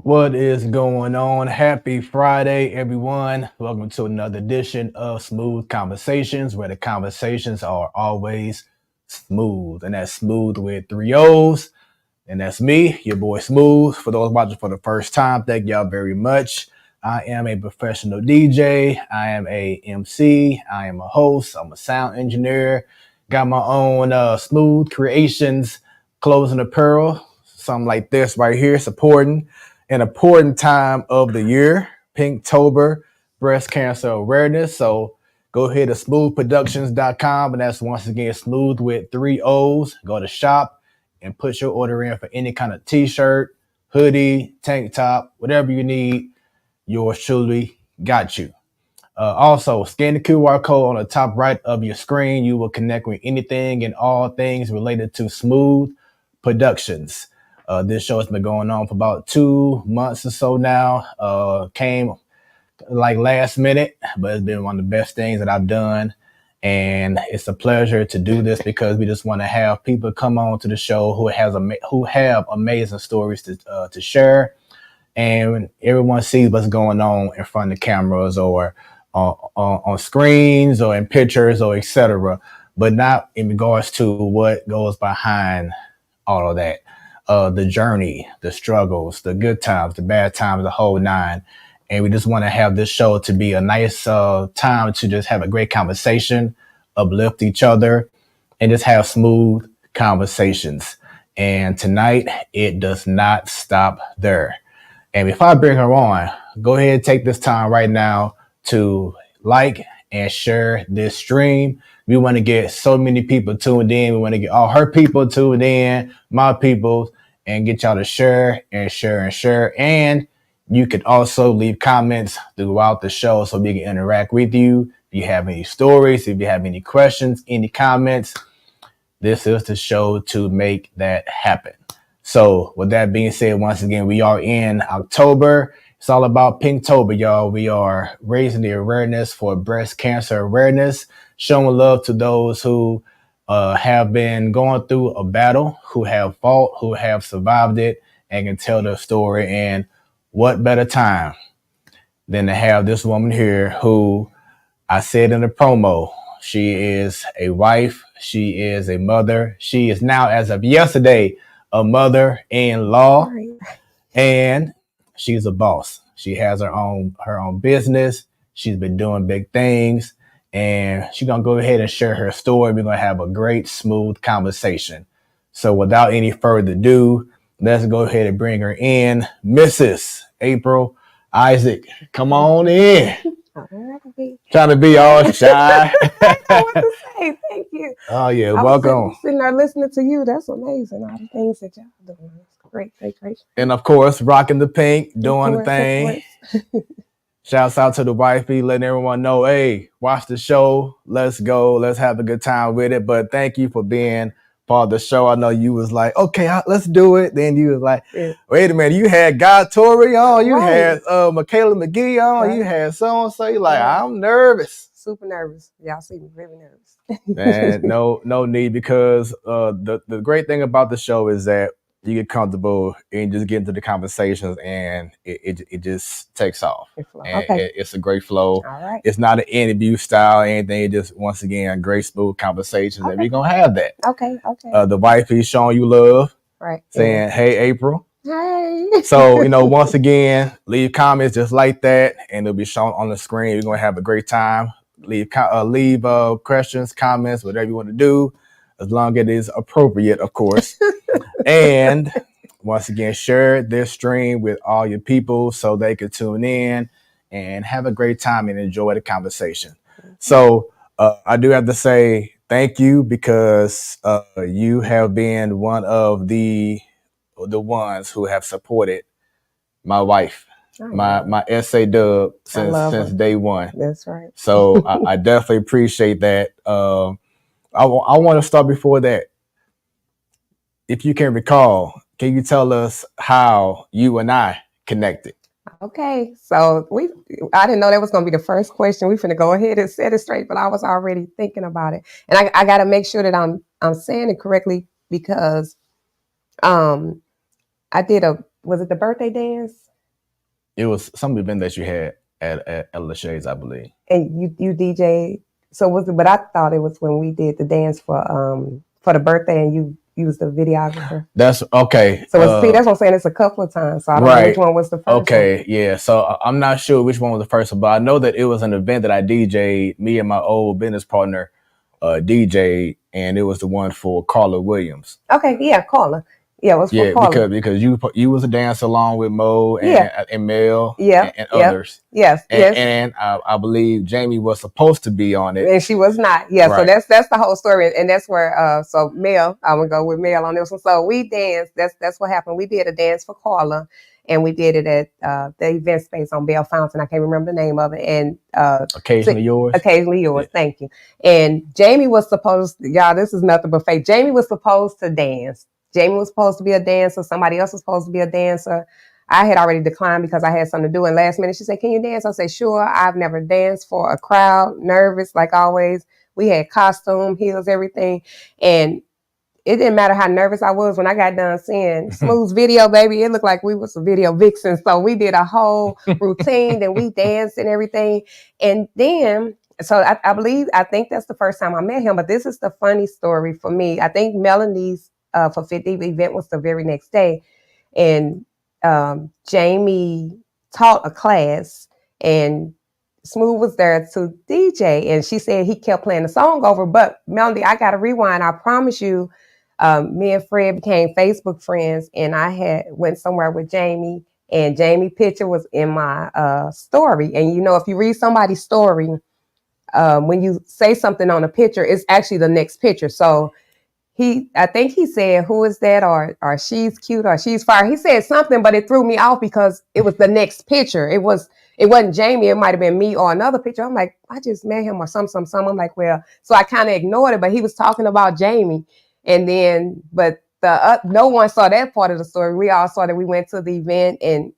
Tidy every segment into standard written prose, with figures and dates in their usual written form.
What is going on? Happy Friday, everyone. Welcome to another edition of Smooth Conversations, where the conversations are always smooth. And that's smooth with three O's. And that's me, your boy Smooth. For those watching for the first time, thank y'all very much. I am a professional DJ. I am a MC. I am a host. I'm a sound engineer. Got my own Smooth Creations clothing apparel. Something like this right here, supporting an important time of the year, Pinktober, breast cancer awareness. So go ahead to smoothproductions.com. And that's once again smooth with three O's. Go to shop and put your order in for any kind of t-shirt, hoodie, tank top, whatever you need. Yours truly got you. Also, scan the QR code on the top right of your screen. You will connect with anything and all things related to Smooth Productions. This show has been going on for about 2 months or so now. Came like last minute, but it's been one of the best things that I've done. And it's a pleasure to do this because we just want to have people come on to the show who have amazing stories to share, and when everyone sees what's going on in front of cameras or on screens or in pictures or etc., but not in regards to what goes behind all of that. The journey, the struggles, the good times, the bad times, the whole nine. And we just want to have this show to be a nice time to just have a great conversation, uplift each other, and just have smooth conversations. And tonight, it does not stop there. And before I bring her on, go ahead and take this time right now to like and share this stream. We want to get so many people tuned in. We want to get all her people tuned in, my people, and get y'all to share and share and share. And you can also leave comments throughout the show so we can interact with you. If you have any stories, if you have any questions, any comments, this is the show to make that happen. So with that being said, once again, we are in October. It's all about Pinktober, y'all. We are raising the awareness for breast cancer awareness, showing love to those who have been going through a battle, who have fought, who have survived it, and can tell their story. And what better time than to have this woman here who I said in the promo, she is a wife, she is a mother, she is now, as of yesterday, a mother-in-law, and she's a boss. She has her own business. She's been doing big things, and she's gonna go ahead and share her story. We're gonna have a great, smooth conversation. So, without any further ado, let's go ahead and bring her in, Mrs. April Isaac. Come on in. All right. Trying to be all shy. I don't know what to say. Thank you. Oh yeah, I was welcome. sitting there listening to you. That's amazing. All the things that y'all doing. That's great. And of course, rocking the pink, doing the Of thing. course. Shouts out to the wifey, letting everyone know, hey, watch the show. Let's go. Let's have a good time with it. But thank you for being part of the show. I know you was like, okay, let's do it. Then you was like, wait a minute, you had Guy Torrey on, you had Michaela McGee on, you had so-and-so. You're like, I'm nervous. Super nervous. Y'all see me very nervous. And no need, because the great thing about the show is that you get comfortable and just get into the conversations, and it just takes off. It's a great flow. All right. It's not an interview style or anything. It just, once again, great smooth conversations, and we're gonna have that. Okay. The wife is showing you love, Right. saying, "Hey, April." Hey. So once again, leave comments just like that, and it'll be shown on the screen. We're gonna have a great time. Leave questions, comments, whatever you want to do, as long as it is appropriate, of course. And once again, share this stream with all your people so they can tune in and have a great time and enjoy the conversation. So I do have to say thank you, because you have been one of the ones who have supported my wife, my SA Dub, since day one. That's right. So I definitely appreciate that. I want to start before that. If you can recall, can you tell us how you and I connected? Okay, so I didn't know that was going to be the first question. We finna go ahead and set it straight, but I was already thinking about it, and I got to make sure that I'm saying it correctly, because I did was it the birthday dance It was some event that you had at Lachey's, I believe. And you DJ. So was it? But I thought it was when we did the dance for the birthday, and you was the videographer. That's okay. So see, that's what I'm saying. It's a couple of times. So I don't know which Right. one was the first one. Okay, yeah. So I'm not sure which one was the first one, but I know that it was an event that I DJ'd. Me and my old business partner DJ, and it was the one for Carla Williams. Okay, yeah, Carla. Yeah, it was for Carla. because you was a dancer along with Mo and Mel and others. Yes. And I believe Jamie was supposed to be on it. And she was not. Yeah, right. So that's the whole story. And that's where so Mel, I'm gonna go with Mel on this one. So we danced, that's what happened. We did a dance for Carla, and we did it at the event space on Bell Fountain. I can't remember the name of it. And Occasionally Yours. Yeah. Thank you. And Jamie was supposed y'all, this is nothing but fake. Jamie was supposed to dance. Jamie was supposed to be a dancer. Somebody else was supposed to be a dancer. I had already declined because I had something to do. And last minute, she said, "Can you dance?" I said, "Sure." I've never danced for a crowd, nervous like always. We had costume, heels, everything. And it didn't matter how nervous I was when I got done seeing Smooth's video, baby. It looked like we was a video vixen. So we did a whole routine, and we danced and everything. And then, so I think that's the first time I met him. But this is the funny story for me. I think Melanie's for 50 event was the very next day. And Jamie taught a class, and Smooth was there to DJ, and she said he kept playing the song over. But Melody, I got to rewind. I promise you, me and Fred became Facebook friends, and I went somewhere with Jamie, and Jamie's picture was in my story. And if you read somebody's story, when you say something on a picture, it's actually the next picture. So I think he said, "Who is that?" or "She's cute," or "She's fire." He said something, but it threw me off because it was the next picture. It wasn't Jamie. It might have been me or another picture. I'm like, I just met him or some. I'm like, well, so I kind of ignored it, but he was talking about Jamie. And then, but no one saw that part of the story. We all saw that we went to the event, and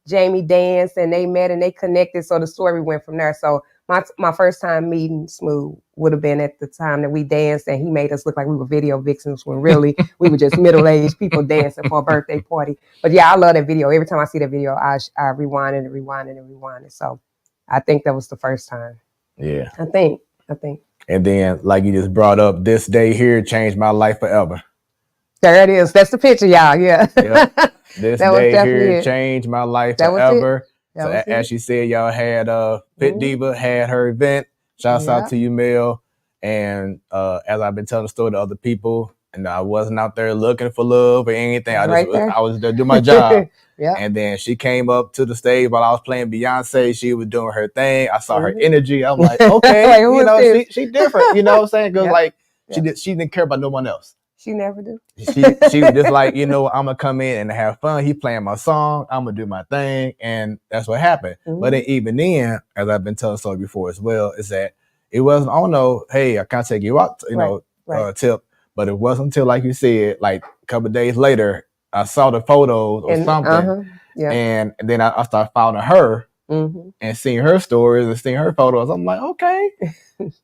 Jamie danced, and they met and they connected. So the story went from there. So my first time meeting Smooth would have been at the time that we danced, and he made us look like we were video vixens when really we were just middle-aged people dancing for a birthday party. But yeah, I love that video. Every time I see that video, I rewind it. So I think that was the first time. Yeah. I think. And then, like you just brought up, this day here changed my life forever. There it is. That's the picture, y'all. Yeah. Yep. This day here changed my life forever. So as she said, y'all had Fit Diva had her event. Shouts out to you, Mel. And as I've been telling the story to other people, and I wasn't out there looking for love or anything. I was there to do my job. And then she came up to the stage while I was playing Beyonce. She was doing her thing. I saw her energy. I'm like, okay, she different. You know what I'm saying? Because she didn't care about no one else. She never do. She was just like, I'm gonna come in and have fun. He playing my song. I'm gonna do my thing, and that's what happened. But then, even then, as I've been telling the story before as well, is that it wasn't. Oh no, hey, I can't take you out. Tip. But it wasn't until, like you said, like a couple of days later, I saw the photos or something, and then I started following her and seeing her stories and seeing her photos. I'm like, okay,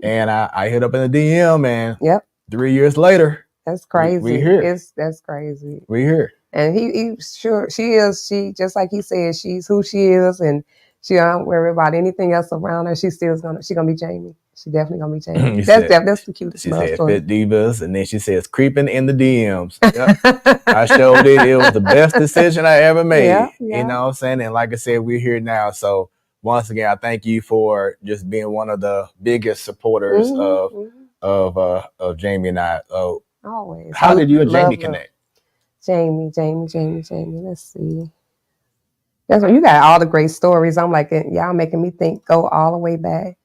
and I hit up in the DM, and 3 years later. That's crazy. We here. That's crazy. We here. And he sure she is. She just like he said, she's who she is, and she don't worry about anything else around her. She's gonna be Jamie. She definitely gonna be Jamie. That's the cutest. She said story. Fit Divas, and then she says creeping in the DMs. Yep. I showed it. It was the best decision I ever made. Yeah. You know what I'm saying? And like I said, we're here now. So once again, I thank you for just being one of the biggest supporters of Jamie and I. Always. How did you and Jamie connect? Jamie. Let's see. That's when you got all the great stories. I'm like, y'all making me think, go all the way back.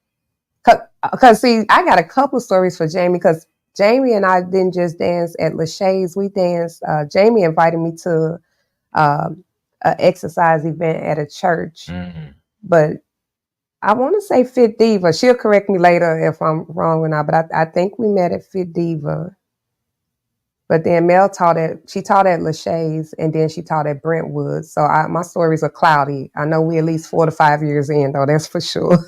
Cause see, I got a couple stories for Jamie, because Jamie and I didn't just dance at Lachey's. We danced. Jamie invited me to an exercise event at a church, but I want to say Fit Diva. She'll correct me later if I'm wrong or not, but I think we met at Fit Diva. But then Mel taught at Lachey's, and then she taught at Brentwood. So my stories are cloudy. I know we at least 4 to 5 years in, though, that's for sure.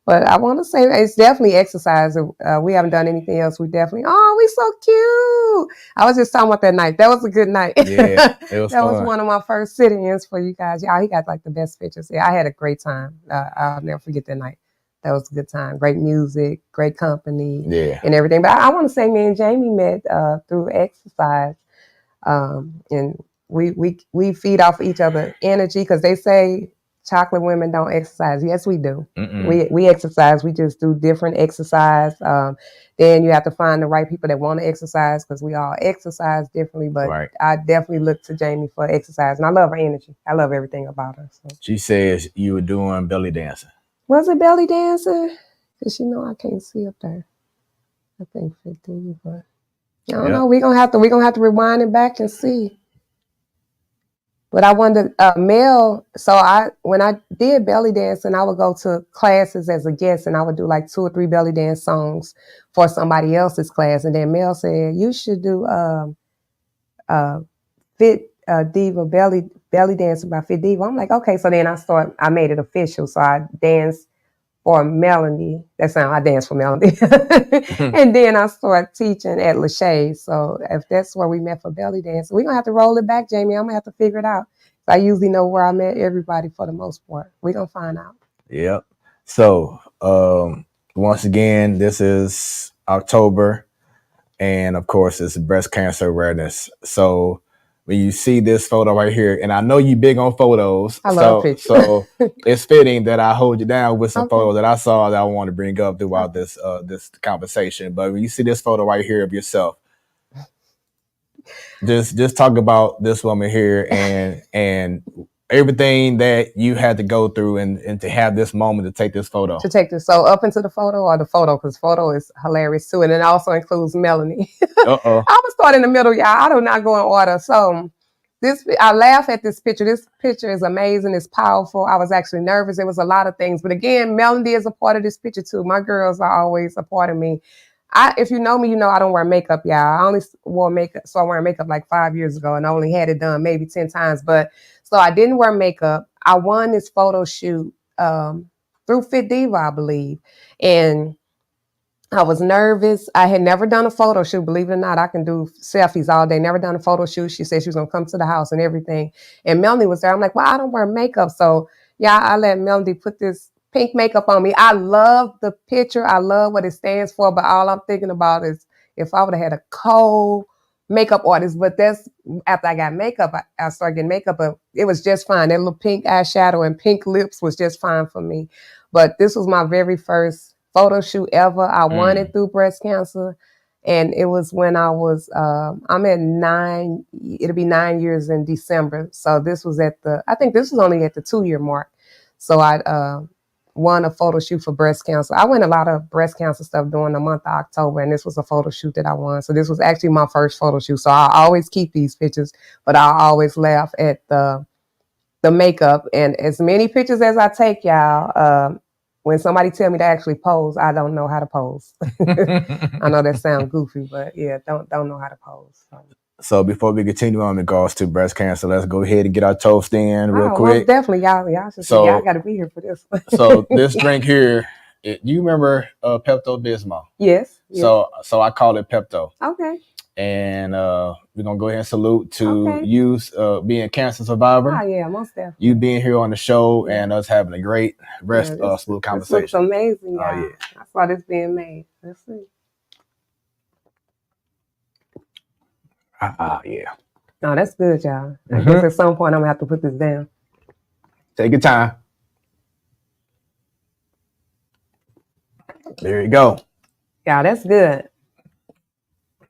But I want to say it's definitely exercise. We haven't done anything else. We definitely, oh, we so cute. I was just talking about that night. That was a good night. Yeah, it was That was fun. one of my first sit-ins for you guys. Yeah, he got like the best pictures. Yeah, I had a great time. I'll never forget that night. That was a good time. Great music, great company, Yeah. and everything. But I want to say, me and Jamie met through exercise, and we feed off each other energy because they say chocolate women don't exercise. Yes, we do. We exercise. We just do different exercise. Then you have to find the right people that want to exercise because we all exercise differently. But Right. I definitely look to Jamie for exercise, and I love her energy. I love everything about her. So. She says you were doing belly dancing. Was it belly dancing? Cause you know I can't see up there. I think 50, but I don't know. We're gonna have to rewind it back and see. But I wanted Mel. So when I did belly dancing, I would go to classes as a guest, and I would do like 2 or 3 belly dance songs for somebody else's class. And then Mel said, "You should do Fit Diva belly dancing by Fit Diva." I'm like, okay. So then I made it official. So I danced for Melanie. I danced for Melanie. And then I started teaching at Lachey. So if that's where we met for belly dancing, we're going to have to roll it back, Jamie. I'm going to have to figure it out. I usually know where I met everybody for the most part. We're going to find out. Yep. So once again, this is October. And of course, it's breast cancer awareness. So when you see this photo right here, and I know you big on photos, I love pictures. So it's fitting that I hold you down with some photos that I saw that I want to bring up throughout this conversation. But when you see this photo right here of yourself, just talk about this woman here and everything that you had to go through and to have this moment to take this photo. So up into the photo or the photo, because photo is hilarious too. And it also includes Melanie. Uh-oh. I would start in the middle, y'all. I do not go in order. So I laugh at this picture. This picture is amazing. It's powerful. I was actually nervous. There was a lot of things. But again, Melanie is a part of this picture too. My girls are always a part of me. If you know me, you know I don't wear makeup, y'all. I only wore makeup. So I wearing makeup like 5 years ago and I only had it done maybe 10 times. But so I didn't wear makeup. I won this photo shoot through Fit Diva, I believe. And I was nervous. I had never done a photo shoot. Believe it or not, I can do selfies all day. Never done a photo shoot. She said she was going to come to the house and everything. And Melanie was there. I'm like, well, I don't wear makeup. So yeah, I let Melanie put this pink makeup on me. I love the picture. I love what it stands for. But all I'm thinking about is if I would have had a cold makeup artist. But that's after I got makeup, I started getting makeup. But it was just fine. That little pink eyeshadow and pink lips was just fine for me. But this was my very first photo shoot ever. I won it through breast cancer. And it was when I was, I'm at 9, it'll be 9 years in December. So this was I think this was only at the 2-year mark. So I won a photo shoot for breast cancer. I won a lot of breast cancer stuff during the month of October, and this was a photo shoot that I won. So this was actually my first photo shoot. So I always keep these pictures, but I always laugh at the makeup. And as many pictures as I take, y'all, when somebody tell me to actually pose, I don't know how to pose. I know that sounds goofy, but yeah, don't know how to pose. So before we continue on in regards to breast cancer, let's go ahead and get our toast in real quick. Well, definitely, y'all got to be here for this. So this drink here, you remember Pepto-Bismol? Yes. So I call it Pepto. Okay. And we're gonna go ahead and salute to you being a cancer survivor. Oh yeah, most definitely. You being here on the show and us having a great smooth conversation. This looks amazing, y'all. Oh, yeah. I saw this being made. Let's see. Yeah. No, that's good, y'all. I guess at some point I'm gonna have to put this down. Take your time. There you go. Yeah, that's good.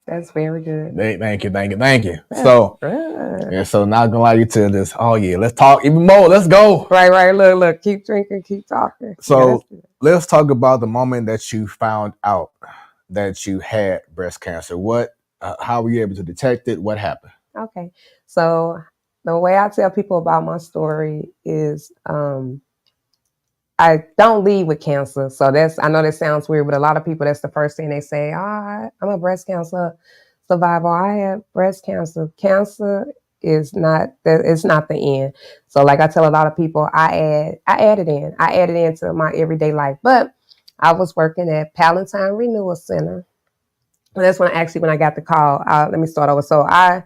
That's very good. Thank you. So, so not gonna allow you to this. Oh yeah, let's talk even more. Let's go. Right. Look. Keep drinking. Keep talking. So let's talk about the moment that you found out that you had breast cancer. How were you able to detect it? What happened? Okay, so the way I tell people about my story is, I don't lead with cancer. So I know that sounds weird, but a lot of people, that's the first thing they say. I'm a breast cancer survivor. I have breast cancer. Cancer is not the end. So like I tell a lot of people, I add it into my everyday life. But I was working at Palatine Renewal Center. And that's when I got the call. Let me start over. So I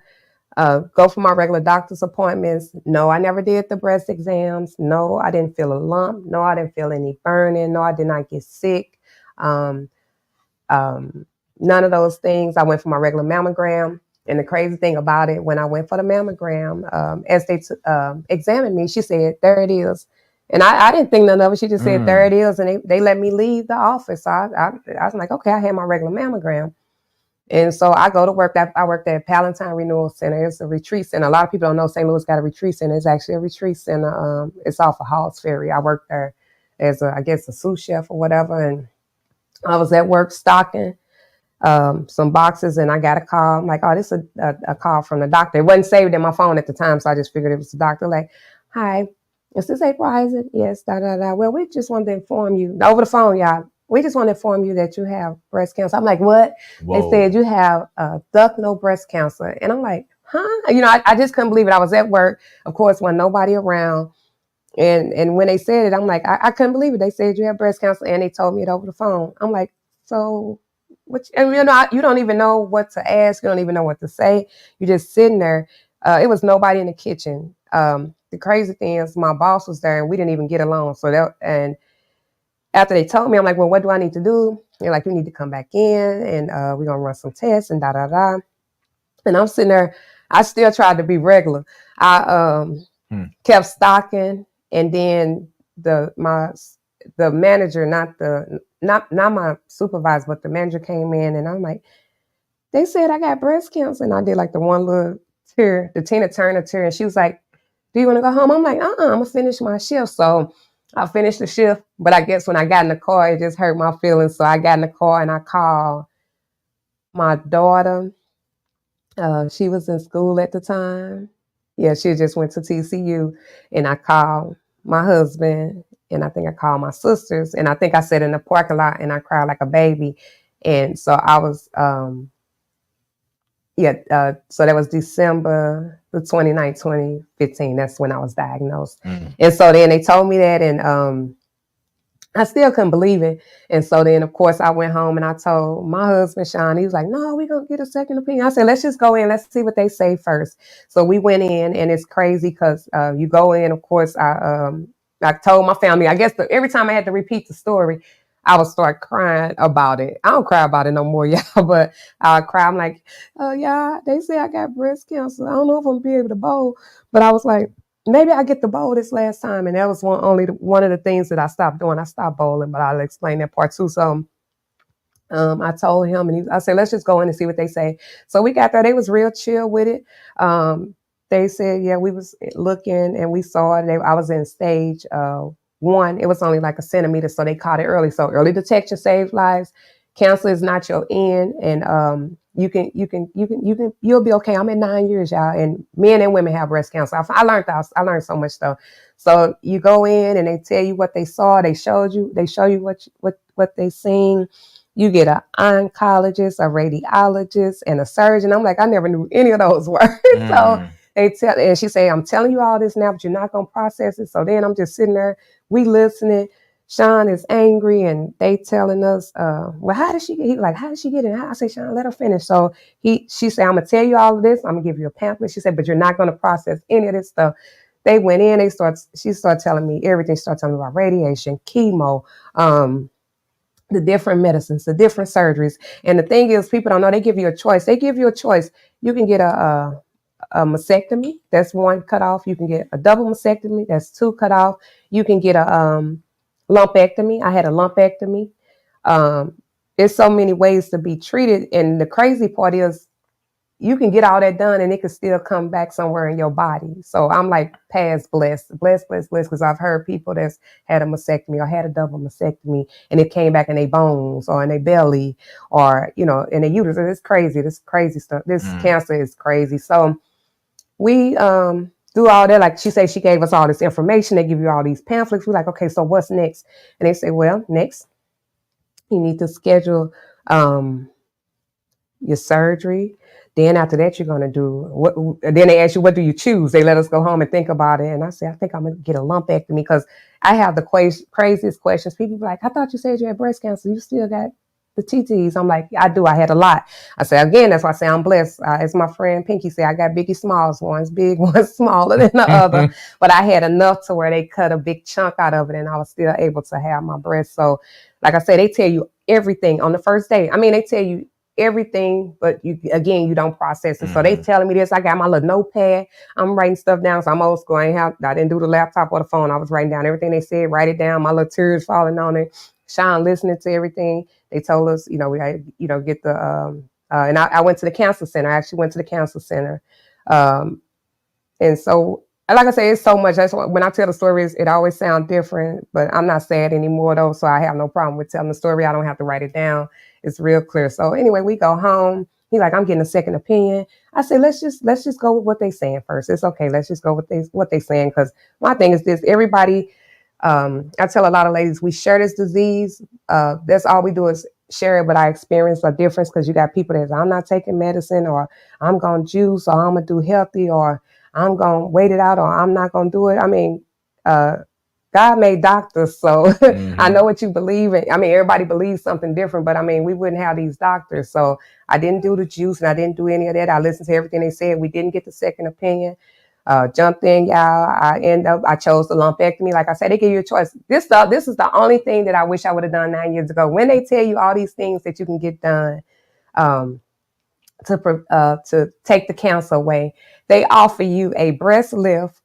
go for my regular doctor's appointments. No, I never did the breast exams. No, I didn't feel a lump. No, I didn't feel any burning. No, I did not get sick. Um, um, None of those things. I went for my regular mammogram. And the crazy thing about it, when I went for the mammogram, as they examined me, she said, there it is. And I didn't think none of it. She just said, there it is. And they let me leave the office. So I was like, okay, I had my regular mammogram. And so I go to work. I worked at Palatine Renewal Center. It's a retreat center. A lot of people don't know St. Louis got a retreat center. It's actually a retreat center. It's off of Halls Ferry. I worked there as I guess a sous chef or whatever. And I was at work stocking some boxes, and I got a call. I'm like, oh, this is a call from the doctor. It wasn't saved in my phone at the time, so I just figured it was the doctor. Like, hi, is this April Isaac? Yes, da da da. Well, we just wanted to inform you over the phone, y'all. We just want to inform you that you have breast cancer. I'm like, what? Whoa. They said you have ductal breast cancer, and I'm like, huh? You know, I just couldn't believe it. I was at work, of course, when nobody around. And when they said it, I'm like, I couldn't believe it. They said you have breast cancer, and they told me it over the phone. I'm like, so, and you don't even know what to ask. You don't even know what to say. You're just sitting there. It was nobody in the kitchen. The crazy thing is, my boss was there, and we didn't even get along. And after they told me, I'm like, well, what do I need to do? They're like, you need to come back in, and we're gonna run some tests and da da da. And I'm sitting there. I still tried to be regular. I kept stocking. And then the manager, not my supervisor, but the manager came in, and I'm like, they said I got breast cancer. And I did like the one little tear, the Tina Turner tear. And she was like, do you want to go home? I'm like, I'm gonna finish my shift. So I finished the shift, but I guess when I got in the car, it just hurt my feelings. So I got in the car and I called my daughter. She was in school at the time. Yeah, she just went to TCU, and I called my husband, and I think I called my sisters, and I think I sat in the parking lot and I cried like a baby. And so I was, so that was December the 29th, 2015. That's when I was diagnosed. And so then they told me that, and I still couldn't believe it. And so then, of course, I went home and I told my husband, Sean, he was like, no, we're going to get a second opinion. I said, let's just go in. Let's see what they say first. So we went in, and it's crazy because you go in, of course, I told my family, I guess every time I had to repeat the story, I would start crying about it. I don't cry about it no more, y'all, but I cry. I'm like, yeah, they say I got breast cancer. I don't know if I'm going to be able to bowl. But I was like, maybe I get the bowl this last time. And that was one of the things that I stopped doing. I stopped bowling, but I'll explain that part too. So I told him, and I said, let's just go in and see what they say. So we got there. They was real chill with it. They said, yeah, we was looking and we saw it. I was in stage 1. It was only like a centimeter, so they caught it early. So early detection saves lives. Cancer is not your end, and you'll be okay. I'm at 9 years, y'all, and men and women have breast cancer. I learned so much stuff. So you go in and they tell you what they saw. They show you what they seen. You get an oncologist, a radiologist, and a surgeon. I'm like, I never knew any of those words. So and she said, I'm telling you all this now, but you're not gonna process it. So then I'm just sitting there, we listening. Sean is angry, and they telling us, well, how did she get? He's like, how did she get it? I say, Sean, let her finish. So she said, I'm gonna tell you all of this. I'm gonna give you a pamphlet. She said, but you're not gonna process any of this stuff. They went in. She started telling me everything. She started telling me about radiation, chemo, the different medicines, the different surgeries. And the thing is, people don't know. They give you a choice. You can get a mastectomy. That's 1 cut off. You can get a double mastectomy. That's 2 cut off. You can get a lumpectomy. I had a lumpectomy. There's so many ways to be treated. And the crazy part is you can get all that done and it can still come back somewhere in your body. So I'm like past blessed, because I've heard people that's had a mastectomy or had a double mastectomy and it came back in their bones or in their belly or, in their uterus. It's crazy. This crazy stuff. This cancer is crazy. So we do all that. Like she said, she gave us all this information. They give you all these pamphlets. We're like, okay, so what's next? And they say, well, next you need to schedule your surgery. Then after that, you're gonna do what? Then they ask you, what do you choose? They let us go home and think about it. And I say, I think I'm gonna get a lumpectomy because I have the craziest questions. People be like, I thought you said you had breast cancer. You still got the TTs. I'm like, I do. I had a lot. I say again, that's why I say I'm blessed. As my friend Pinky said, I got Biggie Smalls. One's big, one's smaller than the other. But I had enough to where they cut a big chunk out of it, and I was still able to have my breast. So, like I said, they tell you everything on the first day. I mean, they tell you everything, but you don't process it. So they telling me this. I got my little notepad. I'm writing stuff down. So I'm old school. I didn't do the laptop or the phone. I was writing down everything they said. Write it down. My little tears falling on it. Sean listening to everything. They told us, we had, get the and I went to the cancer center. I actually went to the cancer center. And so, like I say, it's so much. That's why when I tell the stories, it always sounds different. But I'm not sad anymore though, so I have no problem with telling the story. I don't have to write it down. It's real clear. So anyway, we go home. He's like, I'm getting a second opinion. I said, let's just go with what they saying first. It's okay. Let's just go with what they saying, because my thing is this: everybody. I tell a lot of ladies we share this disease. That's all we do is share it, but I experience a difference because you got people that I'm not taking medicine, or I'm gonna juice, or I'm gonna do healthy, or I'm gonna wait it out, or I'm not gonna do it. I mean, God made doctors, so I know what you believe in. I mean, everybody believes something different, but I mean, we wouldn't have these doctors. So I didn't do the juice and I didn't do any of that. I listened to everything they said. We didn't get the second opinion. Jumped in, y'all. I chose the lumpectomy. Like I said, they give you a choice. This is the only thing that I wish I would have done 9 years ago. When they tell you all these things that you can get done, um, to take the cancer away, they offer you a breast lift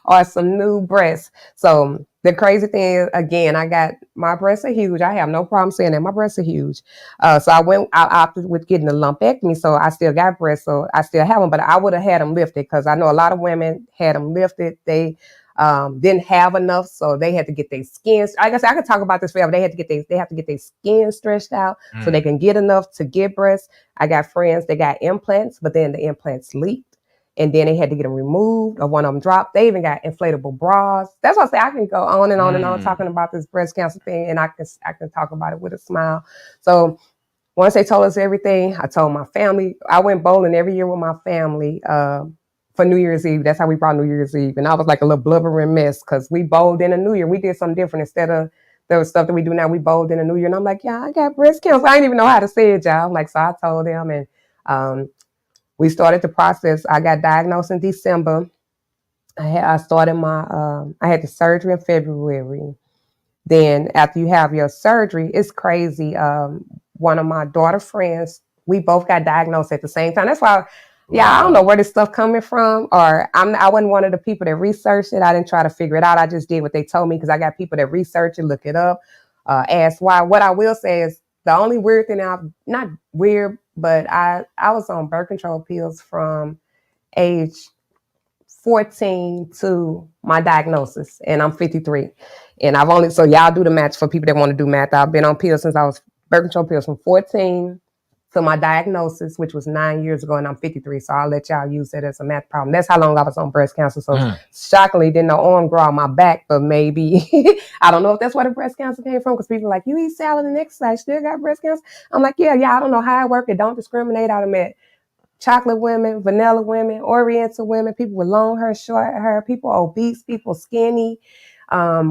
or some new breasts. So the crazy thing is, again, I got my breasts are huge. I have no problem saying that my breasts are huge. So I opted with getting a lumpectomy. So I still got breasts. So I still have them, but I would have had them lifted because I know a lot of women had them lifted. They didn't have enough, so they had to get their skin. I guess I could talk about this forever. They have to get their skin stretched out so they can get enough to get breasts. I got friends that got implants, but then the implants leaked, and then they had to get them removed, or one of them dropped. They even got inflatable bras. That's why I say I can go on and on and on talking about this breast cancer thing, and I can talk about it with a smile. So once they told us everything, I told my family. I went bowling every year with my family. For New Year's Eve. That's how we brought New Year's Eve. And I was like a little blubbering mess because we bowled in a New Year. We did something different. Instead of the stuff that we do now, we bowled in a New Year. And I'm like, yeah, I got breast cancer. I didn't even know how to say it, y'all. Like, so I told them, and we started the process. I got diagnosed in December. I had the surgery in February. Then after you have your surgery, it's crazy. One of my daughter friends, we both got diagnosed at the same time. That's why, yeah, I don't know where this stuff coming from. Or I wasn't one of the people that researched it. I didn't try to figure it out. I just did what they told me because I got people that research it, look it up, ask why. What I will say is the only weird thing not weird, but I was on birth control pills from age 14 to my diagnosis, and I'm 53. And so y'all do the math for people that want to do math. I've been on pills since I was birth control pills from 14 to my diagnosis, which was 9 years ago, and I'm 53. So I'll let y'all use that as a math problem. That's how long I was on breast cancer. So shockingly, didn't no arm grow on my back, but maybe, I don't know if that's where the breast cancer came from, because people are like, you eat salad and exercise, still got breast cancer? I'm like, yeah, I don't know how it works. It don't discriminate. I met chocolate women, vanilla women, oriental women, people with long hair, short hair, people obese, people skinny,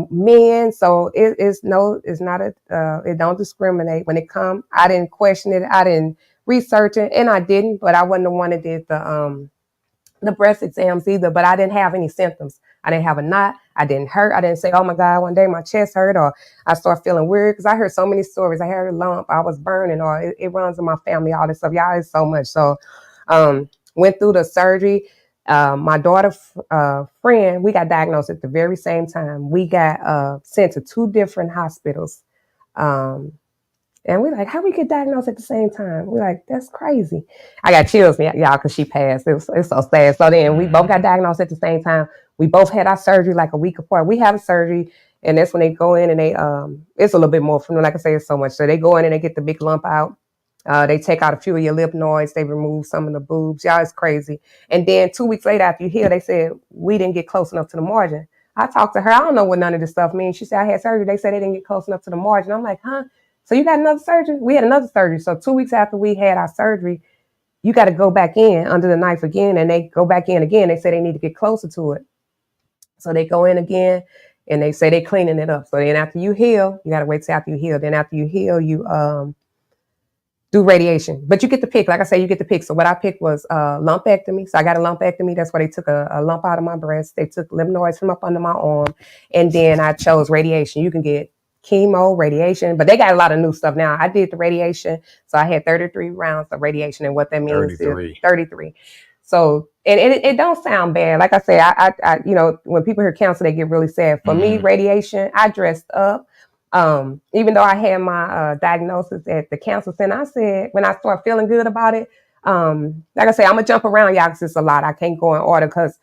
men. So it's not it don't discriminate when it comes. I didn't question it. I didn't research it, and I didn't, but I wasn't the one that did the breast exams either, but I didn't have any symptoms. I didn't have a knot. I didn't hurt. I didn't say, oh my God, one day my chest hurt, or I start feeling weird, because I heard so many stories. I heard a lump, I was burning, or it runs in my family, all this stuff. Y'all, it's so much. So went through the surgery. My daughter friend, we got diagnosed at the very same time. We got sent to two different hospitals. And we're like, how we get diagnosed at the same time? We're like, that's crazy. I got chills, y'all, because she passed. It's so sad. So then we both got diagnosed at the same time. We both had our surgery like a week apart. We have a surgery, and that's when they go in and they, it's a little bit more from, like I say, it's so much. So they go in and they get the big lump out. They take out a few of your lymph nodes. They remove some of the boobs. Y'all, it's crazy. And then 2 weeks later, after you heal, they said, we didn't get close enough to the margin. I talked to her. I don't know what none of this stuff means. She said, I had surgery. They said they didn't get close enough to the margin. I'm like, huh? So you got another surgery? We had another surgery. So 2 weeks after we had our surgery, you got to go back in under the knife again. And they go back in again. They say they need to get closer to it. So they go in again and they say they're cleaning it up. So then after you heal, you got to wait till after you heal. Then after you heal, you do radiation. But you get to pick. Like I say, you get to pick. So what I picked was lumpectomy. So I got a lumpectomy. That's why they took a lump out of my breast. They took lymph nodes from up under my arm. And then I chose radiation. You can get chemo, radiation, but they got a lot of new stuff now. I did the radiation. So I had 33 rounds of radiation. And what that means 33. is 33. So, and it don't sound bad. Like I say, I when people hear cancer, they get really sad. For me, radiation, I dressed up. Even though I had my diagnosis at the cancer center, I said, when I start feeling good about it, like I say, I'm going to jump around, y'all, because it's a lot. I can't go in order because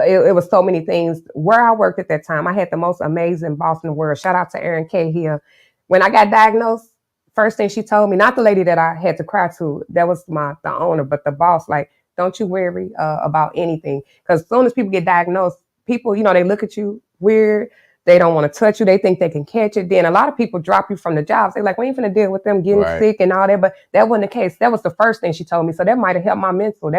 it was so many things. Where I worked at that time, I had the most amazing boss in the world. Shout out to Erin K here. When I got diagnosed, first thing she told me, not the lady that I had to cry to, that was the owner, but the boss, like, don't you worry about anything. Because as soon as people get diagnosed, people, they look at you weird. They don't want to touch you. They think they can catch it. Then a lot of people drop you from the jobs. They're like, we ain't finna deal with them getting sick and all that. But that wasn't the case. That was the first thing she told me. So that might have helped my mental.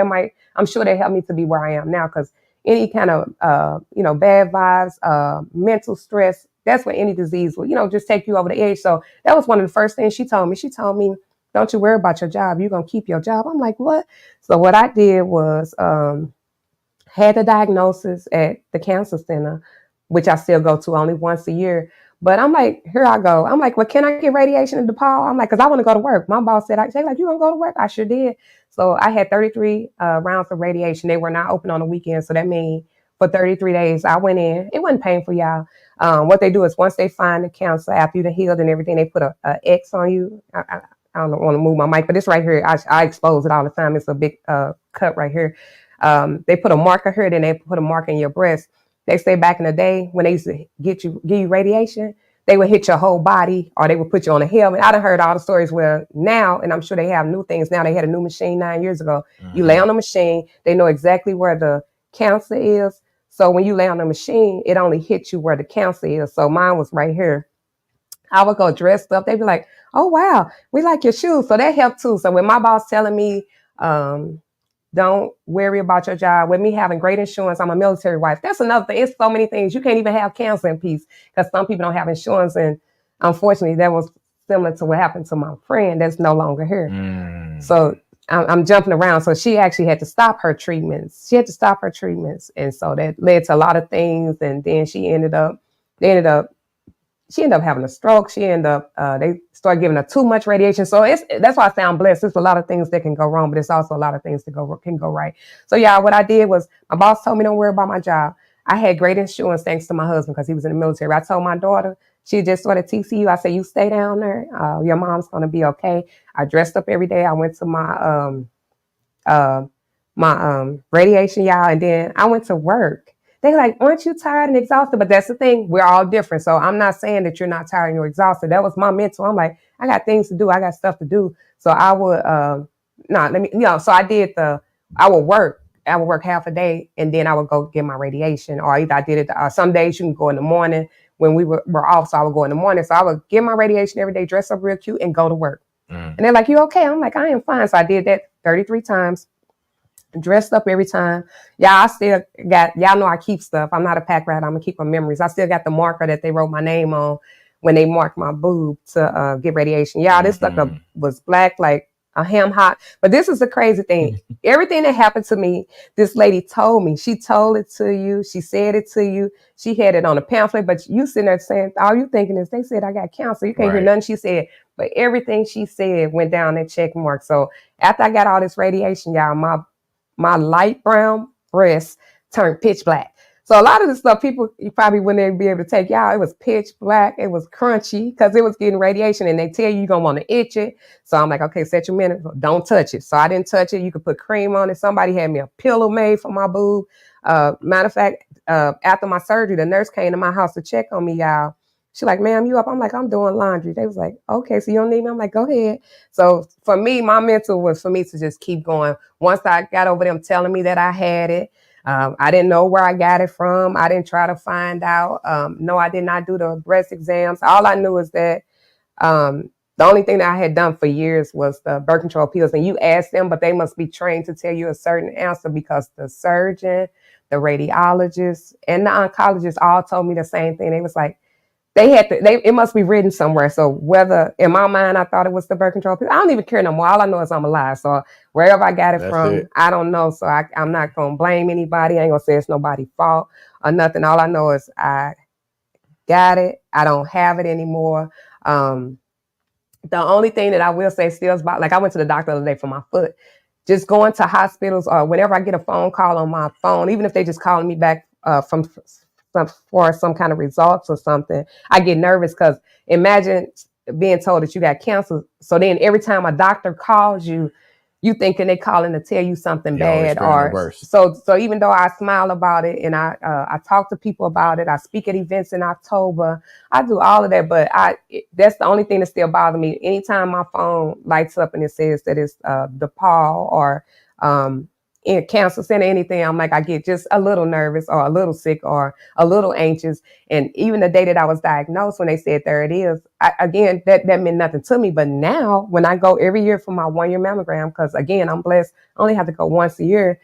I'm sure that helped me to be where I am now. Because any kind of, bad vibes, mental stress, that's what any disease will, just take you over the edge. So that was one of the first things she told me. She told me, don't you worry about your job. You're going to keep your job. I'm like, what? So what I did was had the diagnosis at the cancer center, which I still go to only once a year. But I'm like, here I go. I'm like, well, can I get radiation at DePaul? I'm like, because I want to go to work. My boss said, like, you want to go to work? I sure did. So I had 33 rounds of radiation. They were not open on the weekend. So that means for 33 days, I went in. It wasn't painful, y'all. What they do is once they find the cancer, after you've healed and everything, they put a X on you. I don't want to move my mic, but this right here, I expose it all the time. It's a big cut right here. They put a marker here, then they put a mark in your breast. They say back in the day when they used to give you radiation, they would hit your whole body or they would put you on a helmet. I done heard all the stories where now, and I'm sure they have new things now. They had a new machine 9 years ago. You lay on the machine, they know exactly where the cancer is. So when you lay on the machine, it only hits you where the cancer is. So mine was right here. I would go dressed up. They'd be like, oh, wow, we like your shoes. So that helped too. So when my boss telling me, don't worry about your job. With me having great insurance, I'm a military wife. That's another thing. It's so many things. You can't even have cancer in peace because some people don't have insurance. And unfortunately, that was similar to what happened to my friend that's no longer here. So I'm jumping around. So she actually had to stop her treatments. And so that led to a lot of things. And then they ended up having a stroke. They started giving her too much radiation. So that's why I sound blessed. There's a lot of things that can go wrong, but it's also a lot of things that can go right. So yeah, what I did was my boss told me don't worry about my job. I had great insurance thanks to my husband because he was in the military. I told my daughter, she just started TCU. I said, you stay down there. Your mom's going to be okay. I dressed up every day. I went to my radiation, y'all, and then I went to work. They're like, aren't you tired and exhausted? But that's the thing. We're all different. So I'm not saying that you're not tired and you're exhausted. That was my mental. I'm like, I got things to do. I got stuff to do. So I would, so I would work. I would work half a day and then I would go get my radiation. Or either I did it, some days you can go in the morning when we were off. So I would go in the morning. So I would get my radiation every day, dress up real cute and go to work. And they're like, you okay? I'm like, I am fine. So I did that 33 times. Dressed up every time. I still got, y'all know I keep stuff. I'm not a pack rat. I'm gonna keep my memories. I still got the marker that they wrote my name on when they marked my boob to get radiation. This stuff was black like a ham hot. But this is the crazy thing. Everything that happened to me, this lady told me. She told it to you. She said it to you. She had it on a pamphlet. But you sitting there saying, all you thinking is they said I got cancer. You can't hear nothing she said. But everything she said went down that check mark. So after I got all this radiation, y'all, my light brown breasts turned pitch black. So a lot of the stuff people you probably wouldn't even be able to take. Y'all, it was pitch black. It was crunchy because it was getting radiation and they tell you you're going to want to itch it. So I'm like, okay, set your minute. Don't touch it. So I didn't touch it. You could put cream on it. Somebody had me a pillow made for my boob. Matter of fact, after my surgery, the nurse came to my house to check on me, y'all. She's like, ma'am, you up? I'm like, I'm doing laundry. They was like, okay, so you don't need me? I'm like, go ahead. So for me, my mental was for me to just keep going. Once I got over them telling me that I had it, I didn't know where I got it from. I didn't try to find out. No, I did not do the breast exams. All I knew is that The only thing that I had done for years was the birth control pills. And you ask them, but they must be trained to tell you a certain answer because the surgeon, the radiologist, and the oncologist all told me the same thing. They was like, it must be written somewhere. So whether in my mind I thought it was the birth control pill, I don't even care no more. All I know is I'm alive. So wherever I got it That's from, it. I don't know. So I'm not gonna blame anybody. I ain't gonna say it's nobody's fault or nothing. All I know is I got it. I don't have it anymore. The only thing that I will say still is about, like, I went to the doctor the other day for my foot. Just going to hospitals or whenever I get a phone call on my phone, even if they just calling me back for some kind of results or something, I get nervous because imagine being told that you got cancer. So then every time a doctor calls you, you thinking they calling to tell you something You always bad, fearing the or worst. so even though I smile about it and I talk to people about it, I speak at events in October, I do all of that, but that's the only thing that still bothers me. Anytime my phone lights up and it says that it's DePaul or in cancer center, anything, I'm like, I get just a little nervous or a little sick or a little anxious. And even the day that I was diagnosed, when they said there it is, again, that meant nothing to me. But now when I go every year for my 1-year mammogram, because again, I'm blessed, I only have to go once a year,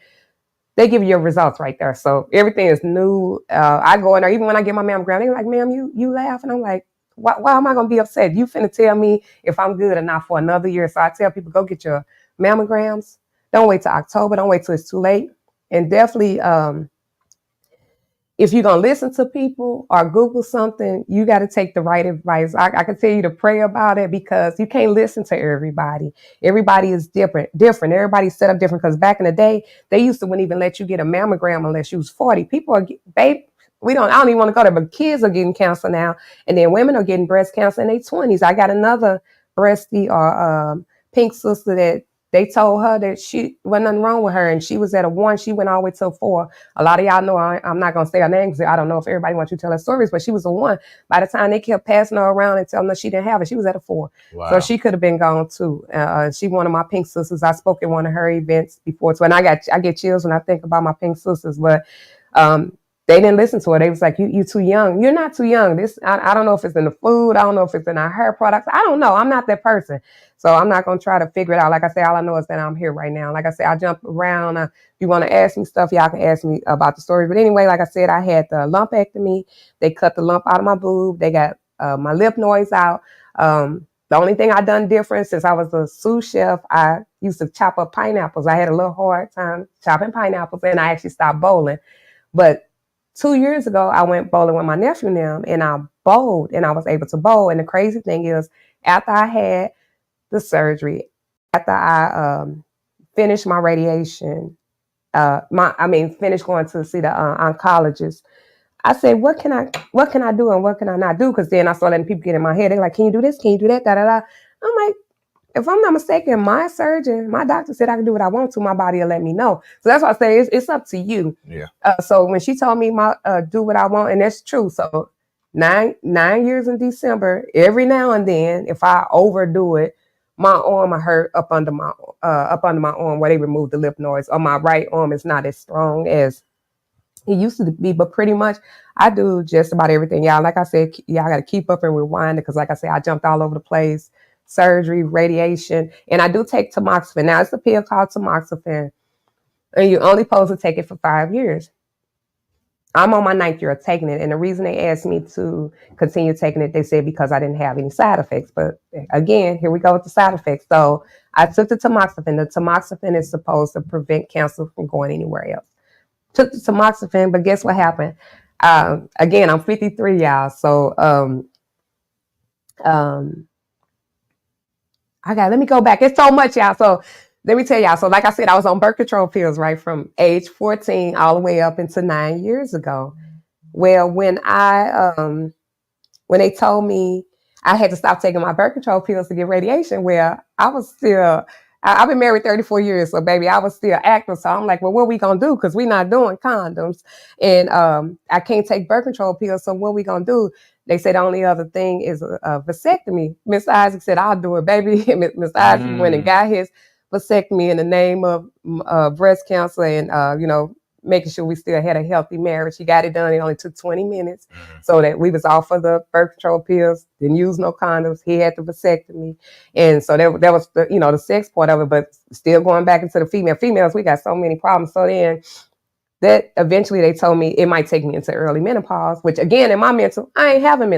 they give you your results right there. So everything is new. I go in there, even when I get my mammogram, they're like, ma'am, you laugh. And I'm like, why am I going to be upset? You finna tell me if I'm good or not for another year. So I tell people, go get your mammograms. Don't wait till October. Don't wait till it's too late. And definitely, if you're going to listen to people or Google something, you got to take the right advice. I can tell you to pray about it because you can't listen to everybody. Everybody is different. Everybody's set up different because back in the day, they wouldn't even let you get a mammogram unless you was 40. People are, babe, I don't even want to go there, but kids are getting cancer now. And then women are getting breast cancer in their 20s. I got another breasty or pink sister that they told her that she wasn't nothing wrong with her, and she was at a 1. She went all the way to a 4. A lot of y'all know I'm not gonna say her name because I don't know if everybody wants you to tell her stories, but she was a 1. By the time they kept passing her around and telling her she didn't have it, she was at a 4. Wow. So she could have been gone too. She one of my pink sisters. I spoke at one of her events before too, and I get chills when I think about my pink sisters, but they didn't listen to her. They was like, you too young. You're not too young. I don't know if it's in the food. I don't know if it's in our hair products. I don't know. I'm not that person. So I'm not going to try to figure it out. Like I say, all I know is that I'm here right now. Like I say, I jump around. If you want to ask me stuff, y'all can ask me about the story. But anyway, like I said, I had the lumpectomy. They cut the lump out of my boob. They got my lip noise out. The only thing I done different since I was a sous chef, I used to chop up pineapples. I had a little hard time chopping pineapples, and I actually stopped bowling. But 2 years ago, I went bowling with my nephew now, and I bowled, and I was able to bowl. And the crazy thing is, after I had the surgery, after I finished my radiation, finished going to see the oncologist, I said, what can I do and what can I not do? Because then I started letting people get in my head. They're like, can you do this? Can you do that? Da da da. I'm like, if I'm not mistaken, my surgeon, my doctor said I can do what I want to. My body will let me know. So that's why I say it's up to you. Yeah. So when she told me do what I want, and that's true. So 9 years in December, every now and then, if I overdo it, my arm will hurt up under my arm where they removed the lip noise. Or my right arm is not as strong as it used to be, but pretty much I do just about everything. Y'all, like I said, y'all got to keep up and rewind because, like I said, I jumped all over the place. Surgery, radiation, and I do take tamoxifen. Now, it's a pill called tamoxifen, and you're only supposed to take it for 5 years. I'm on my 9th year of taking it, and the reason they asked me to continue taking it, they said because I didn't have any side effects. But again, here we go with the side effects. So I took the tamoxifen. The tamoxifen is supposed to prevent cancer from going anywhere else. Took the tamoxifen, but guess what happened? Again, I'm 53, y'all. So let me go back. It's so much, y'all. So let me tell y'all. So like I said, I was on birth control pills, right, from age 14 all the way up into 9 years ago. Well, when they told me I had to stop taking my birth control pills to get radiation, well, I was still, I've been married 34 years. So baby, I was still active. So I'm like, well, what are we going to do? Because we're not doing condoms. And I can't take birth control pills. So what are we going to do? They said the only other thing is a vasectomy. Mr. Isaac said, I'll do it, baby. Mr. Isaac went and got his vasectomy in the name of breast cancer and, making sure we still had a healthy marriage. He got it done. It only took 20 minutes, Mhm. so that we was off of the birth control pills. Didn't use no condoms. He had the vasectomy, and so that was the the sex part of it. But still going back into the females, we got so many problems. So then that eventually they told me it might take me into early menopause, which again in my mental, I ain't having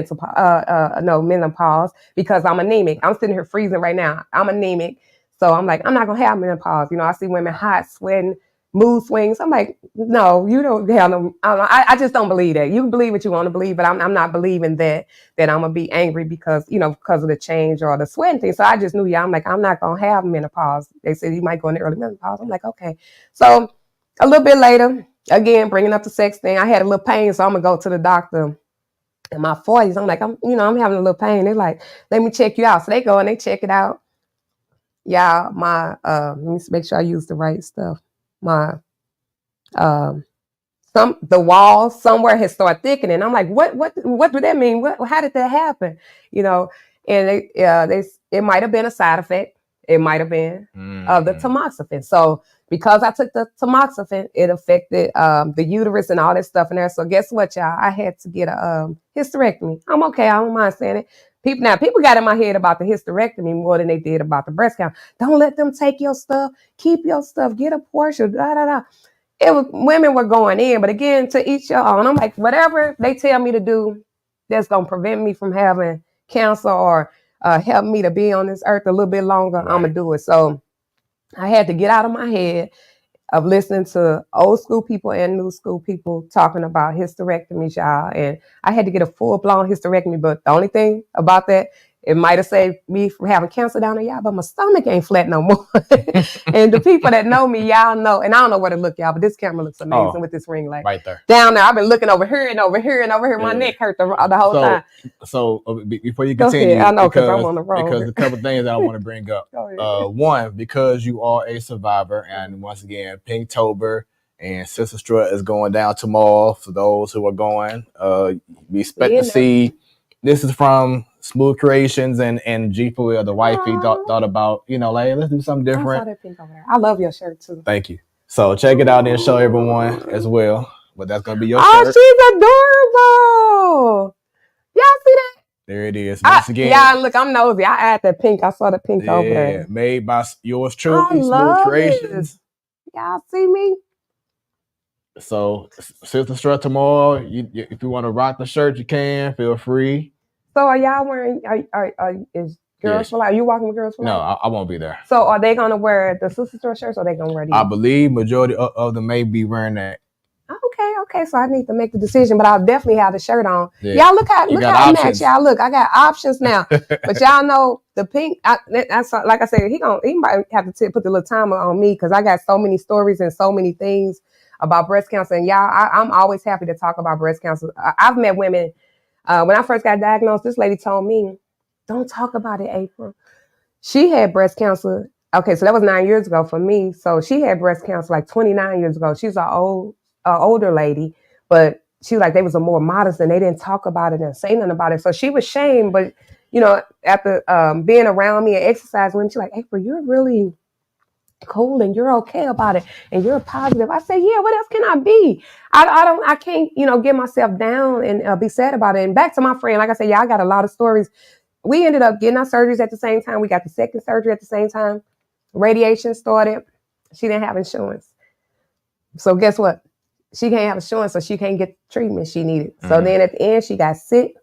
no menopause because I'm anemic. I'm sitting here freezing right now. I'm anemic. So I'm like, I'm not gonna have menopause. I see women hot, sweating, mood swings. I'm like, no, you don't have no. I just don't believe that. You can believe what you want to believe, but I'm not believing that I'm gonna be angry because because of the change or the sweating thing. So I just knew, I'm like, I'm not gonna have menopause. They said you might go into early menopause. I'm like, okay. So a little bit later, again, bringing up the sex thing, I had a little pain, so I'm gonna go to the doctor in my 40s. I'm like, I'm having a little pain. They're like, let me check you out. So they go and they check it out. Yeah, my let me make sure I use the right stuff. My the wall somewhere has started thickening. I'm like, what do that mean? How did that happen? You know, and it might have been a side effect. It might have been of the tamoxifen. So because I took the tamoxifen, it affected the uterus and all that stuff in there. So guess what, y'all? I had to get a hysterectomy. I'm okay. I don't mind saying it. People got in my head about the hysterectomy more than they did about the breast cancer. Don't let them take your stuff. Keep your stuff. Get a portion. Da da da. Women were going in, but again, to each your own. I'm like, whatever they tell me to do, that's gonna prevent me from having cancer or help me to be on this earth a little bit longer. Right. I'm gonna do it. So I had to get out of my head of listening to old school people and new school people talking about hysterectomies, y'all. And I had to get a full-blown hysterectomy, but the only thing about that, it might have saved me from having cancer down there, y'all, but my stomach ain't flat no more. And the people that know me, y'all know, and I don't know where to look, y'all, but this camera looks amazing with this ring light. Right there. Down there, I've been looking over here and over here and over here. Yeah. My neck hurt the whole time. So before you continue, I know, because I'm on the road. Because a couple things that I want to bring up. One, because you are a survivor, and once again, Pinktober and Sister Strut is going down tomorrow. For those who are going, we expect to see. This is from Smoooth Creations and G for Will, the wifey thought about, like, let's do something different. I saw that pink over there. I love your shirt too. Thank you. So check it out and show everyone as well. But that's gonna be your shirt. Oh, she's adorable. Y'all see that? There it is. Once again. Yeah, look, I'm nosy. I add that pink. I saw the pink over there. Made by yours truly, Smoooth Creations. Y'all see me? So, Sister Strut tomorrow. If you want to rock the shirt, you can. Feel free. So, are y'all wearing? Is Girls for Life? Are you walking with Girls for Life? No, I won't be there. So, are they gonna wear the Sister Strut shirts, or are they gonna wear these? I believe majority of them may be wearing that. Okay. So I need to make the decision, but I'll definitely have the shirt on. Yeah. Y'all look how I match. Y'all look, I got options now. But y'all know the pink. That's like I said, he might have to put the little timer on me because I got so many stories and so many things about breast cancer. And y'all, I'm always happy to talk about breast cancer. I've met women when I first got diagnosed. This lady told me, "Don't talk about it, April." She had breast cancer. Okay, so that was 9 years ago for me. So she had breast cancer like 29 years ago. She's an older lady, but she was like, they was a more modest and they didn't talk about it and say nothing about it. So she was shamed, but after being around me and exercising with me, she's like, April, you're really cool and you're okay about it and you're positive. I said, yeah, what else can I be? I can't, get myself down and be sad about it. And back to my friend, like I said, I got a lot of stories. We ended up getting our surgeries at the same time. We got the second surgery at the same time. Radiation started. She didn't have insurance. So guess what? She can't have insurance, so she can't get the treatment she needed. So then at the end, she got sick.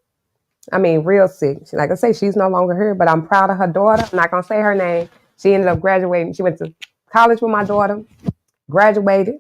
I mean, real sick. Like I say, she's no longer here, but I'm proud of her daughter. I'm not going to say her name. She ended up graduating. She went to college with my daughter, graduated,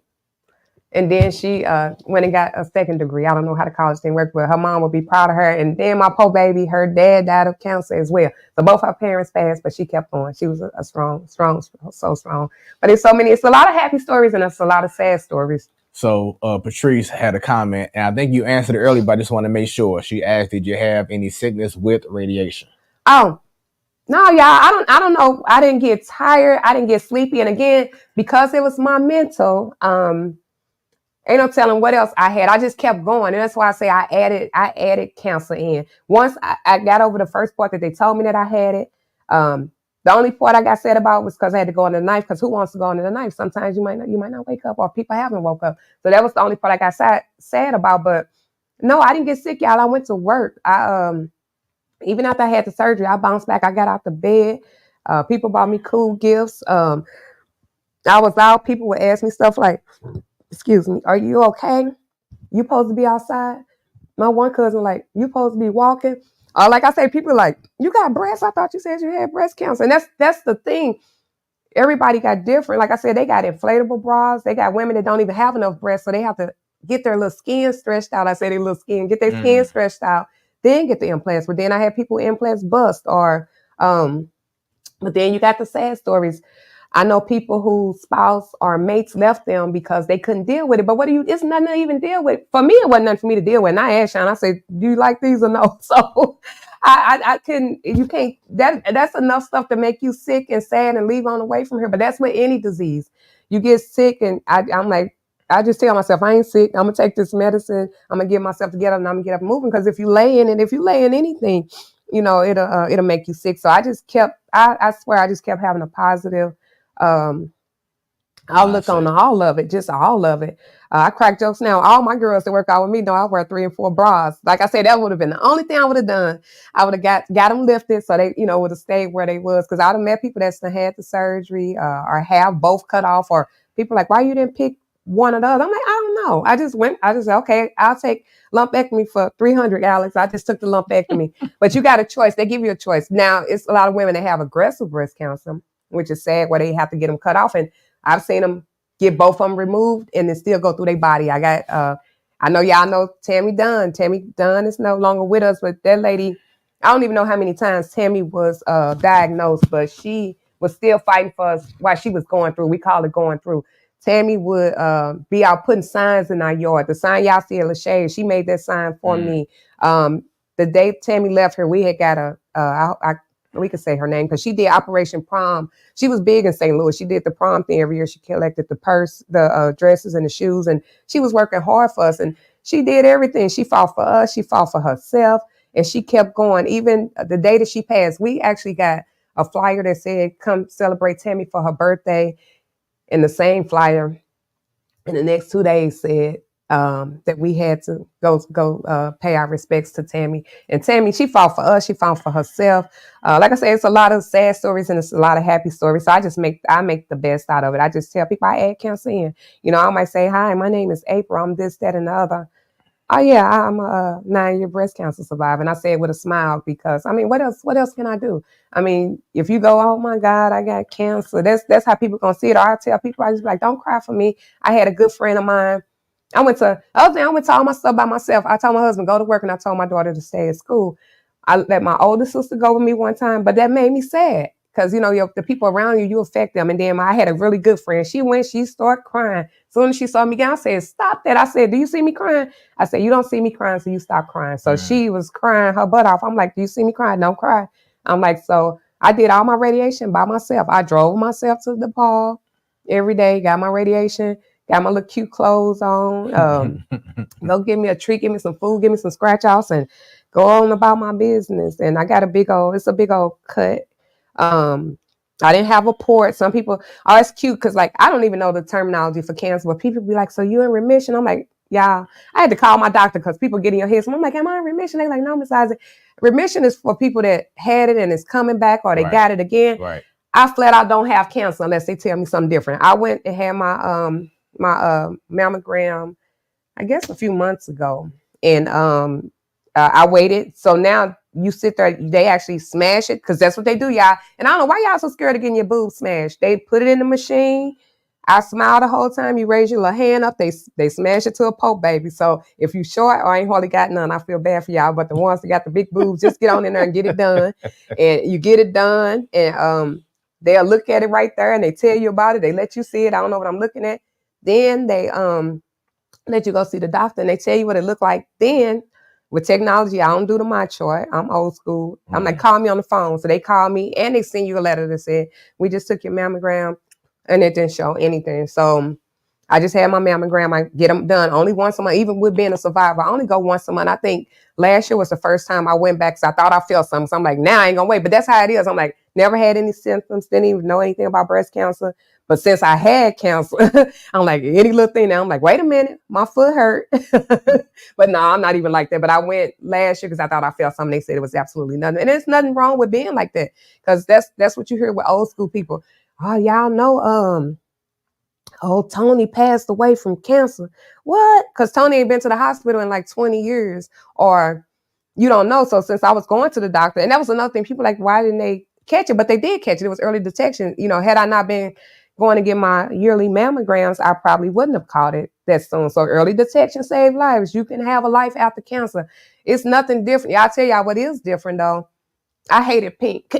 and then she went and got a second degree. I don't know how the college thing worked, but her mom would be proud of her. And then my poor baby, her dad died of cancer as well. So both her parents passed, but she kept going. She was a strong, so strong. But it's a lot of happy stories and it's a lot of sad stories. So Patrice had a comment, and I think you answered it earlier, but I just want to make sure. She asked, did you have any sickness with radiation? Oh, no, y'all. I don't know. I didn't get tired. I didn't get sleepy. And again, because it was my mental, ain't no telling what else I had. I just kept going. And that's why I say I added cancer in. Once I got over the first part that they told me that I had it, The only part I got sad about was because I had to go into the knife. Because who wants to go into the knife? Sometimes you might not wake up, or people haven't woke up. So that was the only part I got sad about. But no, I didn't get sick, y'all. I went to work. I even after I had the surgery, I bounced back. I got out the bed. People bought me cool gifts. I was out. People would ask me stuff like, "Excuse me, are you okay? You supposed to be outside?" My one cousin like, "You supposed to be walking?" Like I say, people like, "You got breast? I thought you said you had breast cancer." And that's the thing. Everybody got different. Like I said, they got inflatable bras. They got women that don't even have enough breasts, so they have to get their little skin stretched out. I say their little skin, get their skin stretched out, then get the implants. But then I had people implants bust, or but then you got the sad stories. I know people whose spouse or mates left them because they couldn't deal with it. But it's nothing to even deal with. For me, it wasn't nothing for me to deal with. And I asked Sean, I said, "Do you like these or no?" So I couldn't, you can't, that's enough stuff to make you sick and sad and leave on away from here. But that's with any disease. You get sick, and I'm like, I just tell myself, I ain't sick. I'm going to take this medicine. I'm going to get myself together, and I'm going to get up and moving. Because if you lay in it, if you lay in anything, it'll make you sick. So I just kept, I swear, I just kept having a positive I'll look on all of it, just all of it. I crack jokes now. All my girls that work out with me know I wear 3 and 4 bras. Like I said, that would have been the only thing I would have done. I would have got them lifted so they, would have stayed where they was. Because I'd have met people that's had the surgery or have both cut off, or people like, "Why you didn't pick one or the other?" I'm like, "I don't know. I just said, okay, I'll take lumpectomy for $300, Alex." I just took the lumpectomy. But you got a choice. They give you a choice. Now, it's a lot of women that have aggressive breast cancer, which is sad, where they have to get them cut off. And I've seen them get both of them removed and then still go through their body. I know y'all know Tammy Dunn. Tammy Dunn is no longer with us, but that lady, I don't even know how many times Tammy was diagnosed, but she was still fighting for us while she was going through. We call it going through. Tammy would be out putting signs in our yard. The sign y'all see at Lachey, she made that sign for me. The day Tammy left her, we had got we could say her name because she did Operation Prom. She was big in St. Louis. She did the prom thing every year. She collected the purse, the dresses, and the shoes, and she was working hard for us. And she did everything. She fought for us. She fought for herself, and she kept going. Even the day that she passed, we actually got a flyer that said, "Come celebrate Tammy for her birthday," and the same flyer in the next 2 days said that we had to go pay our respects to Tammy. And Tammy, she fought for us. She fought for herself. Like I said, it's a lot of sad stories and it's a lot of happy stories. So I make the best out of it. I just tell people I add cancer in. I might say, "Hi, my name is April. I'm this, that, and the other." "Oh yeah, I'm a 9-year breast cancer survivor." And I say it with a smile because what else can I do? If you go, "Oh my God, I got cancer," that's how people gonna see it. Or I tell people, I just be like, "Don't cry for me." I had a good friend of mine. I went to all my stuff by myself. I told my husband, go to work, and I told my daughter to stay at school. I let my older sister go with me one time, but that made me sad because, the people around you affect them. And then I had a really good friend. She started crying. As soon as she saw me again, I said, "Stop that." I said, "Do you see me crying?" I said, "You don't see me crying, so you stop crying." So she was crying her butt off. I'm like, "Do you see me crying? Don't cry." I'm like, so I did all my radiation by myself. I drove myself to the DePaul every day, got my radiation, got my little cute clothes on. Go give me a treat, give me some food, give me some scratch offs, and go on about my business. And I got it's a big old cut. I didn't have a port. Some people, "Oh, it's cute," because I don't even know the terminology for cancer, but people be like, "So you in remission?" I'm like, "Yeah." I had to call my doctor because people get in your head. So I'm like, "Am I in remission?" They like, "No, Miss Isaac." Remission is for people that had it and it's coming back or they got it again. Right. I flat out don't have cancer unless they tell me something different. I went and had my mammogram, I guess a few months ago, and I waited. So now you sit there, they actually smash it because that's what they do, y'all. And I don't know why y'all so scared of getting your boobs smashed. They put it in the machine. I smile the whole time. You raise your little hand up. They smash it to a poke, baby. So if you short or ain't hardly got none, I feel bad for y'all. But the ones that got the big boobs, just get on in there and get it done. And you get it done, and they'll look at it right there and they tell you about it. They let you see it. I don't know what I'm looking at. Then they let you go see the doctor and they tell you what it looked like. Then with technology, I don't do the my chart. I'm old school. I'm like, "Call me on the phone." So they call me and they send you a letter that said, "We just took your mammogram," and it didn't show anything. So I just had my mammogram. I get them done only once a month. Even with being a survivor, I only go once a month. I think last year was the first time I went back because I thought I felt something. So I'm like, now I ain't gonna wait. But that's how it is. I'm like, never had any symptoms, didn't even know anything about breast cancer. But since I had cancer, I'm like, any little thing now, I'm like, wait a minute, my foot hurt. But no, I'm not even like that. But I went last year because I thought I felt something. They said it was absolutely nothing. And there's nothing wrong with being like that. Because that's what you hear with old school people. Oh, y'all know, oh, Tony passed away from cancer. What? Because Tony ain't been to the hospital in like 20 years. Or you don't know. So since I was going to the doctor, and that was another thing, people like, why didn't they catch it? But they did catch it. It was early detection. Had I not been going to get my yearly mammograms, I probably wouldn't have caught it that soon. So early detection saved lives. You can have a life after cancer. It's nothing different. I'll tell y'all what is different though. I hated pink.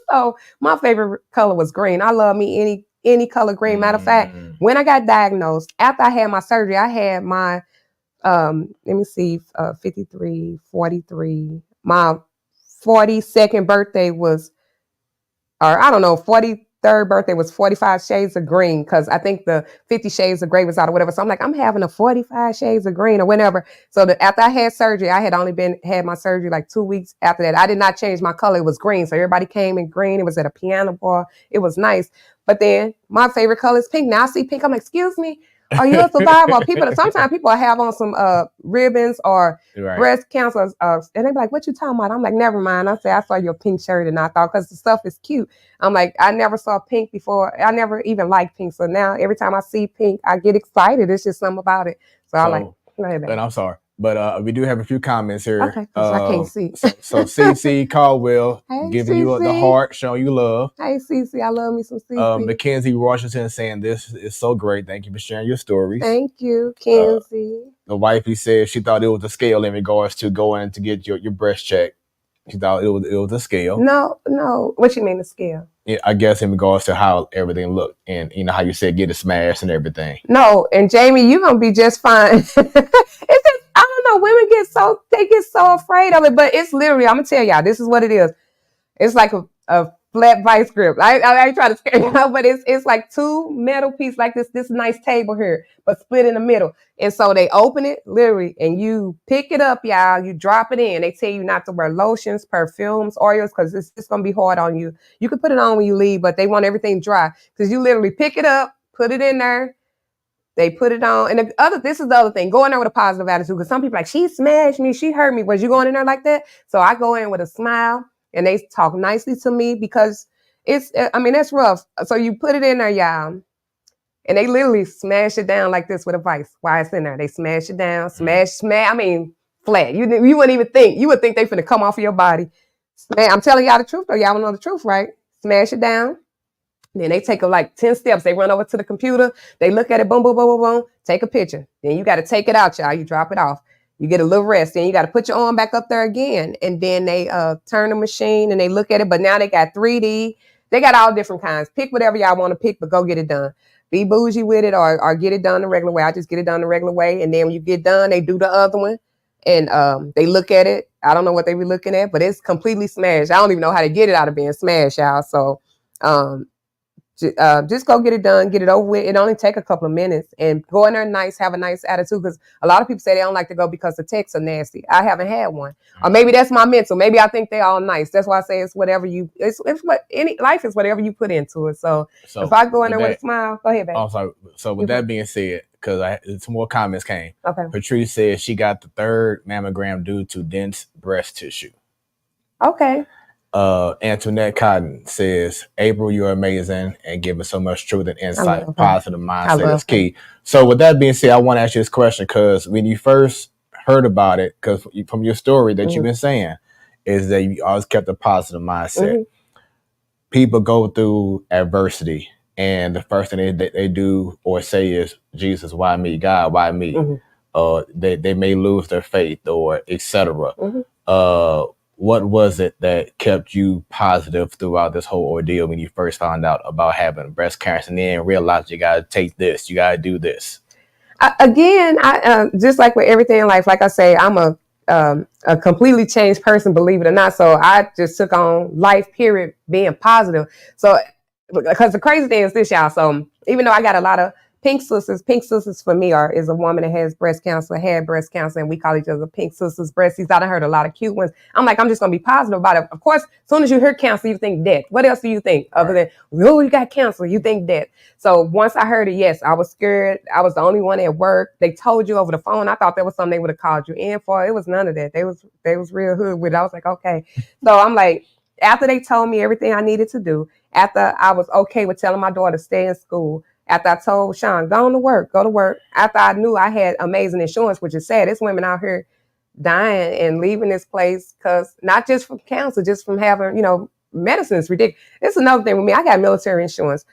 So my favorite color was green. I love me any color green. Matter of fact, when I got diagnosed, after I had my surgery, I had my let me see, 53, 43. My 42nd birthday was, or I don't know, 43rd birthday was 45 shades of green, because I think the 50 shades of gray was out or whatever. So I'm like, I'm having a 45 shades of green or whatever. So after I had surgery, I had only had my surgery like 2 weeks after that. I did not change my color. It was green. So everybody came in green. It was at a piano bar. It was nice. But then my favorite color is pink. Now I see pink. I'm like, excuse me. Are you a survivor? Sometimes people have on some ribbons or breast cancer, and they be like, "What you talking about?" I'm like, "Never mind." I say, "I saw your pink shirt, and I thought because the stuff is cute." I'm like, I never saw pink before. I never even liked pink, so now every time I see pink, I get excited. It's just something about it. So I like. Go ahead, baby. And I'm sorry, but we do have a few comments here. Okay, I can't see. So CC Caldwell hey, giving CC. you the heart, showing you love. Hey CC, I love me some CC. Mackenzie Washington saying this is so great. Thank you for sharing your stories. Thank you, Kenzie. The wifey said she thought it was a scale in regards to going to get your breast checked. She thought it was a scale. No. What you mean a scale? Yeah, I guess in regards to how everything looked, and how you said get it smashed and everything. No, and Jamie, you're gonna be just fine. It's just, I don't know, women get so afraid of it, but it's literally, I'm gonna tell y'all, this is what it is. It's like a flat vice grip. I ain't trying to scare you out, but it's like two metal pieces like this nice table here, but split in the middle. And so they open it literally, and you pick it up, y'all. You drop it in. They tell you not to wear lotions, perfumes, oils, because it's gonna be hard on you. You can put it on when you leave, but they want everything dry, because you literally pick it up, put it in there. They put it on. And this is the other thing. Go in there with a positive attitude, because some people are like, she smashed me, she hurt me. Was you going in there like that? So I go in with a smile, and they talk nicely to me, because that's rough. So you put it in there, y'all, and they literally smash it down like this with a vice while it's in there. They smash it down, smash, flat. You wouldn't even think. You would think they finna come off of your body. I'm telling y'all the truth, though. Y'all know the truth, right? Smash it down. Then they take like 10 steps. They run over to the computer. They look at it, boom, boom, boom, boom, boom. Take a picture. Then you got to take it out, y'all. You drop it off. You get a little rest. Then you got to put your arm back up there again. And then they turn the machine and they look at it. But now they got 3D. They got all different kinds. Pick whatever y'all want to pick, but go get it done. Be bougie with it, or get it done the regular way. I just get it done the regular way. And then when you get done, they do the other one. And they look at it. I don't know what they be looking at, but it's completely smashed. I don't even know how to get it out of being smashed, y'all. So just go get it done, get it over with. It only take a couple of minutes, and go in there nice, have a nice attitude, because a lot of people say they don't like to go because the texts are nasty. I haven't had one. Or maybe that's my mental. Maybe I think they're all nice. That's why I say it's whatever life is whatever you put into it. So if I go in there with a smile, go ahead, baby. Oh, sorry. So with that being said, because some more comments came. Okay. Patrice said she got the 3rd mammogram due to dense breast tissue. Okay. Antoinette Cotton says, April, you're amazing and giving so much truth and insight. Positive mindset is key. So with that being said, I want to ask you this question, because when you first heard about it, because from your story that you've been saying, is that you always kept a positive mindset. People go through adversity, and the first thing they do or say is, Jesus, why me? God, why me? They may lose their faith, or etc. What was it that kept you positive throughout this whole ordeal when you first found out about having breast cancer, and then realized you got to take this, you got to do this? Again, I just like with everything in life, like I say, I'm a completely changed person, believe it or not. So I just took on life, period, being positive. So, because the crazy thing is this, y'all. So even though I got a lot of Pink sisters. Pink sisters for me is a woman that has breast cancer, had breast cancer, and we call each other Pink sisters, breasties. I done heard a lot of cute ones. I'm like, I'm just gonna be positive about it. Of course, as soon as you hear cancer, you think death. What else do you think other than, oh, you got cancer? You think death. So once I heard it, yes, I was scared. I was the only one at work. They told you over the phone. I thought that was something they would have called you in for. It was none of that. They was real hood with it. I was like, okay. So I'm like, after they told me everything I needed to do, after I was okay with telling my daughter to stay in school, after I told Sean, go to work. After I knew I had amazing insurance, which is sad. There's women out here dying and leaving this place because not just from cancer, just from having, medicine is ridiculous. It's another thing with me. I got military insurance.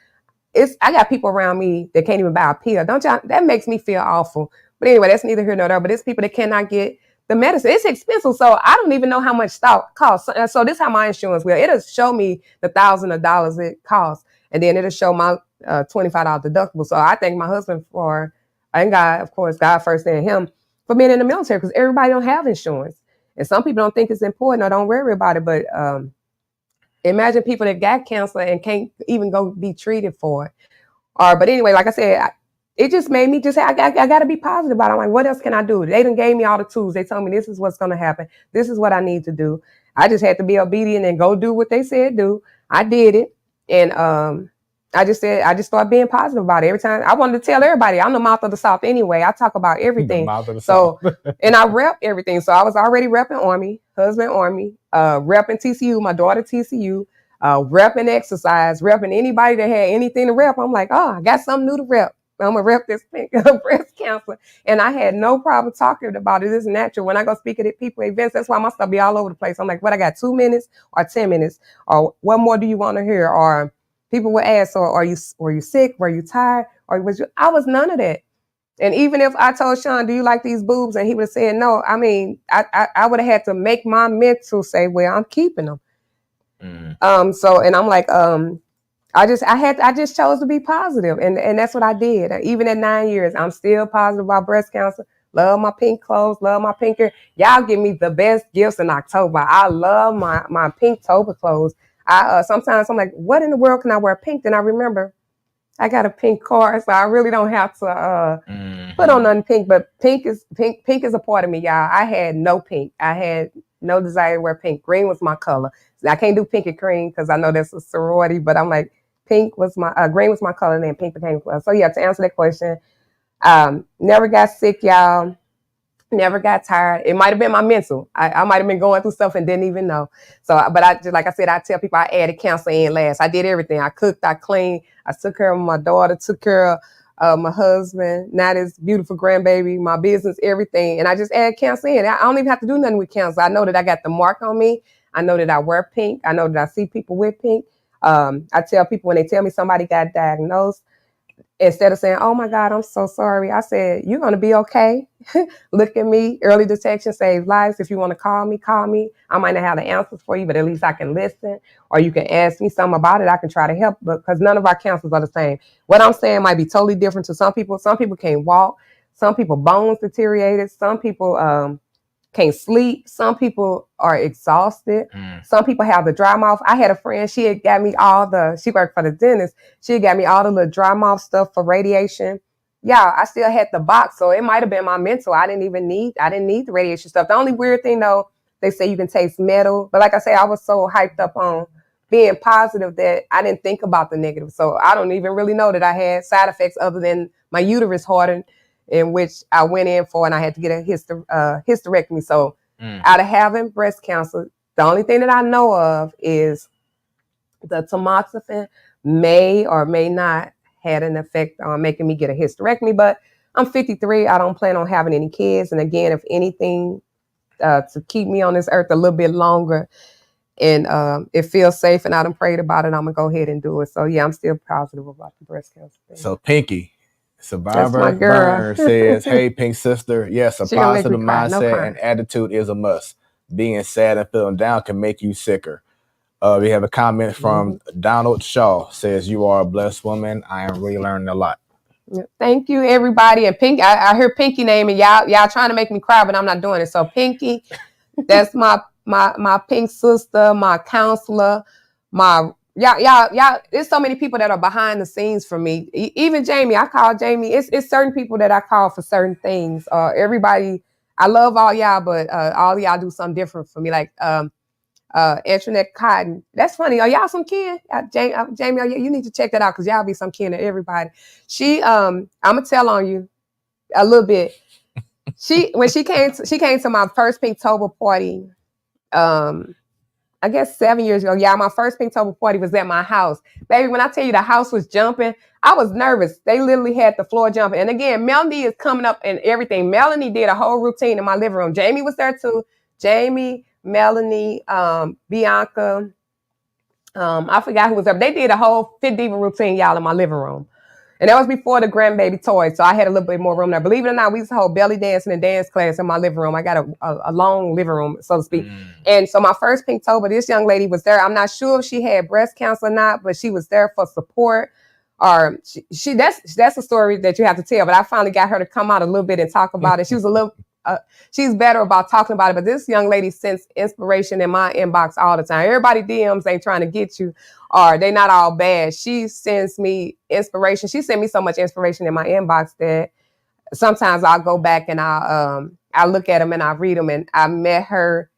I got people around me that can't even buy a pill. Don't y'all? That makes me feel awful. But anyway, that's neither here nor there. But it's people that cannot get the medicine. It's expensive, so I don't even know how much stock costs. So this is how my insurance will. It'll show me the thousands of dollars it costs, and then it'll show my $25 deductible. So I thank my husband for, and God, of course, God first and him for being in the military, because everybody don't have insurance, and some people don't think it's important or don't worry about it. But imagine people that got cancer and can't even go be treated for it. But anyway, like I said, it just made me just say, I got to be positive about it. I'm like, what else can I do? They done gave me all the tools. They told me this is what's going to happen. This is what I need to do. I just had to be obedient and go do what they said do. I did it. And I just started being positive about it. Every time I wanted to tell everybody, I'm the mouth of the South anyway. I talk about everything. So, and I rep everything. So I was already repping Army, husband Army, repping TCU, my daughter TCU, repping exercise, repping anybody that had anything to rep. I'm like, oh, I got something new to rep. I'm gonna rep this breast cancer. And I had no problem talking about it. It's natural. When I go speak at people events, that's why my stuff be all over the place. I'm like, what, I got 2 minutes or 10 minutes? Or what more do you want to hear? Or people would ask, or were you sick? Were you tired? Or I was none of that. And even if I told Sean, do you like these boobs? And he would have said no, I mean, I would have had to make my mental say, well, I'm keeping them. So, and I'm like, I just chose to be positive, and that's what I did. Even at 9 years, I'm still positive about breast cancer. Love my pink clothes, love my pink hair. Y'all give me the best gifts in October. I love my pink Tober clothes. Sometimes I'm like, what in the world can I wear pink? Then I remember I got a pink car, so I really don't have to put on nothing pink. But pink is a part of me, y'all. I had no pink. I had no desire to wear pink. Green was my color. I can't do pink and cream because I know that's a sorority, but I'm like, pink was my, green was my color, and then pink became color. So yeah, to answer that question, never got sick, y'all. Never got tired. It might have been my mental. I might have been going through stuff and didn't even know. So, but I just, like I said, I tell people I added cancer in last. I did everything. I cooked, I cleaned, I took care of my daughter, took care of my husband, now this beautiful grandbaby, my business, everything. And I just add cancer in. I don't even have to do nothing with cancer. I know that I got the mark on me. I know that I wear pink. I know that I see people with pink. I tell people when they tell me somebody got diagnosed, instead of saying, oh my God, I'm so sorry, I said, you're going to be okay. Look at me. Early detection saves lives. If you want to call me, call me. I might not have the answers for you, but at least I can listen. Or you can ask me something about it. I can try to help, because none of our cancers are the same. What I'm saying might be totally different to some people. Some people can't walk. Some people bones deteriorated. Some people can't sleep. Some people are exhausted. Some people have the dry mouth. I had a friend, she had got me she worked for the dentist. She had got me all the little dry mouth stuff for radiation. Yeah, I still had the box. So it might have been my mental. I didn't need the radiation stuff. The only weird thing though, they say you can taste metal. But like I say, I was so hyped up on being positive that I didn't think about the negative. So I don't even really know that I had side effects other than my uterus hardened, in which I went in for, and I had to get a hysterectomy. So out of having breast cancer, the only thing that I know of is the tamoxifen may or may not had an effect on making me get a hysterectomy. But I'm 53. I don't plan on having any kids. And again, if anything, to keep me on this earth a little bit longer, and it feels safe and I done prayed about it, I'm going to go ahead and do it. So yeah, I'm still positive about the breast cancer thing. So Pinky, Survivor Burn says, hey, Pink Sister, yes, a positive mindset and attitude is a must. Being sad and feeling down can make you sicker. We have a comment from Donald Shaw, says, you are a blessed woman. I am really learning a lot. Thank you, everybody. And Pinky, I heard Pinky name, and y'all trying to make me cry, but I'm not doing it. So Pinky, that's my pink sister, my counselor, my y'all. There's so many people that are behind the scenes for me. Even Jamie, I call Jamie. It's certain people that I call for certain things. Everybody, I love all y'all, but all y'all do something different for me. Like Antoinette Cotton. That's funny. Are y'all some kin? Jamie, you need to check that out because y'all be some kin to everybody. I'm gonna tell on you a little bit. When she came to my first Pinktober party. I guess 7 years ago. Yeah, my first Pinktober party was at my house. Baby, when I tell you the house was jumping, I was nervous. They literally had the floor jumping. And again, Melanie is coming up and everything. Melanie did a whole routine in my living room. Jamie was there too. Jamie, Melanie, Bianca. I forgot who was there. They did a whole Fit Diva routine, y'all, in my living room. And that was before the grandbaby toys, so I had a little bit more room there. Believe it or not, we used to hold belly dancing and dance class in my living room. I got a long living room, so to speak. And so my first Pinktober, this young lady was there. I'm not sure if she had breast cancer or not, but she was there for support. Or that's a story that you have to tell. But I finally got her to come out a little bit and talk about it. She was a little. She's better about talking about it, but this young lady sends inspiration in my inbox all the time. Everybody DMs ain't trying to get you, or they not all bad. She sends me inspiration. She sent me so much inspiration in my inbox that sometimes I'll go back and I'll look at them and I read them. And I met her.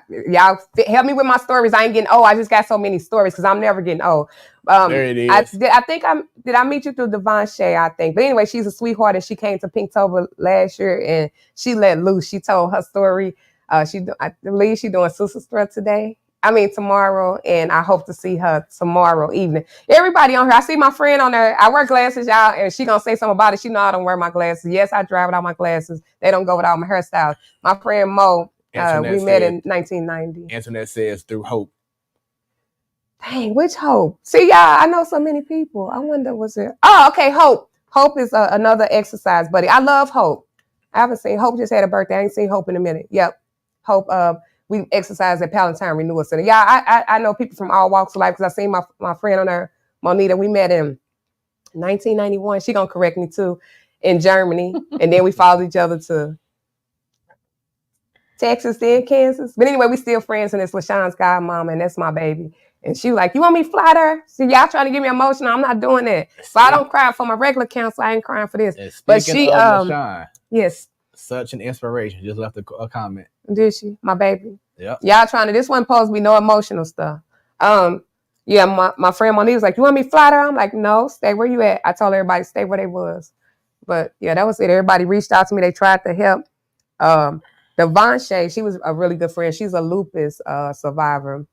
Y'all help me with my stories. I ain't getting old. I just got so many stories because I'm never getting old. There it is. Did I meet you through Devon Shea, I think. But anyway, she's a sweetheart and she came to Pinktober last year and she let loose. She told her story. I believe she's doing Sister Strut tomorrow, and I hope to see her tomorrow evening. Everybody on here, I see my friend on there. I wear glasses, y'all, and she gonna say something about it. She know I don't wear my glasses. Yes, I drive without my glasses. They don't go without my hairstyle. My friend Mo, we met in 1990. Internet says through hope. Dang, which Hope? See, y'all, I know so many people. I wonder, was it? Oh, okay, Hope. Hope is another exercise buddy. I love Hope. I haven't seen Hope just had a birthday. I ain't seen Hope in a minute. Yep. Hope, we exercise at Palatine Renewal Center. Yeah, I know people from all walks of life because I seen my friend on there, Monita. We met in 1991. She gonna correct me too, in Germany. And then we followed each other to Texas, then Kansas. But anyway, we still friends, and it's LaShawn's godmama, and that's my baby. And she like, you want me to fly there? See, y'all trying to get me emotional. I'm not doing that. So I don't cry for my regular counsel. I ain't crying for this. But she, LaShawn, yes, such an inspiration. Just left a comment. Did she? My baby. Yeah. Y'all trying to. This wasn't supposed to be no emotional stuff. Yeah, my friend Monique was like, you want me to fly there? I'm like, no, stay where you at. I told everybody stay where they was. But yeah, that was it. Everybody reached out to me. They tried to help. Devon Shea, she was a really good friend. She's a lupus survivor.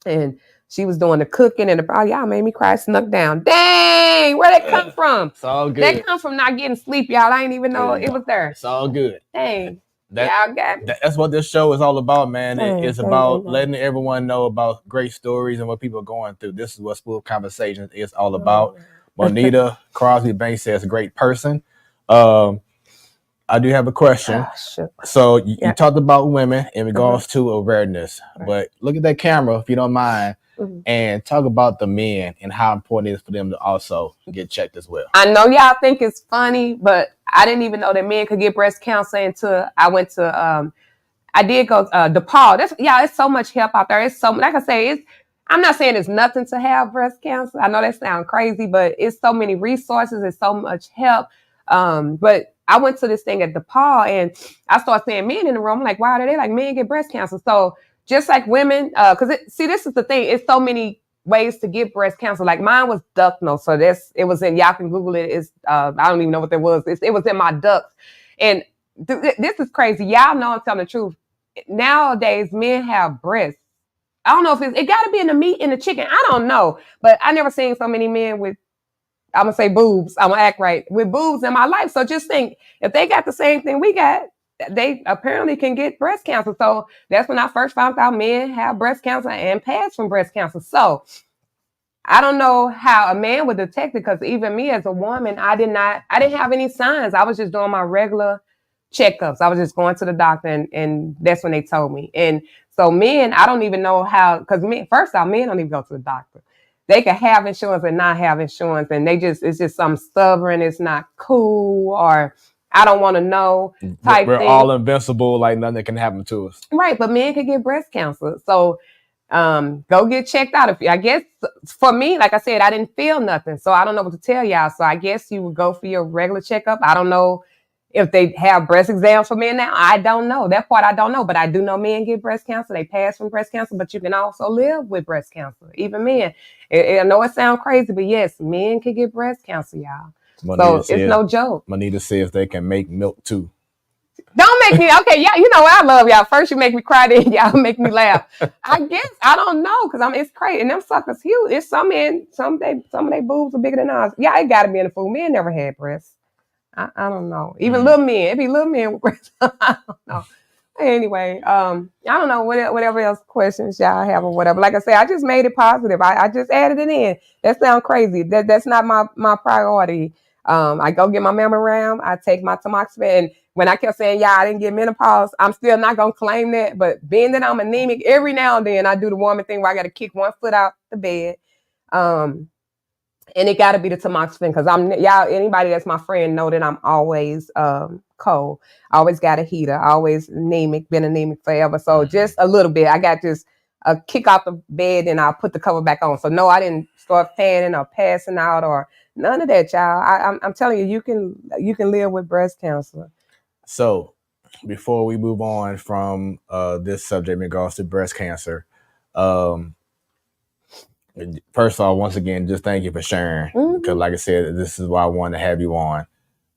And she was doing the cooking and y'all made me cry, snuck down. Dang, where'd they come from? It's all good. They come from not getting sleep, y'all. I didn't even know it was there. It's all good. Dang. Y'all got me. That's what this show is all about, man. It's about letting everyone know about great stories and what people are going through. This is what Smoooth Conversations is all about. Monita Crosby Banks says, great person. I do have a question. Sure. So you talked about women in regards to awareness, but look at that camera, if you don't mind, and talk about the men and how important it is for them to also get checked as well. I know y'all think it's funny, but I didn't even know that men could get breast cancer until I went to, I did go DePaul. It's so much help out there. It's so, like I say, I'm not saying it's nothing to have breast cancer. I know that sounds crazy, but it's so many resources. It's so much help. But I went to this thing at DePaul and I started seeing men in the room. I'm like, wow, they like men get breast cancer. So just like women, because this is the thing. It's so many ways to get breast cancer. Like mine was ductal. So it was in, y'all can Google it. It's, I don't even know what that was. It was in my ducts. And this is crazy. Y'all know I'm telling the truth. Nowadays, men have breasts. I don't know if it got to be in the meat, in the chicken. I don't know. But I never seen so many men with, I'm going to say boobs. I'm going to act right. With boobs in my life. So just think, if they got the same thing we got, they apparently can get breast cancer. So that's when I first found out men have breast cancer and pass from breast cancer. So I don't know how a man would detect it because even me as a woman, I didn't have any signs. I was just doing my regular checkups. I was just going to the doctor and that's when they told me. And so men, I don't even know how, because first off, men don't even go to the doctor. They can have insurance and not have insurance, and it's just something stubborn. It's not cool, or I don't want to know type We're thing. all invincible, like nothing can happen to us. Right, but men can get breast cancer. So Go get checked out. I guess for me, like I said, I didn't feel nothing, so I don't know what to tell y'all. So I guess you would go for your regular checkup. I don't know if they have breast exams for men now. I don't know that part. I don't know, but I do know men get breast cancer. They pass from breast cancer, but you can also live with breast cancer. Even men. I know it sounds crazy, but yes, men can get breast cancer, y'all. So it's no joke. Manita says they can make milk too. Don't make me okay. Yeah, you know what I love y'all. First you make me cry, then y'all make me laugh. I guess I don't know because it's crazy. And them suckers huge. It's some men, some of their boobs are bigger than ours. Yeah, it got to be in the food. Men never had breasts. I don't know. Even little men. It be little men with breasts. I don't know. Anyway, I don't know whatever else questions y'all have or whatever. Like I said, I just made it positive. I just added it in. That sounds crazy. That's not my priority. I go get my mammogram. I take my tamoxifen. And when I kept saying, yeah, I didn't get menopause, I'm still not going to claim that. But being that I'm anemic, every now and then I do the woman thing where I got to kick one foot out the bed. And it got to be the tamoxifen because anybody that's my friend know that I'm always cold. I always got a heater. Always anemic, been anemic forever. So just a little bit. I got just a kick out the bed and I'll put the cover back on. So no, I didn't start fanning or passing out or none of that, y'all. I'm telling you, you can live with breast cancer. So before we move on from this subject in regards to breast cancer, first of all, once again, just thank you for sharing. Because like I said, this is why I wanted to have you on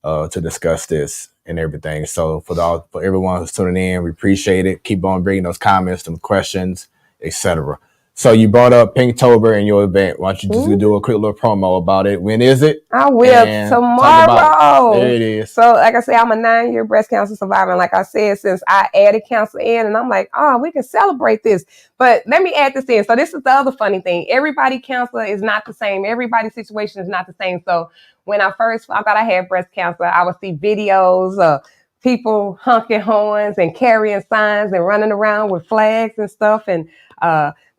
to discuss this and everything. So for everyone who's tuning in, we appreciate it. Keep on bringing those comments, some questions, etc. So you brought up Pinktober in your event. Why don't you just do a quick little promo about it? When is it? I will tomorrow. There it is. So like I said, I'm a 9-year breast cancer survivor. And like I said, since I added cancer in, and I'm like, oh, we can celebrate this. But let me add this in. So this is the other funny thing. Everybody's cancer is not the same. Everybody's situation is not the same. So when I first found out I had breast cancer, I would see videos of people honking horns and carrying signs and running around with flags and stuff and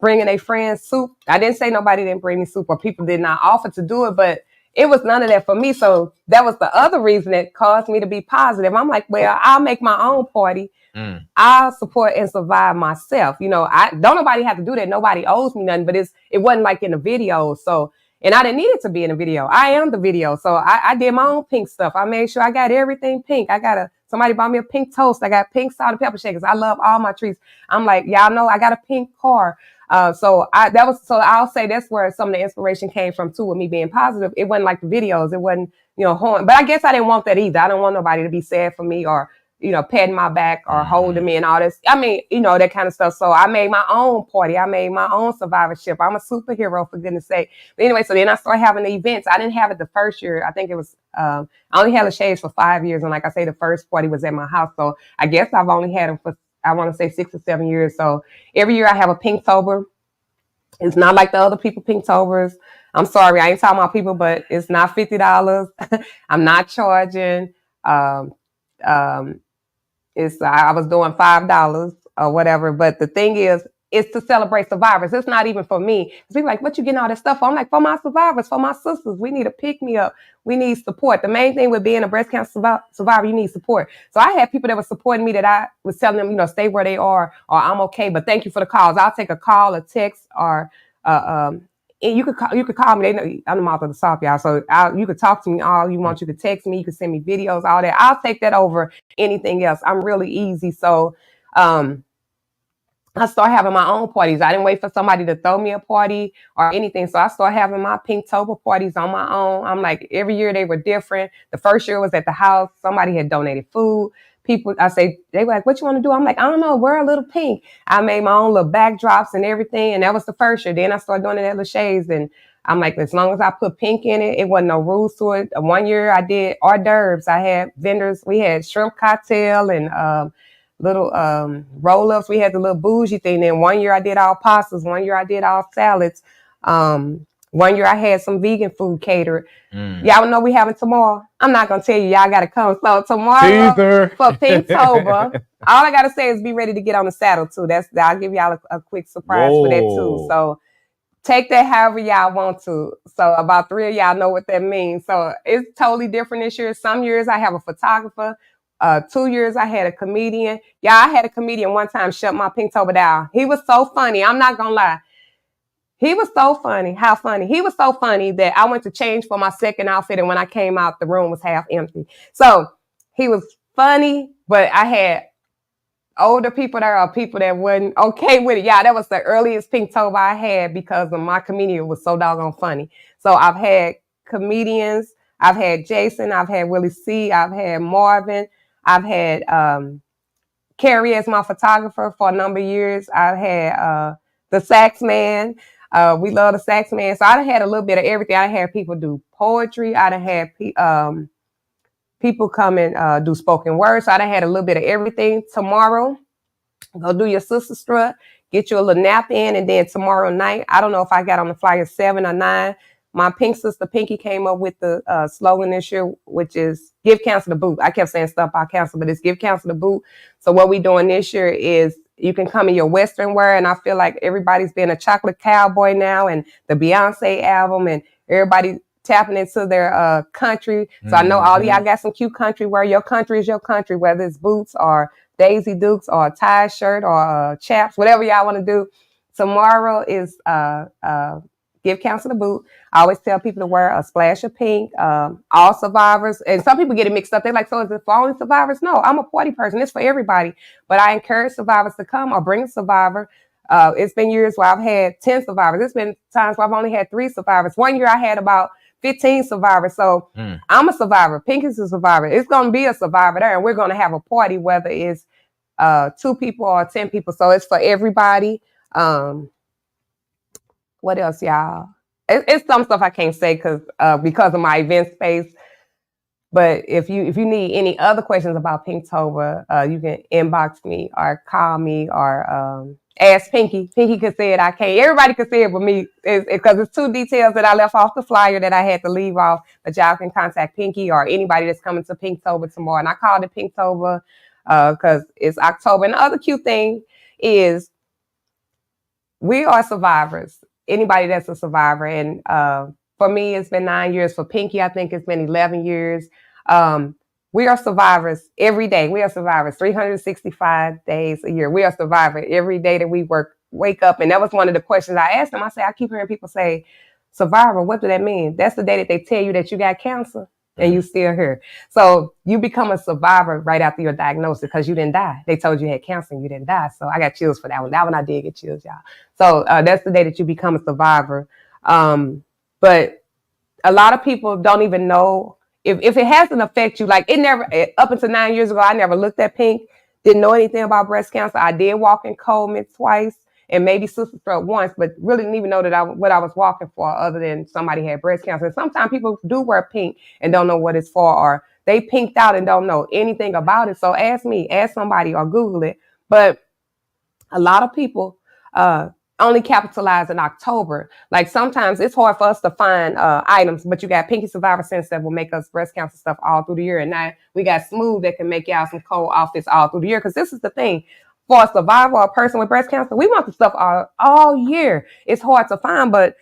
bringing a friend's soup. I didn't say nobody didn't bring me soup or people did not offer to do it, but it was none of that for me. So that was the other reason that caused me to be positive. I'm like, well, I'll make my own party. I'll support and survive myself. You know, don't nobody have to do that. Nobody owes me nothing, but it wasn't like in the video. So, and I didn't need it to be in a video. I am the video. So I did my own pink stuff. I made sure I got everything pink. Somebody bought me a pink toast. I got pink salt and pepper shakers. I love all my treats. I'm like, y'all know I got a pink car. So I'll say that's where some of the inspiration came from too, with me being positive. It wasn't like the videos. It wasn't, horn. But I guess I didn't want that either. I don't want nobody to be sad for me or, patting my back or holding me and all this. I mean, that kind of stuff. So I made my own party. I made my own survivorship. I'm a superhero, for goodness sake. But anyway, so then I started having the events. I didn't have it the first year. I think it was, I only had the shades for 5 years. And like I say, the first party was at my house. So I guess I've only had them for, I want to say 6 or 7 years. So every year I have a Pinktober. It's not like the other people Pinktobers. I'm sorry, I ain't talking about people, but it's not $50. I'm not charging. I was doing $5 or whatever. But the thing is, it's to celebrate survivors. It's not even for me. People like, what you getting all this stuff for? I'm like, for my survivors, for my sisters. We need a pick me up. We need support. The main thing with being a breast cancer survivor, you need support. So I had people that were supporting me that I was telling them, stay where they are, or I'm okay, but thank you for the calls. I'll take a call, a text, or and you could call me. They know I'm the mouth of the South, y'all. So you could talk to me all you want. You could text me. You could send me videos, all that. I'll take that over anything else. I'm really easy. So I started having my own parties. I didn't wait for somebody to throw me a party or anything. So I started having my Pinktober parties on my own. I'm like, every year they were different. The first year was at the house. Somebody had donated food. People, they were like, what you want to do? I'm like, I don't know, wear a little pink. I made my own little backdrops and everything. And that was the first year. Then I started doing it at Lachey's. And I'm like, as long as I put pink in it, it wasn't no rules to it. One year I did hors d'oeuvres. I had vendors. We had shrimp cocktail and little roll-ups. We had the little bougie thing. Then one year I did all pastas. One year I did all salads. One year I had some vegan food catered. Y'all know we having tomorrow. I'm not going to tell you. Y'all got to come. So tomorrow for Pinktober, all I got to say is be ready to get on the saddle too. I'll give y'all a quick surprise for that too. So take that however y'all want to. So about 3 of y'all know what that means. So it's totally different this year. Some years I have a photographer. 2 years I had a comedian. Yeah, I had a comedian one time shut my Pinktober down. He was so funny. I'm not gonna lie. He was so funny. How funny? He was so funny that I went to change for my second outfit, and when I came out, the room was half empty. So he was funny, but I had older people there or people that wasn't okay with it. Yeah, that was the earliest Pinktober I had because of my comedian was so doggone funny. So I've had comedians. I've had Jason. I've had Willie C. I've had Marvin. I've had Carrie as my photographer for a number of years. I've had the sax man. We love the sax man. So I had a little bit of everything. I had people do poetry. I had people come and do spoken word. So I had a little bit of everything. Tomorrow, go do your sister strut, get you a little nap in, and then tomorrow night, I don't know if I got on the flyer 7 or 9. My pink sister Pinky came up with the slogan this year, which is "Give Cancer the Boot." I kept saying stuff about cancer, but it's "Give Cancer the Boot." So what we doing this year is you can come in your Western wear, and I feel like everybody's being a chocolate cowboy now, and the Beyonce album, and everybody tapping into their country. So I know all of y'all got some cute country wear. Your country is your country, whether it's boots or Daisy Dukes or a tie shirt or chaps, whatever y'all want to do. Tomorrow is Give Cancer the Boot. I always tell people to wear a splash of pink. All survivors, and some people get it mixed up. They're like, so is it for only survivors? No, I'm a party person. It's for everybody. But I encourage survivors to come or bring a survivor. It's been years where I've had 10 survivors. It's been times where I've only had 3 survivors. One year I had about 15 survivors. So I'm a survivor. Pink is a survivor. It's going to be a survivor there, and we're going to have a party, whether it's 2 people or 10 people. So it's for everybody. What else, y'all? It's some stuff I can't say because of my event space. But if you need any other questions about Pinktober, you can inbox me or call me or ask Pinky. Pinky could say it. I can't. Everybody could say it but me because it's 2 details that I left off the flyer that I had to leave off. But y'all can contact Pinky or anybody that's coming to Pinktober tomorrow. And I called it Pinktober because it's October. And the other cute thing is we are survivors. Anybody that's a survivor. And for me, it's been 9 years. For Pinky, I think it's been 11 years. We are survivors every day. We are survivors 365 days a year. We are survivors every day that we wake up. And that was one of the questions I asked them. I said, I keep hearing people say, survivor, what do that mean? That's the day that they tell you that you got cancer and you still here. So you become a survivor right after your diagnosis because you didn't die. They told you had cancer and you didn't die. So I got chills for that one. That one I did get chills, y'all. So that's the day that you become a survivor. But a lot of people don't even know if it hasn't affected you. Like it never, up until 9 years ago, I never looked at pink, didn't know anything about breast cancer. I did walk in Coleman twice and maybe sister stroke once, but really didn't even know that what I was walking for other than somebody had breast cancer. And sometimes people do wear pink and don't know what it's for, or they pinked out and don't know anything about it. So ask me, ask somebody, or Google it. But a lot of people only capitalize in October. Like sometimes it's hard for us to find items, but you got Pinky Survivor Sense that will make us breast cancer stuff all through the year. And now we got Smoooth that can make y'all some cold outfits all through the year. Because this is the thing. For a survivor or a person with breast cancer, we want the stuff all year. It's hard to find, but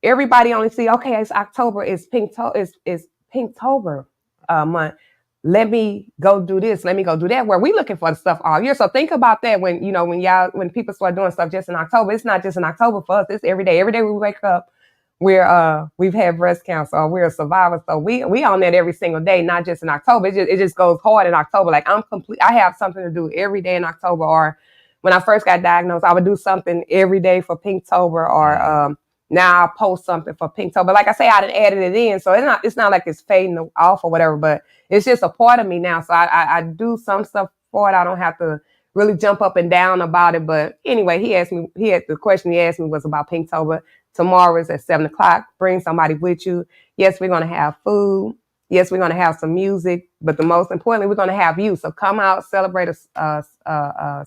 everybody only see, okay, it's October, it's Pinktober month. Let me go do this. Let me go do that. Where we looking for the stuff all year. So think about that when people start doing stuff just in October. It's not just in October for us. It's every day. Every day we wake up, we've had breast cancer or we're a survivor. So we on that every single day, not just in October. It just goes hard in October. Like I have something to do every day in October. Or when I first got diagnosed, I would do something every day for Pinktober, or now I'll post something for Pinktober. But like I say, I done added it in. So it's not like it's fading off or whatever, but it's just a part of me now. So I do some stuff for it. I don't have to really jump up and down about it. But anyway, the question he asked me was about Pinktober. Tomorrow is at 7:00. Bring somebody with you. Yes, we're going to have food. Yes, we're going to have some music. But the most importantly, we're going to have you. So come out, celebrate a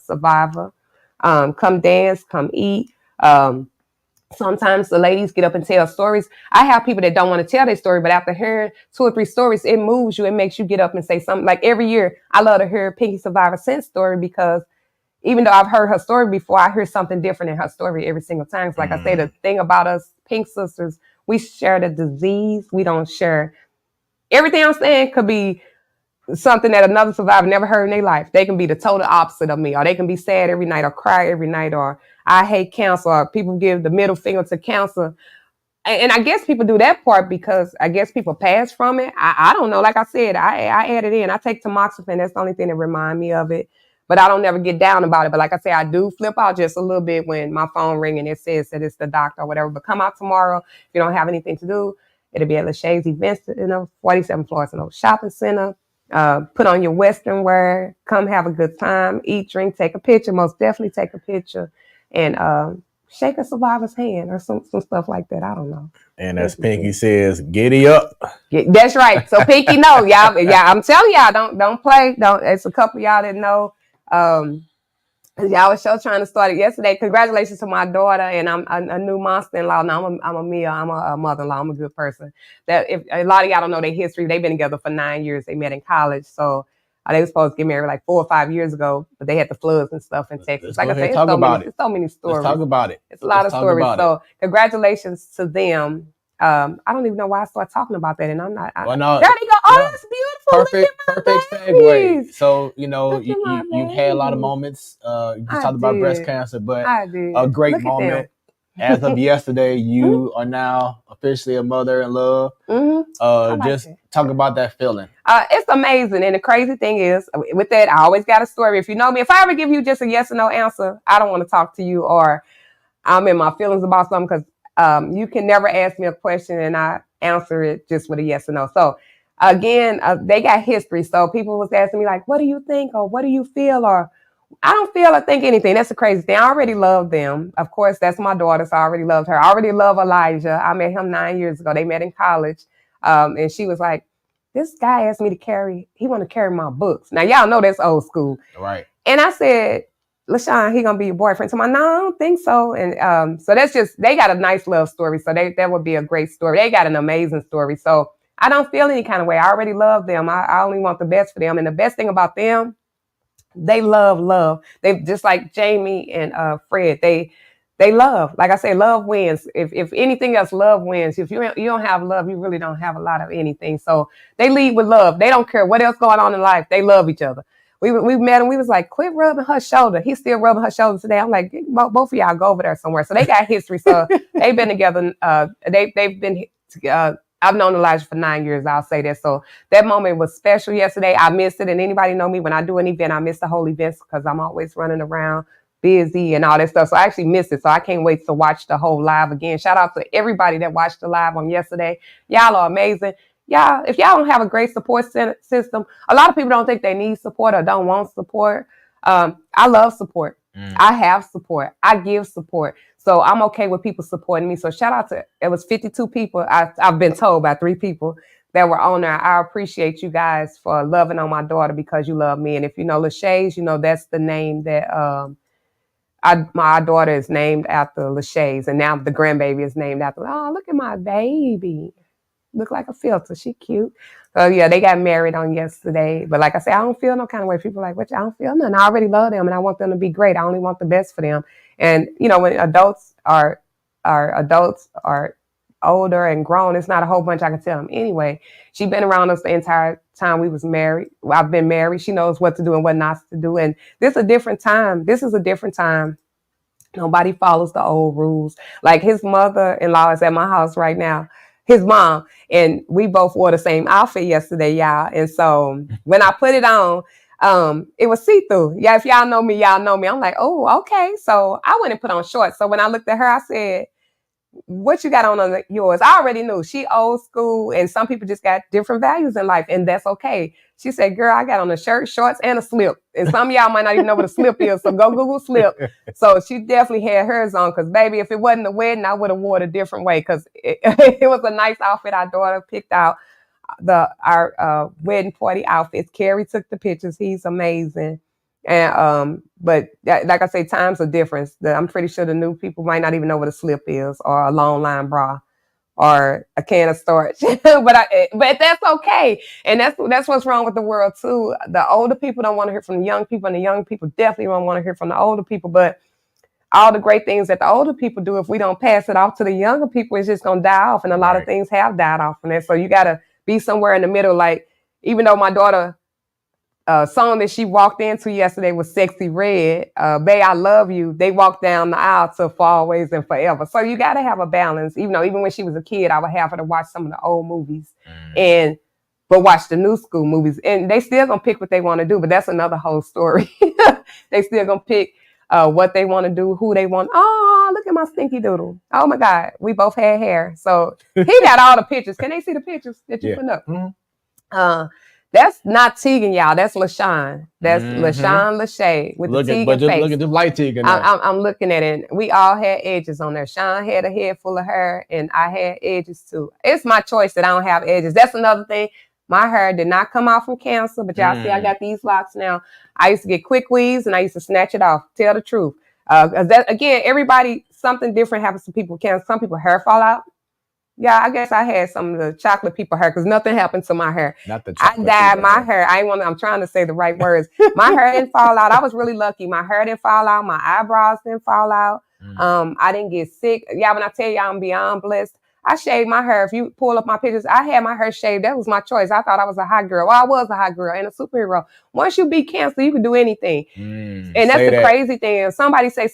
survivor. Come dance, come eat. Sometimes the ladies get up and tell stories. I have people that don't want to tell their story, but after hearing 2 or 3 stories, it moves you. It makes you get up and say something. Like every year, I love to hear Pinky Survivor Sense story because even though I've heard her story before, I hear something different in her story every single time. So like I say, the thing about us Pink sisters, we share the disease. We don't share everything I'm saying could be something that another survivor never heard in their life. They can be the total opposite of me, or they can be sad every night, or cry every night, or I hate cancer, or people give the middle finger to cancer. And I guess people do that part because I guess people pass from it. I don't know. Like I said, I add it in. I take tamoxifen. That's the only thing that remind me of it. But I don't never get down about it. But like I say, I do flip out just a little bit when my phone ring and it says that it's the doctor or whatever. But come out tomorrow if you don't have anything to do. It'll be at Lachey's Events, 47th floor, shopping center. Put on your Western wear. Come have a good time. Eat, drink, take a picture. Most definitely take a picture. And shake a survivor's hand or some stuff like that. I don't know. And as Pinky says, giddy up. That's right. So Pinky, no, y'all, I'm telling y'all, don't play. Don't. It's a couple of y'all that know. Y'all was sure trying to start it yesterday. Congratulations to my daughter, and I'm a new monster-in-law. Now I'm a Mia. I'm a mother-in-law. I'm a good person. That if a lot of y'all don't know their history, they've been together for 9 years. They met in college, so they were supposed to get married like 4 or 5 years ago, but they had the floods and stuff in Texas. Let's like I said, it's so many stories. Let's talk about it. It's a lot of stories. So congratulations to them. I don't even know why I started talking about that, and I'm not. There they go. Oh, that's beautiful. Perfect segue. So you've had a lot of moments. You just talked about breast cancer, but a great moment. As of yesterday, you are now officially a mother-in-law. Just talk about that feeling. It's amazing, and the crazy thing is, with that, I always got a story. If you know me, if I ever give you just a yes or no answer, I don't want to talk to you, or I'm in my feelings about something because. You can never ask me a question and I answer it just with a yes or no. So again, they got history. So people was asking me like, what do you think? Or what do you feel? Or I don't feel or think anything. That's the crazy thing. I already love them. Of course, that's my daughter. So I already loved her. I already love Elijah. I met him 9 years ago. They met in college. And she was like, this guy asked me he want to carry my books. Now, y'all know that's old school. Right. And I said, LaShawn, he gonna be your boyfriend. So I'm like, no, I don't think so. And so that's just, they got a nice love story. So that would be a great story. They got an amazing story. So I don't feel any kind of way. I already love them. I only want the best for them. And the best thing about them, they love. They just like Jamie and Fred. They love. Like I say, love wins. If anything else, love wins. If you don't have love, you really don't have a lot of anything. So they lead with love. They don't care what else going on in life. They love each other. We met him. We was like, quit rubbing her shoulder. He's still rubbing her shoulder today. I'm like, both of y'all go over there somewhere. So they got history. So they've been together. They've been. I've known Elijah for 9 years. I'll say that. So that moment was special yesterday. I missed it. And anybody know me when I do an event, I miss the whole event because I'm always running around busy and all that stuff. So I actually missed it. So I can't wait to watch the whole live again. Shout out to everybody that watched the live on yesterday. Y'all are amazing. Y'all, if y'all don't have a great support system, a lot of people don't think they need support or don't want support. I love support. I have support. I give support. So I'm okay with people supporting me. So shout out to, it was 52 people. I've been told by 3 people that were on there. I appreciate you guys for loving on my daughter because you love me. And if you know Lachey's, you know that's the name that my daughter is named after Lachey's. And now the grandbaby is named after, oh, look at my baby. Look like a filter. She cute. So yeah, they got married on yesterday. But like I said, I don't feel no kind of way. People are like, what? I don't feel nothing. I already love them and I want them to be great. I only want the best for them. And when adults are older and grown, it's not a whole bunch I can tell them. Anyway, she's been around us the entire time we was married. I've been married. She knows what to do and what not to do. And this is a different time. Nobody follows the old rules. Like his mother-in-law is at my house right now. His mom, and we both wore the same outfit yesterday, y'all. And so when I put it on, it was see-through. Yeah, if y'all know me, y'all know me. I'm like, oh, okay. So I went and put on shorts. So when I looked at her, I said, what you got on yours? I already knew she old school, and some people just got different values in life, and that's okay. She said, girl, I got on a shirt, shorts, and a slip. And some of y'all might not even know what a slip is, so go Google slip. So she definitely had hers on, because baby, if it wasn't a wedding, I would have worn it a different way, because it was a nice outfit our daughter picked out. Our wedding party outfits. Carrie took the pictures. He's amazing. And but like I say, times are different. I'm pretty sure the new people might not even know what a slip is, or a long line bra, or a can of starch. but that's okay. And that's what's wrong with the world too. The older people don't want to hear from the young people, and the young people definitely don't want to hear from the older people. But all the great things that the older people do, if we don't pass it off to the younger people, it's just gonna die off. And a lot of things have died off from that. So you gotta be somewhere in the middle. Like, even though my daughter song that she walked into yesterday was Sexy Red. Bae, I Love You. They walked down the aisle to For Always and Forever. So you got to have a balance. Even when she was a kid, I would have her to watch some of the old movies but watch the new school movies. And they still going to pick what they want to do, but that's another whole story. They still going to pick what they want to do, who they want. Oh, look at my stinky doodle. Oh my God. We both had hair. So he got all the pictures. Can they see the pictures that you put up? Mm-hmm. That's not Tegan, y'all. That's LaShawn. That's LaShawn Lachey with the Tegan face. Look at the light Tegan. I'm looking at it. We all had edges on there. Sean had a head full of hair, and I had edges too. It's my choice that I don't have edges. That's another thing. My hair did not come out from cancer, but y'all see I got these locks now. I used to get quick weaves, and I used to snatch it off. Tell the truth. Again, everybody, something different happens to people with cancer. Some people hair fall out. Yeah, I guess I had some of the chocolate people hair because nothing happened to my hair. Not the chocolate. I dyed my hair. I'm trying to say the right words. My hair didn't fall out. I was really lucky. My hair didn't fall out. My eyebrows didn't fall out. I didn't get sick. Yeah, when I tell you I'm beyond blessed, I shaved my hair. If you pull up my pictures, I had my hair shaved. That was my choice. I thought I was a hot girl. Well, I was a hot girl and a superhero. Once you beat cancer, you can do anything. And that's the crazy thing. If somebody say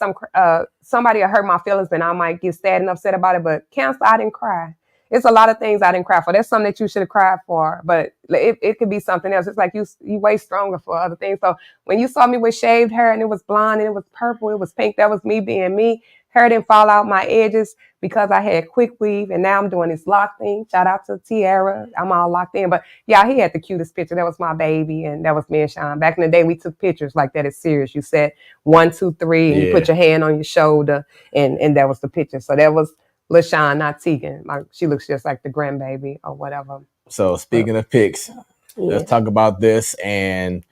somebody will hurt my feelings, then I might get sad and upset about it. But cancer, I didn't cry. It's a lot of things I didn't cry for. That's something that you should have cried for, but it could be something else. It's like you way stronger for other things. So when you saw me with shaved hair and it was blonde and it was purple, it was pink, that was me being me. Hair didn't fall out my edges because I had quick weave, and now I'm doing this lock thing. Shout out to Tiara. I'm all locked in. But yeah, he had the cutest picture. That was my baby, and that was me and Sean. Back in the day, we took pictures like that. It's serious. You said 1, 2, 3, and you put your hand on your shoulder, and that was the picture. So that was LaShawn, not Tegan. She looks just like the grandbaby or whatever. So speaking of pics, let's talk about this. And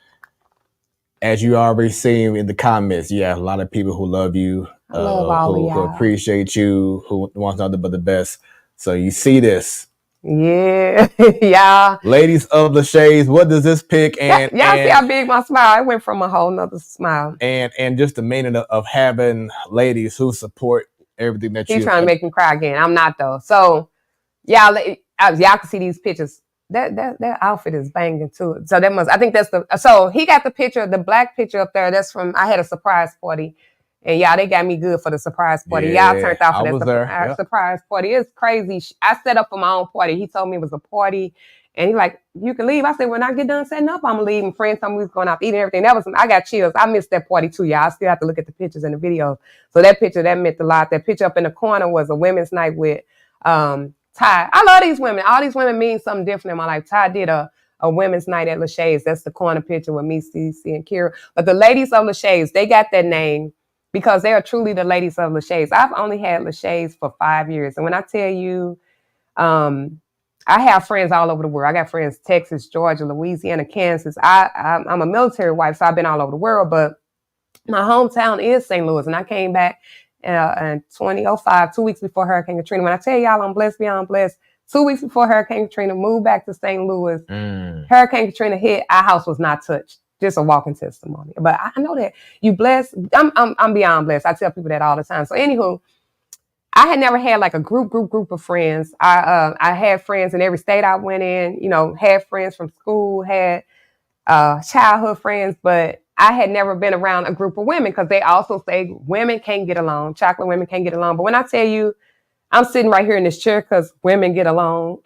as you already seen in the comments, a lot of people who love you, who appreciate you, who want nothing but the best. So you see this. Yeah, yeah. Ladies of the Shades, what does this pick? And y'all see how big my smile? I went from a whole nother smile. And just the meaning of having ladies who support everything that He's trying to make me cry again. I'm not though. So y'all can see these pictures. That outfit is banging too. So I think that's so he got the picture, the black picture up there. That's from, I had a surprise party. And they got me good for the surprise party. Y'all turned out for that surprise party. It's crazy. I set up for my own party. He told me it was a party. And he like, you can leave. I said, when I get done setting up, I'm going to leave. And friends told me we was going out to eat and everything. I got chills. I missed that party too, y'all. I still have to look at the pictures and the videos. So that picture, that meant a lot. That picture up in the corner was a women's night with Ty. I love these women. All these women mean something different in my life. Ty did a women's night at Lachey's. That's the corner picture with me, Cece, and Kira. But the ladies of Lachey's, they got that name because they are truly the ladies of Lachey's. I've only had Lachey's for 5 years. And when I tell you, I have friends all over the world. I got friends Texas, Georgia, Louisiana, Kansas. I'm a military wife, so I've been all over the world. But my hometown is St. Louis. And I came back in 2005, 2 weeks before Hurricane Katrina. When I tell y'all I'm blessed beyond blessed, 2 weeks before Hurricane Katrina, moved back to St. Louis. Hurricane Katrina hit, our house was not touched. Just a walking testimony. But I know that you blessed. I'm beyond blessed. I tell people that all the time. So anywho, I had never had like a group of friends. I had friends in every state I went in, had friends from school, had childhood friends, but I had never been around a group of women because they also say women can't get along. Chocolate women can't get along. But when I tell you, I'm sitting right here in this chair because women get along.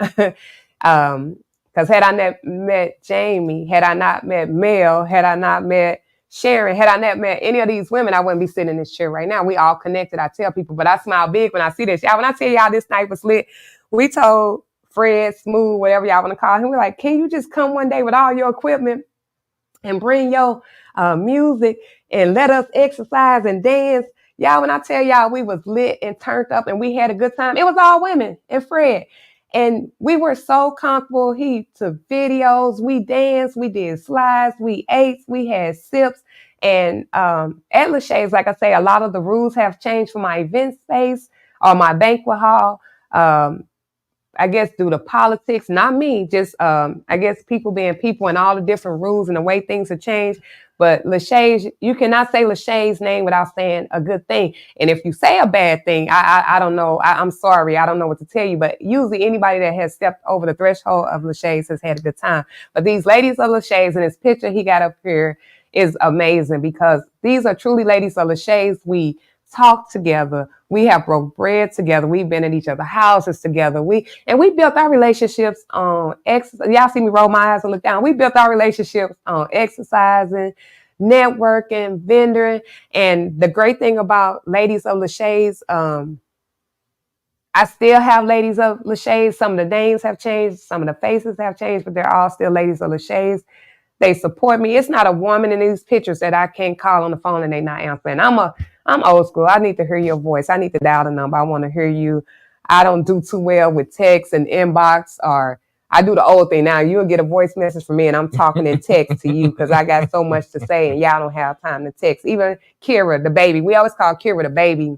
Because had I not met Jamie, had I not met Mel, had I not met Sharon, had I not met any of these women, I wouldn't be sitting in this chair right now. We all connected, I tell people, but I smile big when I see this. Y'all, when I tell y'all this night was lit, we told Fred, Smooth, whatever y'all want to call him, we're like, can you just come one day with all your equipment and bring your music and let us exercise and dance? Y'all, when I tell y'all we was lit and turned up and we had a good time, it was all women and Fred. And we were so comfortable. He took videos, we danced, we did slides, we ate, we had sips. And at Lachey's, like I say, a lot of the rules have changed for my event space or my banquet hall. I guess due to politics, not me, just I guess people being people and all the different rules and the way things have changed. But Lachey's, you cannot say Lachey's name without saying a good thing. And if you say a bad thing, I don't know. I'm sorry. I don't know what to tell you. But usually anybody that has stepped over the threshold of Lachey's has had a good time. But these ladies of Lachey's, and this picture he got up here is amazing because these are truly ladies of Lachey's. We talk together. We have broke bread together. We've been at each other's houses together. We built our relationships on exercise. Y'all see me roll my eyes and look down. We built our relationships on exercising, networking, vendoring. And the great thing about ladies of Lachey's, I still have ladies of Lachey's. Some of the names have changed. Some of the faces have changed, but they're all still ladies of Lachey's. They support me. It's not a woman in these pictures that I can't call on the phone and they not answering. I'm old school. I need to hear your voice. I need to dial the number. I want to hear you. I don't do too well with text and inbox, or I do the old thing now. You'll get a voice message from me and I'm talking in text to you because I got so much to say and y'all don't have time to text. Even Kira, the baby. We always call Kira the baby.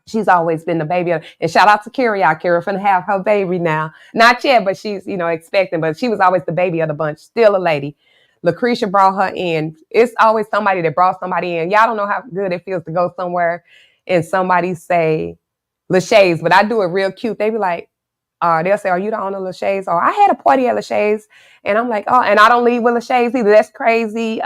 She's always been the baby. And shout out to Kira. Kira finna have her baby now. Not yet, but she's, expecting. But she was always the baby of the bunch. Still a lady. Lucretia brought her in. It's always somebody that brought somebody in. Y'all don't know how good it feels to go somewhere and somebody say Lachey's, but I do it real cute. They be like, they'll say, are you the owner of Lachey's? Or I had a party at Lachey's. And I'm like, oh, and I don't leave with Lachey's either. That's crazy.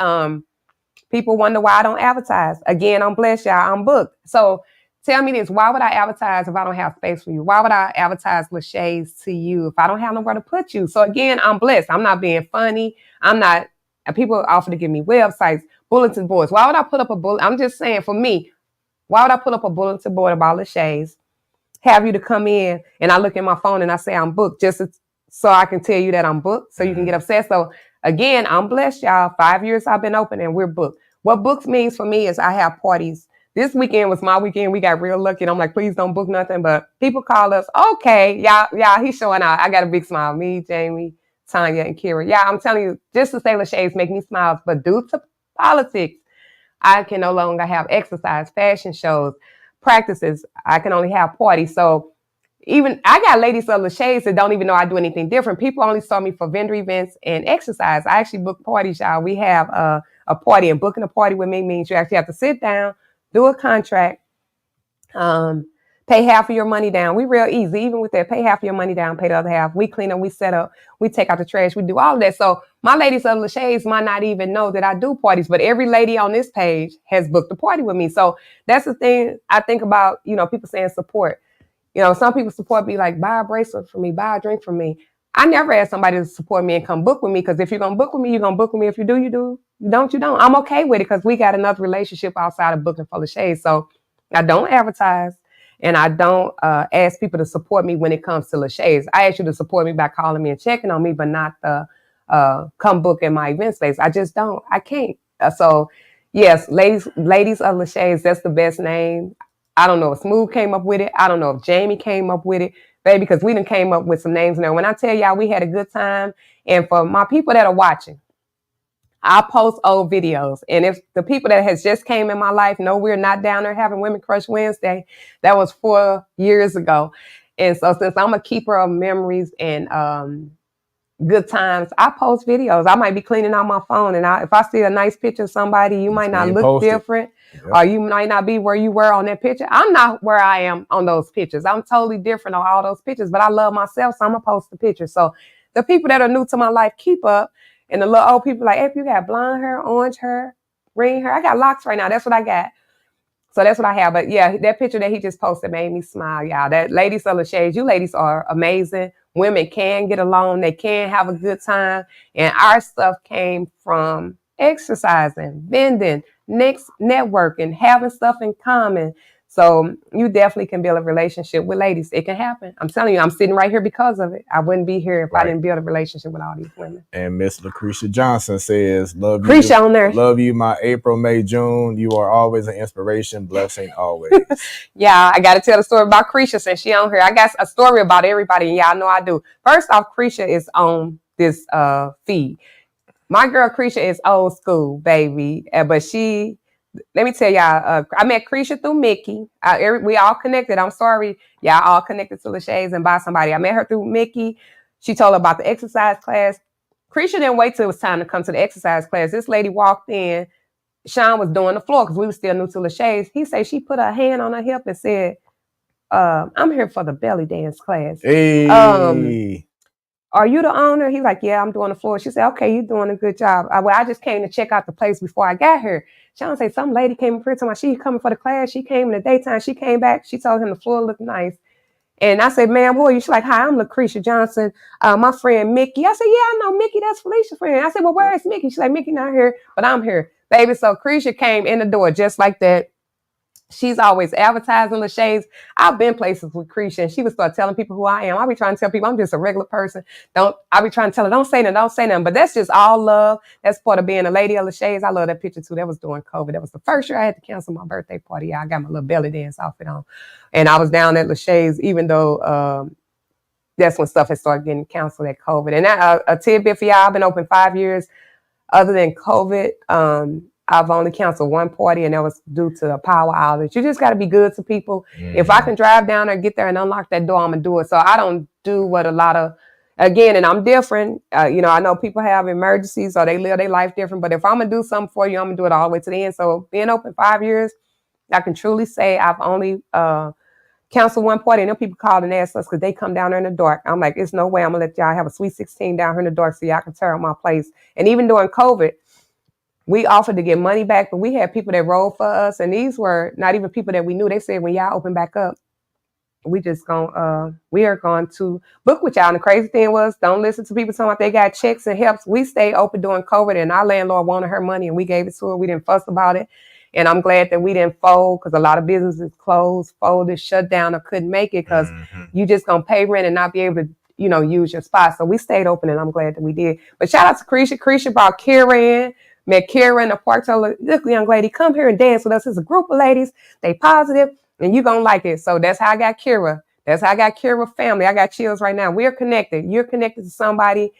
People wonder why I don't advertise. Again, I'm blessed, y'all. I'm booked. So tell me this, why would I advertise if I don't have space for you? Why would I advertise Lachey's to you if I don't have nowhere to put you? So again, I'm blessed. I'm not being funny. I'm not. People offer to give me websites, bulletin boards. Why would I put up a bullet? I'm just saying, for me, why would I put up a bulletin board about Lachey's, have you to come in, and I look at my phone and I say I'm booked just so I can tell you that I'm booked so you can get upset. So again, I'm blessed, y'all. 5 years I've been open and we're booked. What books means for me is I have parties. This weekend was my weekend. We got real lucky. And I'm like, please don't book nothing. But people call us, okay, y'all, he's showing out. I got a big smile. Me, Jamie, Tanya, and Kira. Yeah, I'm telling you, just to say Lachey's make me smile. But due to politics, I can no longer have exercise, fashion shows, practices. I can only have parties. So even I got ladies of Lachey's that don't even know I do anything different. People only saw me for vendor events and exercise. I actually book parties, y'all. We have a party, and booking a party with me means you actually have to sit down, do a contract, pay half of your money down. We real easy. Even with that, pay half of your money down, pay the other half. We clean up, we set up, we take out the trash, we do all of that. So my ladies of Lachey's might not even know that I do parties, but every lady on this page has booked a party with me. So that's the thing I think about, people saying support. Some people support me like, buy a bracelet for me, buy a drink for me. I never ask somebody to support me and come book with me, because if you're going to book with me, you're going to book with me. If you do, you do. You don't, you don't. I'm okay with it because we got another relationship outside of booking for Lachey's. So I don't advertise and I don't ask people to support me when it comes to Lachey's. I ask you to support me by calling me and checking on me, but not the come book in my event space. I just don't. I can't. So yes, ladies of Lachey's, that's the best name. I don't know if Smoooth came up with it. I don't know if Jamie came up with it, baby, because we done came up with some names now. When I tell y'all we had a good time, and for my people that are watching, I post old videos. And if the people that has just came in my life know we're not down there having Women Crush Wednesday, that was 4 years ago. And so since I'm a keeper of memories and good times, I post videos. I might be cleaning out my phone, and if I see a nice picture of somebody, you might not look different. Yep. Or you might not be where you were on that picture. I'm not where I am on those pictures. I'm totally different on all those pictures, but I love myself, so I'm going to post the picture. So the people that are new to my life, keep up. And the little old people like, hey, if you got blonde hair, orange hair, green hair, I got locks right now. That's what I got. So that's what I have. But yeah, that picture that he just posted made me smile, y'all. That ladies of Lachey's, you ladies are amazing. Women can get along. They can have a good time. And our stuff came from exercising, vending, networking, having stuff in common. So you definitely can build a relationship with ladies. It can happen. I'm telling you, I'm sitting right here because of it. I wouldn't be here if I didn't build a relationship with all these women. And Miss Lucretia Johnson says, love you. Lucretia on there. Love you, my April, May, June. You are always an inspiration. Blessing always. Yeah, I got to tell the story about Cretia since she on here. I got a story about everybody, and y'all know I do. First off, Cretia is on this feed. My girl Cretia is old school, baby. But she let me tell y'all, I met Creisha through Mickey. We all connected. I'm sorry, y'all all connected to Lachey's and by somebody. I met her through Mickey. She told her about the exercise class. Creisha didn't wait till it was time to come to the exercise class. This lady walked in. Sean was doing the floor because we were still new to Lachey's. He said she put her hand on her hip and said, I'm here for the belly dance class. Hey. Are you the owner? He's like, yeah, I'm doing the floor. She said, okay, you're doing a good job. I just came to check out the place before I got here. Sean said, some lady came up here to me. She coming for the class. She came in the daytime. She came back. She told him the floor looked nice. And I said, ma'am, who are you? She's like, hi, I'm Lucretia Johnson. My friend Mickey. I said, yeah, I know Mickey. That's Felicia's friend. I said, well, where is Mickey? She's like, Mickey not here, but I'm here. Baby, so Creisha came in the door just like that. She's always advertising Lachey's. I've been places with Creisha, and she would start telling people who I am. I be trying to tell people I'm just a regular person. I be trying to tell her, don't say nothing. But that's just all love. That's part of being a lady of Lachey's. I love that picture too. That was during COVID. That was the first year I had to cancel my birthday party. Yeah, I got my little belly dance outfit on, and I was down at Lachey's, even though that's when stuff had started getting canceled at COVID. And that, a tidbit for y'all: I've been open 5 years. Other than COVID, I've only canceled one party, and that was due to a power outage. You just got to be good to people. If I can drive down there, get there, and unlock that door, I'm going to do it. So I don't do what a lot of, again, and I'm different. I know people have emergencies, or they live their life different. But if I'm going to do something for you, I'm going to do it all the way to the end. So being open 5 years, I can truly say I've only canceled one party, and then people called and asked us because they come down there in the dark. I'm like, it's no way I'm going to let y'all have a Sweet 16 down here in the dark so y'all can tear up my place. And even during COVID, we offered to get money back, but we had people that rolled for us, and these were not even people that we knew. They said, when y'all open back up, we are going to book with y'all. And the crazy thing was, don't listen to people talking about they got checks and helps. We stayed open during COVID, and our landlord wanted her money, and we gave it to her. We didn't fuss about it. And I'm glad that we didn't fold, because a lot of businesses closed, folded, shut down, or couldn't make it because you just going to pay rent and not be able to, use your spot. So we stayed open, and I'm glad that we did. But shout out to Creisha. Creisha brought Kira in. Met Kira in the park, told her, look, young lady, come here and dance with us. It's a group of ladies. They positive, and you going to like it. So that's how I got Kira. That's how I got Kira family. I got chills right now. We're connected. You're connected to somebody.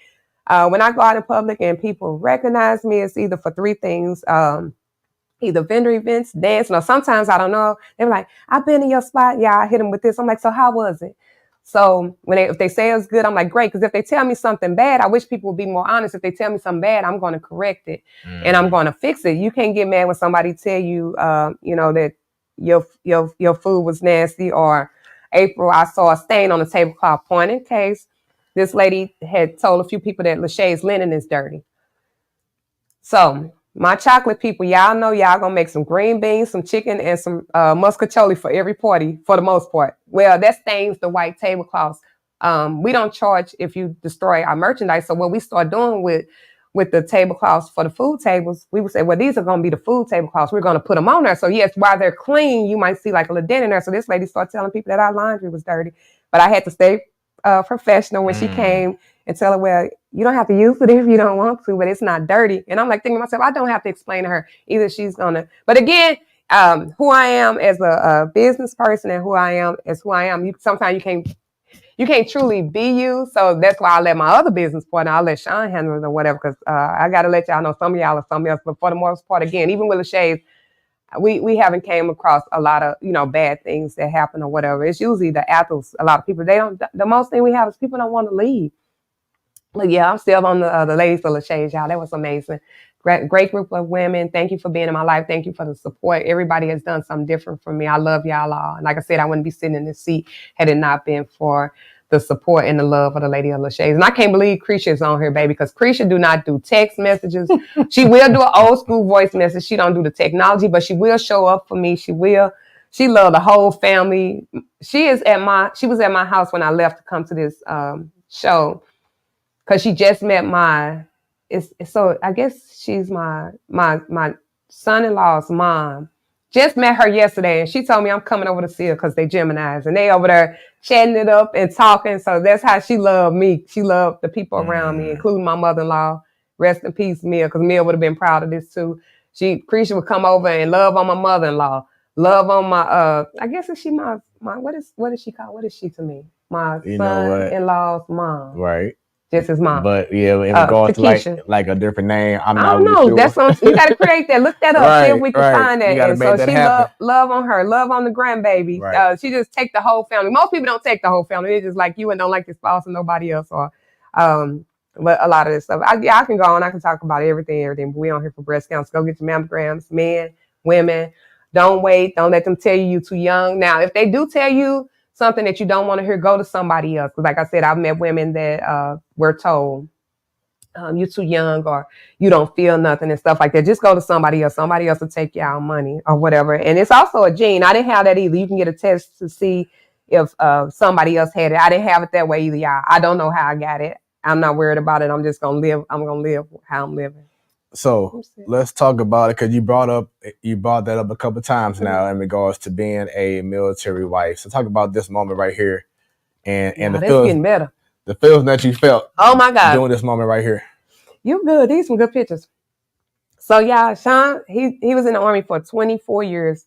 When I go out in public and people recognize me, it's either for three things. Either vendor events, dancing, or sometimes I don't know. They're like, I've been in your spot. Yeah, I hit them with this. I'm like, so how was it? So if they say it's good, I'm like, great. Because if they tell me something bad, I wish people would be more honest. If they tell me something bad, I'm going to correct it and I'm going to fix it. You can't get mad when somebody tell you, that your food was nasty. Or April, I saw a stain on the tablecloth. Point in case, this lady had told a few people that Lachey's linen is dirty. So my chocolate people, y'all know y'all gonna make some green beans, some chicken, and some muscatoli for every party, for the most part. Well, that stains the white tablecloths. We don't charge if you destroy our merchandise. So what we start doing with the tablecloths for the food tables, we would say, well, these are gonna be the food tablecloths. We're gonna put them on there. So yes, while they're clean, you might see like a little dent in there. So this lady started telling people that our laundry was dirty, but I had to stay professional when she came and tell her, well, you don't have to use it if you don't want to, but it's not dirty. And I'm like thinking to myself, I don't have to explain to her. Either she's gonna, but again, who I am as a business person and who I am as who I am, sometimes you can't truly be you. So that's why I let my other business partner, I'll let Sean handle it or whatever, because I got to let y'all know some of y'all are something else. But for the most part, again, even with Lachey's, we haven't came across a lot of, bad things that happen or whatever. It's usually the apples. A lot of people, the most thing we have is people don't want to leave. But yeah, I'm still on the ladies of Lachey's, y'all. That was amazing. Great group of women. Thank you for being in my life. Thank you for the support. Everybody has done something different for me. I love y'all all. And like I said, I wouldn't be sitting in this seat had it not been for the support and the love of the lady of Lachey's. And I can't believe Creisha is on here, baby, because Creisha do not do text messages. She will do an old school voice message. She don't do the technology, but she will show up for me. She loved the whole family. She was at my house when I left to come to this show. Because she just met so I guess she's my son-in-law's mom. Just met her yesterday, and she told me I'm coming over to see her because they Geminis, and they over there chatting it up and talking. So that's how she loved me. She loved the people around me, including my mother-in-law. Rest in peace, Mia, because Mia would have been proud of this too. Creisha would come over and love on my mother-in-law, love on my I guess is she my what is she called? What is she to me? My son-in-law's mom. Right. Just his mom. But yeah, in regards to Takesha. like a different name, I'm I not don't really know. sure. That's on. You got to create that. Look that up. See if Right, we can right. find You that. got to And make so that she happen. love on her, love on the grandbaby. Right. She just take the whole family. Most people don't take the whole family. They just like you and don't like your spouse and nobody else. Or, but a lot of this stuff. I can go on. I can talk about everything. But we on here for breast cancer. Go get your mammograms, men, women. Don't wait. Don't let them tell you you're too young. Now, if they do tell you something that you don't want to hear, go to somebody else. Because like I said, I've met women that were told you're too young or you don't feel nothing and stuff like that. Just go to somebody else. Somebody else will take you out money or whatever. And it's also a gene. I didn't have that either. You can get a test to see if somebody else had it. I didn't have it that way either, y'all. I don't know how I got it. I'm not worried about it. I'm just gonna live. I'm gonna live how I'm living. So let's talk about it because you brought that up a couple times now in regards to being a military wife. So talk about this moment right here and the feelings, getting better. The feelings that you felt. Oh my God! Doing this moment right here. You good? These some good pictures. So yeah, Sean, he was in the Army for 24 years.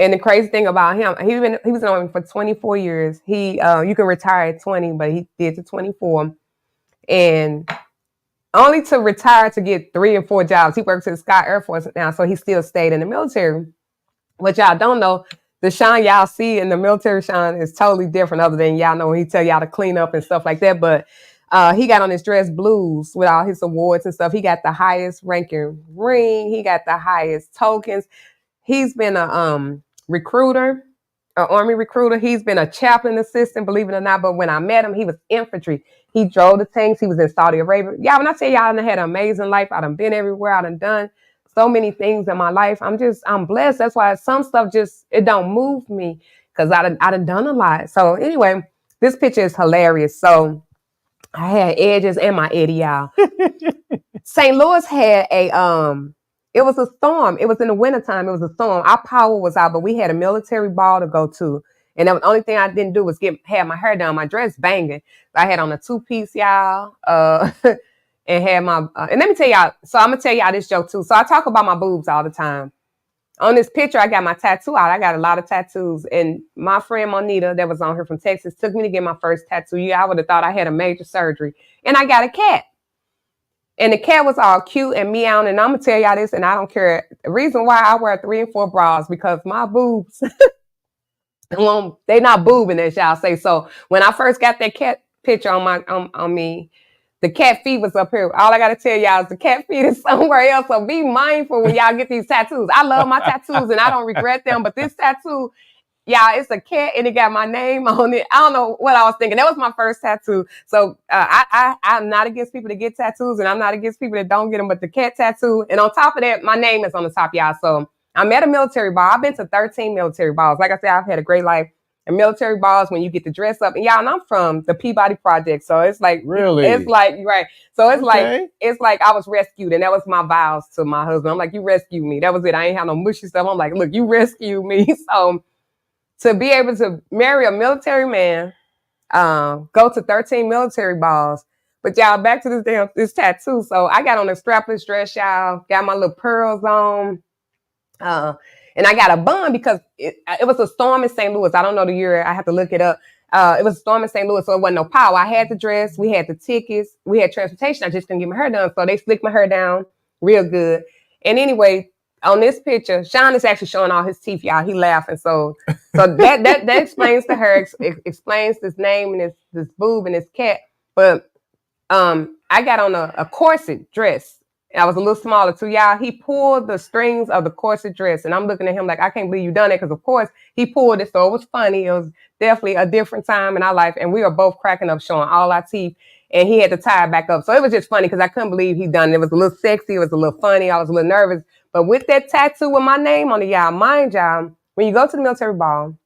And the crazy thing about him, he was in the Army for 24 years. You can retire at 20, but he did to 24. And only to retire to get 3 and 4 jobs. He works at the Sky Air Force now, so he still stayed in the military. What y'all don't know, the Sean y'all see in the military Sean is totally different other than y'all know when he tell y'all to clean up and stuff like that. But he got on his dress blues with all his awards and stuff. He got the highest ranking ring. He got the highest tokens. He's been a recruiter, an Army recruiter. He's been a chaplain assistant, believe it or not. But when I met him, he was infantry. He drove the tanks. He was in Saudi Arabia. Yeah, when I tell y'all, I done had an amazing life. I done been everywhere. I done so many things in my life. I'm blessed. That's why some stuff it don't move me because I done a lot. So anyway, this picture is hilarious. So I had edges and my Eddie, y'all. St. Louis had it was a storm. It was in the wintertime. It was a storm. Our power was out, but we had a military ball to go to. And the only thing I didn't do was have my hair done, my dress banging. I had on a 2-piece, y'all, and had my, and let me tell y'all, so I'm going to tell y'all this joke too. So I talk about my boobs all the time. On this picture, I got my tattoo out. I got a lot of tattoos. And my friend Monita that was on here from Texas took me to get my first tattoo. Yeah, I would have thought I had a major surgery. And I got a cat. And the cat was all cute and meowing. And I'm going to tell y'all this, and I don't care. The reason why I wear 3 and 4 bras, because my boobs, well, they not boobing, as y'all say. So when I first got that cat picture on me, the cat feet was up here. All I got to tell y'all is the cat feet is somewhere else. So be mindful when y'all get these tattoos. I love my tattoos and I don't regret them. But this tattoo, y'all, it's a cat and it got my name on it. I don't know what I was thinking. That was my first tattoo. So I'm not against people that get tattoos and I'm not against people that don't get them. But the cat tattoo, and on top of that, my name is on the top, y'all. So I'm at a military ball. I've been to 13 military balls. Like I said, I've had a great life. And military balls, when you get to dress up, and y'all, and I'm from the Peabody Project, so it's like really, it's like right. So it's like I was rescued, and that was my vows to my husband. I'm like, you rescued me. That was it. I ain't have no mushy stuff. I'm like, look, you rescued me. So to be able to marry a military man, go to 13 military balls. But y'all, back to this tattoo. So I got on a strapless dress, y'all. Got my little pearls on. And I got a bun because it was a storm in St. Louis. I don't know the year. I have to look it up. It was a storm in St. Louis, so it wasn't no power. I had the dress. We had the tickets. We had transportation. I just couldn't get my hair done. So they slicked my hair down real good. And anyway, on this picture, Sean is actually showing all his teeth, y'all. He laughing. So that explains to her, explains this name and this boob and this cat. But I got on a corset dress. I was a little smaller too, y'all. He pulled the strings of the corset dress, and I'm looking at him like, I can't believe you done it, because of course he pulled it, so it was funny. It was definitely a different time in our life, and we were both cracking up, showing all our teeth, and he had to tie it back up. So it was just funny because I couldn't believe he done it. It was a little sexy, it was a little funny, I was a little nervous, but with that tattoo with my name on it, y'all, mind y'all, when you go to the military ball,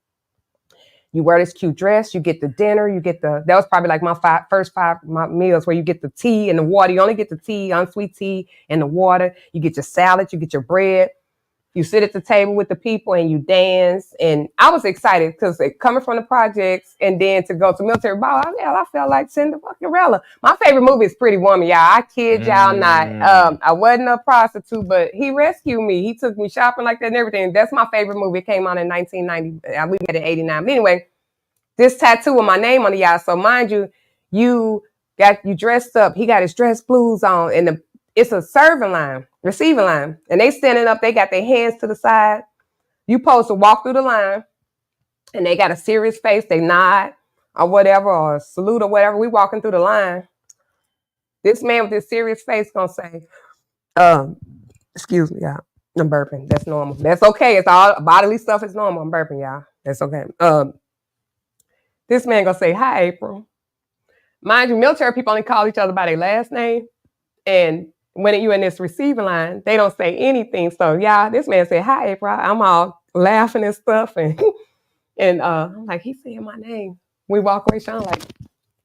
you wear this cute dress, you get the dinner, that was probably like my first five meals where you get the tea and the water. You only get the tea, unsweet tea and the water. You get your salad, you get your bread. You sit at the table with the people and you dance. And I was excited because coming from the projects and then to go to military ball, I felt like Cinderella. My favorite movie is Pretty Woman, y'all. I kid y'all not. I wasn't a prostitute, but he rescued me. He took me shopping like that and everything. That's my favorite movie. It came out in 1990. We had it in 89. But anyway, this tattoo with my name on the y'all. So mind you, You dressed up. He got his dress blues on, and it's a receiving line, and they standing up. They got their hands to the side. You supposed to walk through the line, and they got a serious face. They nod or whatever, or salute or whatever. We walking through the line. This man with this serious face gonna say, excuse me, y'all. I'm burping. That's normal. That's okay. It's all bodily stuff is normal. I'm burping, y'all. That's okay. This man gonna say, "Hi, April." Mind you, military people only call each other by their last name. And when you in this receiving line, they don't say anything. So yeah, this man said, "Hi, April." I'm all laughing and stuff. And I'm like, he said my name. We walk away, Sean like,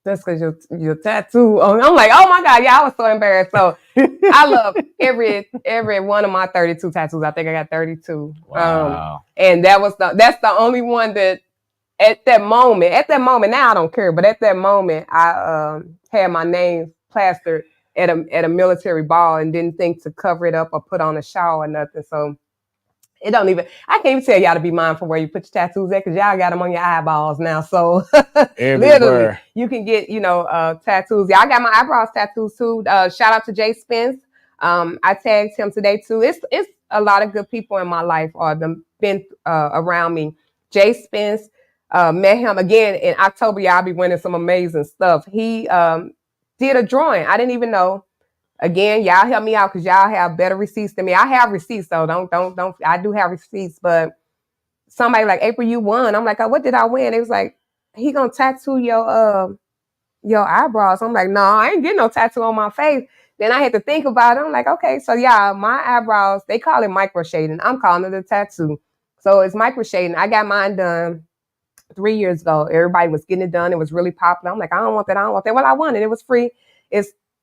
that's because your tattoo. I'm like, oh my God, yeah, I was so embarrassed. So I love every one of my 32 tattoos. I think I got 32. Wow. And that's the only one that at that moment, now I don't care, but at that moment, I had my name plastered at a military ball and didn't think to cover it up or put on a shawl or nothing. So I can't even tell y'all to be mindful where you put your tattoos at, because y'all got them on your eyeballs now. So literally, you can get, tattoos. Yeah, I got my eyebrows tattoos too. Shout out to Jay Spence. I tagged him today too. It's a lot of good people in my life or been around me. Jay Spence, met him again in October. Y'all be winning some amazing stuff. He did a drawing. I didn't even know. Again, y'all help me out because y'all have better receipts than me. I have receipts, so don't. I do have receipts, but somebody like, April, you won. I'm like, oh, what did I win? It was like, he gonna tattoo your eyebrows. I'm like, no, I ain't getting no tattoo on my face. Then I had to think about it. I'm like, okay, so yeah, my eyebrows, they call it micro shading. I'm calling it a tattoo. So it's micro shading. I got mine done 3 years ago. Everybody was getting it done. It was really popular. I'm like, I don't want that. Well, I want it. It was free.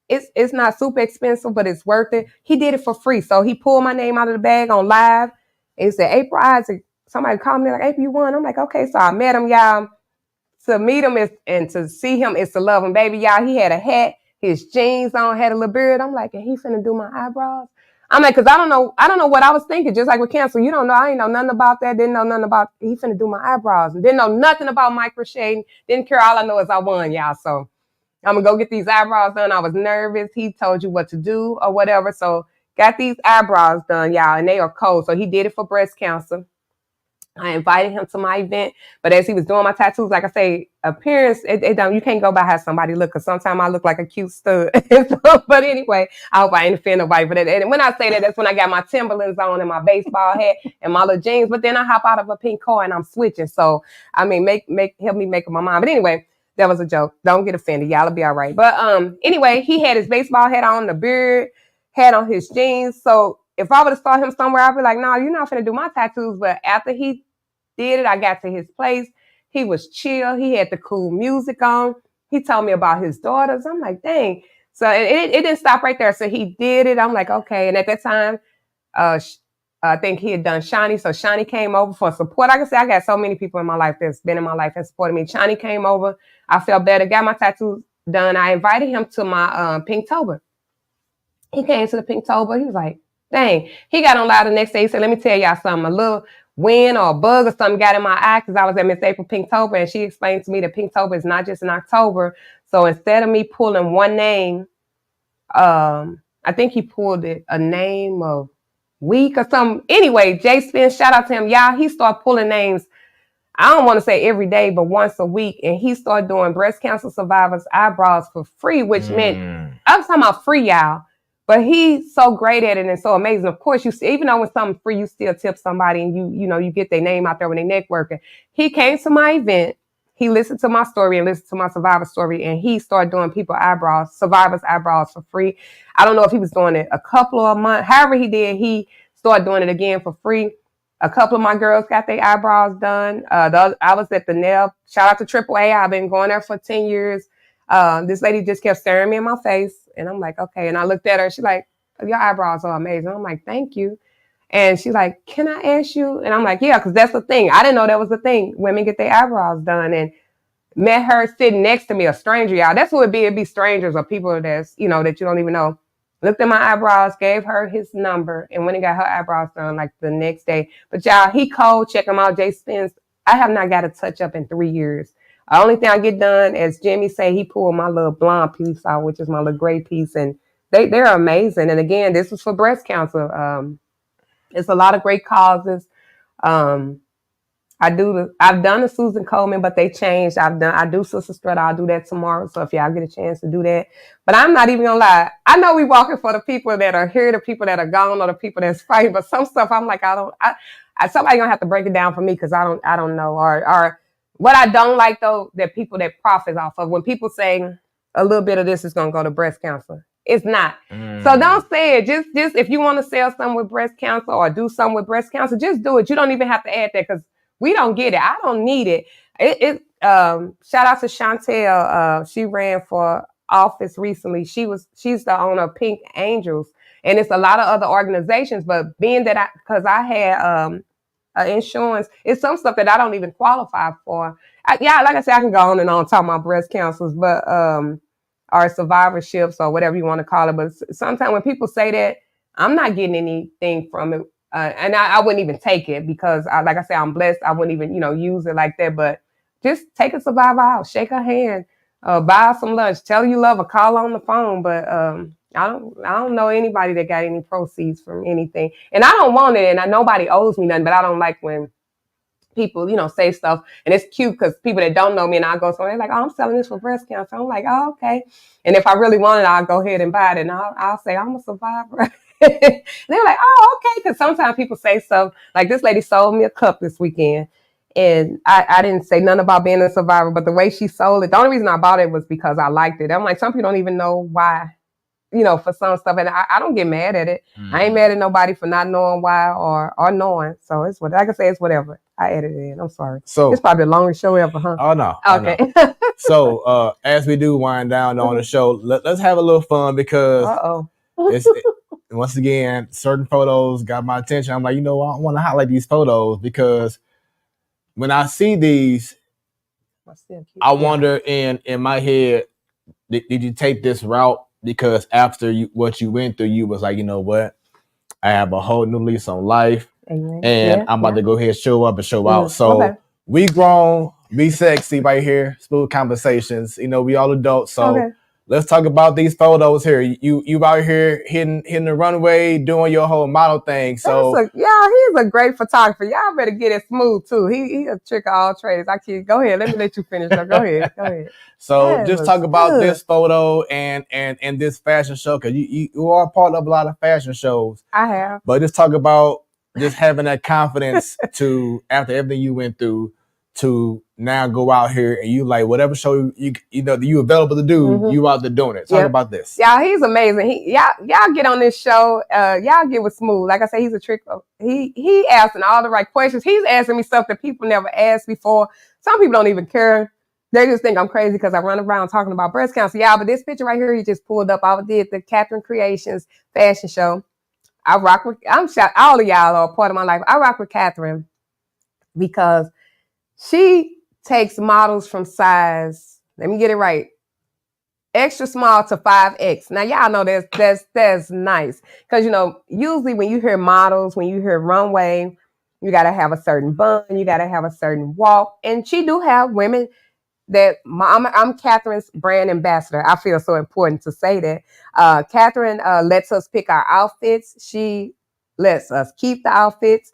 It's not super expensive, but it's worth it. He did it for free. So he pulled my name out of the bag on live. And he said, April Isaac. Somebody called me like, April, you won. I'm like, okay. So I met him, y'all. To meet him and to see him is to love him, baby, y'all. He had a hat, his jeans on, had a little beard. I'm like, and he finna do my eyebrows? I'm like, because I don't know what I was thinking. Just like with cancer, you don't know. I ain't know nothing about that. Didn't know nothing about, he finna do my eyebrows. And didn't know nothing about micro shading. Didn't care. All I know is I won, y'all. So I'm gonna go get these eyebrows done. I was nervous. He told you what to do or whatever. So got these eyebrows done, y'all, and they are cold. So he did it for breast cancer. I invited him to my event, but as he was doing my tattoos, like I say, appearance, it don't, you can't go by how somebody look, because sometimes I look like a cute stud. But anyway, I hope I ain't offend nobody for that. And when I say that, that's when I got my Timberlands on and my baseball hat and my little jeans. But then I hop out of a pink car and I'm switching. So I mean, help me make up my mind. But anyway, that was a joke. Don't get offended. Y'all'll be all right. But anyway, he had his baseball hat on, the beard, had on his jeans. So if I would have saw him somewhere, I'd be like, no, you're not finna do my tattoos. But after he did it, I got to his place. He was chill. He had the cool music on. He told me about his daughters. I'm like, dang. So it didn't stop right there. So he did it. I'm like, okay. And at that time, I think he had done Shawnee. So Shawnee came over for support. Like I said, I got so many people in my life that's been in my life and supported me. Shawnee came over. I felt better. Got my tattoos done. I invited him to my Pinktober. He came to the Pinktober. He was like, dang. He got on live the next day. He said, let me tell y'all something. A little wind or a bug or something got in my eye because I was at Miss April Pinktober, and she explained to me that Pinktober is not just in October. So instead of me pulling one name, I think he pulled it a name of week or something. Anyway, Jay Spence, shout out to him. Y'all, he started pulling names, I don't want to say every day, but once a week. And he started doing breast cancer survivors' eyebrows for free, which meant, I'm talking about free, y'all. But he's so great at it and so amazing. Of course, you see, even though it's something free, you still tip somebody and you get their name out there when they networking. He came to my event. He listened to my story and listened to my survivor story, and he started doing survivors' eyebrows for free. I don't know if he was doing it a couple of months. However he did, he started doing it again for free. A couple of my girls got their eyebrows done. I was at the nail. Shout out to AAA. I've been going there for 10 years. This lady just kept staring me in my face. And I'm like, okay. And I looked at her. She's like, your eyebrows are amazing. I'm like, thank you. And she's like, can I ask you? And I'm like, yeah, because that's the thing. I didn't know that was the thing. Women get their eyebrows done. And met her sitting next to me, a stranger, y'all. That's what it'd be. It'd be strangers or people that's, that you don't even know. Looked at my eyebrows, gave her his number, and went and got her eyebrows done like the next day. But y'all, he cold. Check him out, Jay Spence. I have not got a touch up in 3 years. The only thing I get done, as Jimmy say, he pulled my little blonde piece out, which is my little gray piece, and they're amazing. And again, this was for breast cancer. It's a lot of great causes. Um, I've done the Susan Coleman, but they changed. I do Sister Stretta. I'll do that tomorrow. So if y'all get a chance to do that. But I'm not even gonna lie. I know we walking for the people that are here, the people that are gone, or the people that's fighting. But some stuff I'm like, somebody gonna have to break it down for me because I don't know. Or what I don't like though, that people that profit off of when people say a little bit of this is gonna go to breast cancer. It's not. So don't say it. Just if you want to sell something with breast cancer or do something with breast cancer, just do it. You don't even have to add that because we don't get it. I don't need it. Shout out to Chantel. She ran for office recently. She's the owner of Pink Angels, and it's a lot of other organizations. But being that because I had insurance, it's some stuff that I don't even qualify for. Yeah, like I said, I can go on and on talking about breast cancers, but or survivorships or whatever you want to call it. But sometimes when people say that, I'm not getting anything from it. And I wouldn't even take it because, like I said, I'm blessed. I wouldn't even, use it like that. But just take a survivor out, shake her hand, buy her some lunch, tell her you love her, call her on the phone. But I don't know anybody that got any proceeds from anything, and I don't want it. And nobody owes me nothing. But I don't like when people, say stuff, and it's cute because people that don't know me and I go somewhere, they're like, oh, I'm selling this for breast cancer. I'm like, oh, okay. And if I really want it, I'll go ahead and buy it, and I'll say I'm a survivor. And they're like, oh, okay. Because sometimes people say stuff like this lady sold me a cup this weekend. And I didn't say nothing about being a survivor, but the way she sold it, the only reason I bought it was because I liked it. I'm like, some people don't even know why, for some stuff. And I don't get mad at it. I ain't mad at nobody for not knowing why or knowing. So it's what I can say. It's whatever. I edited it in. I'm sorry. So it's probably the longest show ever, huh? Oh no. Okay. Oh, no. So as we do wind down on the show, let's have a little fun because once again, certain photos got my attention. I'm like, I want to highlight these photos because when I see these, I wonder in my head, did you take this route because after what you went through, you was like, you know what, I have a whole new lease on life. And I'm about to go ahead and show up and show out. So we grown, be sexy right here. Smoooth Conversations. We all adults. So let's talk about these photos here. You out here hitting the runway, doing your whole model thing. So he's a great photographer. Y'all better get it Smoooth too. He a trick of all trades. I can't go ahead. Let me let you finish. Go ahead. So just talk about this photo and this fashion show because you are part of a lot of fashion shows. I have. But just talk about just having that confidence to, after everything you went through, to now go out here and you like whatever show you available to do, you out there doing it. Talk about this. Yeah, he's amazing. Y'all get on this show. Y'all get with Smoooth. Like I said, he's a trick. He asking all the right questions. He's asking me stuff that people never asked before. Some people don't even care. They just think I'm crazy because I run around talking about breast cancer. Yeah, but this picture right here, he just pulled up. I did the Catherine Creations fashion show. I'm shocked. All of y'all are a part of my life. I rock with Catherine because she takes models from size, let me get it right, extra small to 5X. Now, y'all know that's nice. Because, usually when you hear models, when you hear runway, you got to have a certain bun, you got to have a certain walk. And she do have women that I'm Catherine's brand ambassador. I feel so important to say that. Catherine lets us pick our outfits. She lets us keep the outfits.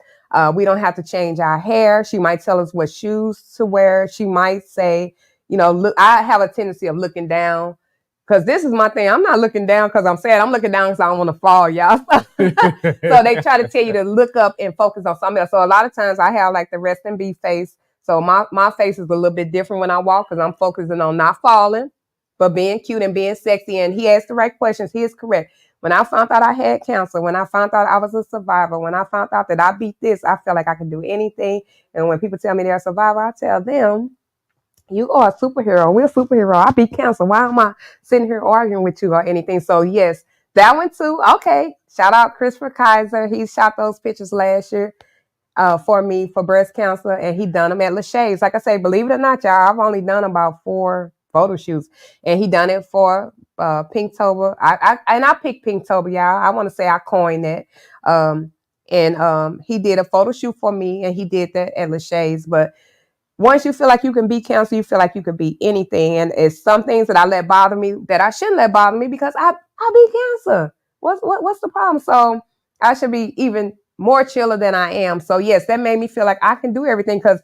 We don't have to change our hair. She might tell us what shoes to wear. She might say, look, I have a tendency of looking down because this is my thing. I'm not looking down because I'm sad. I'm looking down because I don't want to fall, y'all. So they try to tell you to look up and focus on something else. So a lot of times I have like the rest and be face. So my face is a little bit different when I walk because I'm focusing on not falling, but being cute and being sexy. And he asked the right questions. He is correct. When I found out I had cancer, when I found out I was a survivor, when I found out that I beat this, I felt like I could do anything. And when people tell me they're a survivor, I tell them, you are a superhero. We're a superhero. I beat cancer. Why am I sitting here arguing with you or anything? So yes, that one too. Okay. Shout out Christopher Kaiser. He shot those pictures last year. For me for breast cancer, and he done them at Lachey's. Like I say, believe it or not, y'all, I've only done about 4 photo shoots, and he done it for Pinktober. I picked Pinktober, y'all. I want to say I coined that. And he did a photo shoot for me, and he did that at Lachey's. But once you feel like you can be cancer, you feel like you can be anything. And it's some things that I let bother me that I shouldn't let bother me because I be cancer. What's the problem? So I should be even more chiller than I am. So yes, that made me feel like I can do everything because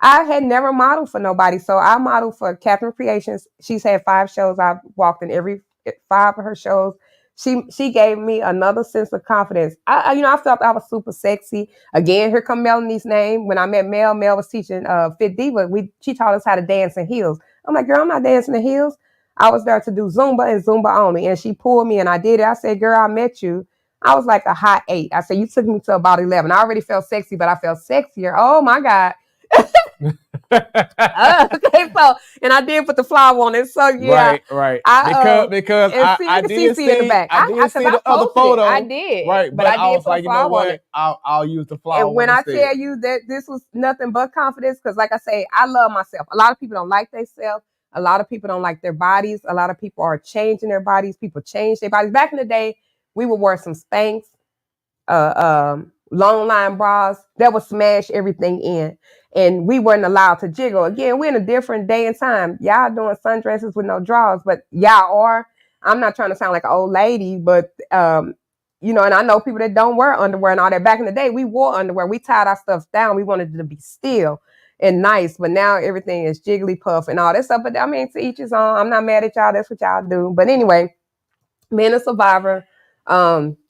I had never modeled for nobody. So I modeled for Catherine Creations. She's had 5 shows. I've walked in every 5 of her shows. She gave me another sense of confidence. I felt I was super sexy. Again, here come Melanie's name. When I met Mel was teaching Fit Diva. She taught us how to dance in heels. I'm like, girl, I'm not dancing in heels. I was there to do Zumba and Zumba only. And she pulled me and I did it. I said, girl, I met you. I was like a hot 8. I said, you took me to about 11. I already felt sexy, but I felt sexier. Oh my God. Okay, so and I did put the flower on it. So yeah, right. I Because and see you I can see did C in the see back. I because the I other posted it. I photo, did, right? but But I I did was put a like, you know flower on what? it. I'll use the flower And when one I instead. tell you that this was nothing but confidence, because like I say, I love myself. A lot of people don't like themselves. A lot of people don't like their bodies. A lot of people are changing their bodies. People change their bodies. Back in the day, we would wear some Spanx, long line bras that would smash everything in. And we weren't allowed to jiggle. Again, we're in a different day and time. Y'all doing sundresses with no drawers, but y'all are. I'm not trying to sound like an old lady, but and I know people that don't wear underwear and all that. Back in the day, we wore underwear. We tied our stuff down. We wanted it to be still and nice, but now everything is jiggly puff and all that stuff. But I mean, to each his own. I'm not mad at y'all. That's what y'all do. But anyway, being a survivor,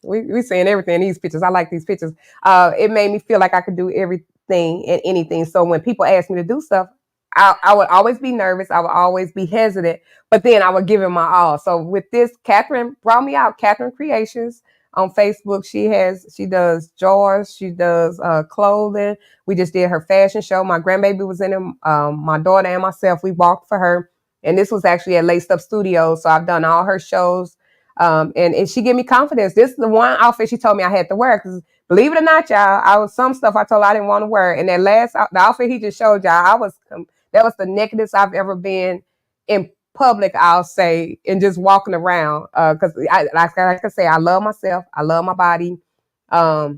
we seeing everything in these pictures. I like these pictures. It made me feel like I could do everything and anything. So when people ask me to do stuff, I would always be nervous. I would always be hesitant, but then I would give it my all. So with this, Catherine brought me out. Catherine Creations on Facebook. She does drawers. She does clothing. We just did her fashion show. My grandbaby was in it. My daughter and myself, we walked for her. And this was actually at Laced Up Studios. So I've done all her shows. And she gave me confidence. This is the one outfit she told me I had to wear because believe it or not, y'all, I was some stuff I told her I didn't want to wear. And that the outfit he just showed y'all, that was the nakedest I've ever been in public, I'll say, and just walking around. Because like I say, I love myself. I love my body. I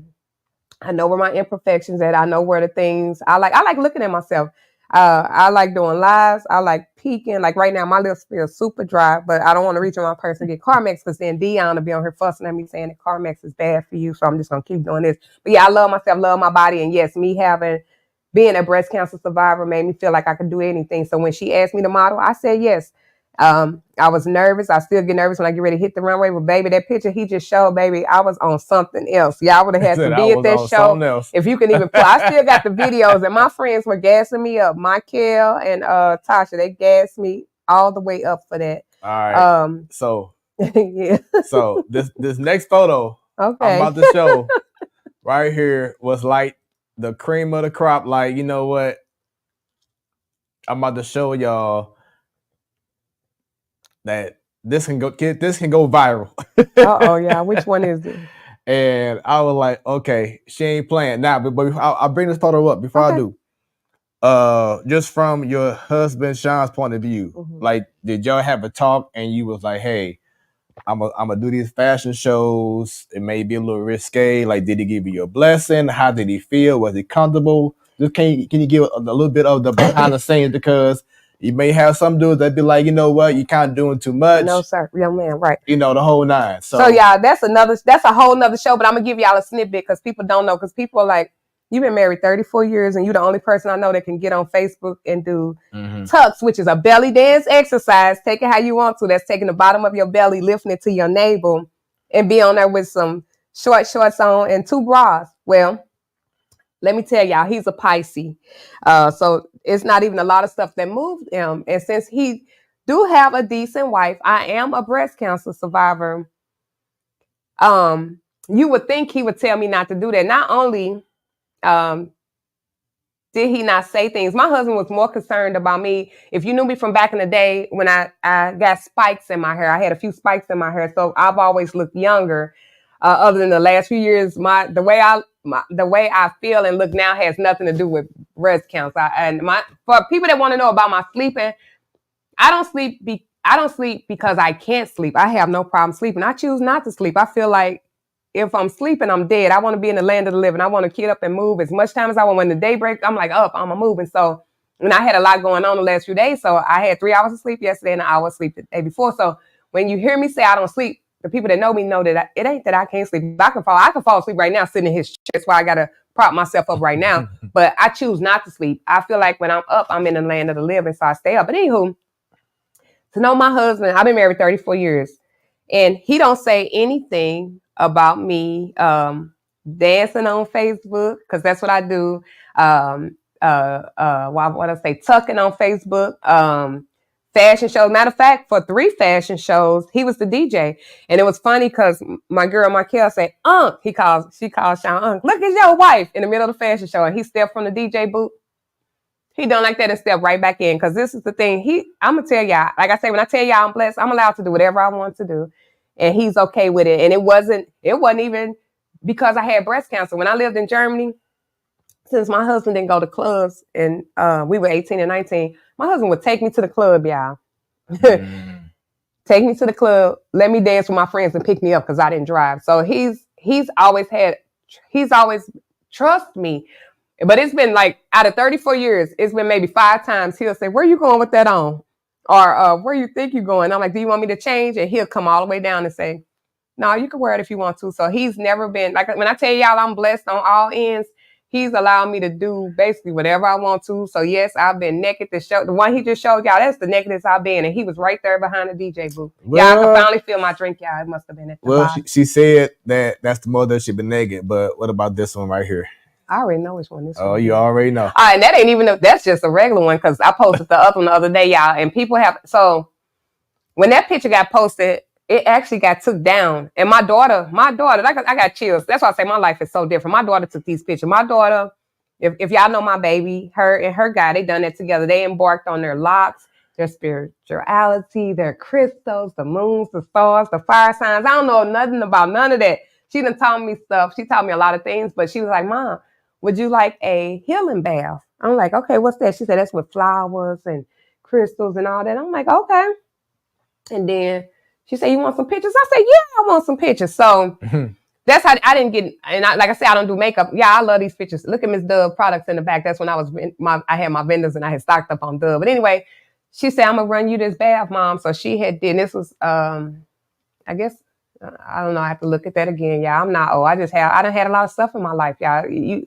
know where my imperfections at. I know where the things I like looking at myself. I like doing lives. I like peeking. Like right now, my lips feel super dry, but I don't want to reach on my purse and get Carmex because then Dion will be on here fussing at me saying that Carmex is bad for you. So I'm just gonna keep doing this. But yeah, I love myself, love my body, and yes, being a breast cancer survivor made me feel like I could do anything. So when she asked me to model, I said yes. I was nervous. I still get nervous when I get ready to hit the runway. But baby, that picture he just showed, baby, I was on something else. Y'all would have had to I be at was that on show. something else. If you can even pull, I still got the videos, and my friends were gassing me up. Michael and Tasha, they gassed me all the way up for that. All right. So yeah. So this next photo I'm Okay. about to show right here was like the cream of the crop. Like, you know what? I'm about to show y'all that this can go viral. Oh yeah, which one is it? And I was like, okay, she ain't playing now. But I'll bring this photo up before I do. Just from your husband Sean's point of view, like, did y'all have a talk and you was like, hey, I'm gonna do these fashion shows. It may be a little risque. Like, did he give you a blessing? How did he feel? Was he comfortable? Just can you give a little bit of the behind the scenes, because you may have some dudes that be like, you know what, you kind of doing too much. No, sir, young man, right? You know, the whole nine. So yeah, that's a whole nother show. But I'm gonna give y'all a snippet because people don't know. Because people are like, you've been married 34 years and you're the only person I know that can get on Facebook and do tucks, which is a belly dance exercise. Take it how you want to. That's taking the bottom of your belly, lifting it to your navel, and be on there with some shorts on and 2 bras. Well, let me tell y'all, he's a Pisces. So it's not even a lot of stuff that moved him. And since he do have a decent wife, I am a breast cancer survivor. You would think he would tell me not to do that. Not only did he not say things, my husband was more concerned about me. If you knew me from back in the day when I got spikes in my hair, I had a few spikes in my hair, so I've always looked younger. Other than the last few years, the way I feel and look now has nothing to do with breast cancer. For people that want to know about my sleeping, I don't sleep because I can't sleep. I have no problem sleeping. I choose not to sleep. I feel like if I'm sleeping, I'm dead. I want to be in the land of the living. I want to get up and move as much time as I want. When the day breaks, I'm like, up, I'm moving. So And I had a lot going on the last few days. So I had 3 hours of sleep yesterday and an hour of sleep the day before. So when you hear me say I don't sleep, the people that know me know that it ain't that I can't sleep. I can fall asleep right now sitting in his chair. That's why I got to prop myself up right now. But I choose not to sleep. I feel like when I'm up, I'm in the land of the living. So I stay up. But anywho, to know my husband, I've been married 34 years. And he don't say anything about me dancing on Facebook, because that's what I do. What I say, tucking on Facebook, fashion shows. Matter of fact, for 3 fashion shows, he was the DJ. And it was funny because my girl Markel said, Unc, she calls Sean Unc, look at your wife in the middle of the fashion show. And he stepped from the DJ booth. He done like that and step right back in. Because this is the thing. I'm going to tell y'all, like I say, when I tell y'all I'm blessed, I'm allowed to do whatever I want to do. And he's okay with it. And it wasn't even because I had breast cancer. When I lived in Germany, since my husband didn't go to clubs and we were 18 and 19, my husband would take me to the club, y'all. Take me to the club, let me dance with my friends and pick me up because I didn't drive. So he's always trust me. But it's been like out of 34 years, it's been maybe 5 times he'll say, where you going with that on? Or where you think you're going? I'm like, do you want me to change? And he'll come all the way down and say, no, you can wear it if you want to. So he's never been, like when I tell y'all I'm blessed on all ends, he's allowed me to do basically whatever I want to. So yes, I've been naked to show. The one he just showed y'all, that's the nakedest I've been. And he was right there behind the DJ booth. Y'all can finally feel my drink, y'all. It must have been at the bottom. She said that's the mother she been naked. But what about this one right here? I already know which one this is. Oh, you already know. All right, and that ain't even, that's just a regular one because I posted the other one the other day, y'all. And people have, so when that picture got posted, it actually got took down. And my daughter, I got chills. That's why I say my life is so different. My daughter took these pictures. My daughter, if y'all know my baby, her and her guy, they done it together. They embarked on their locks, their spirituality, their crystals, the moons, the stars, the fire signs. I don't know nothing about none of that. She done taught me stuff. She taught me a lot of things, but she was like, Mom, would you like a healing bath? I'm like, okay, what's that? She said, that's with flowers and crystals and all that. I'm like, okay. And then she said, you want some pictures? I said, yeah, I want some pictures. So that's how I didn't get, and like I said, I don't do makeup. Yeah, I love these pictures. Look at Miss Dove products in the back. That's when I had my vendors and I had stocked up on Dove. But anyway, she said, I'm going to run you this bath, Mom. So she had did, this was, I guess, I don't know. I have to look at that again. Yeah, I'm not old. I done had a lot of stuff in my life, y'all. You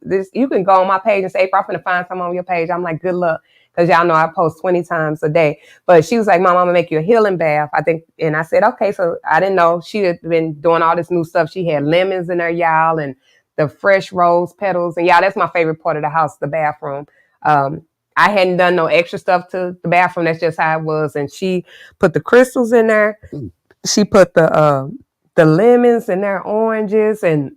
can go on my page and say, April, I'm going to find something on your page. I'm like, good luck. Because y'all know I post 20 times a day. But she was like, Mom, I'm going to make you a healing bath. I think, and I said, okay. So I didn't know she had been doing all this new stuff. She had lemons in there, y'all, and the fresh rose petals. And y'all, that's my favorite part of the house, the bathroom. I hadn't done no extra stuff to the bathroom. That's just how it was. And she put the crystals in there. She put the lemons in there, oranges, and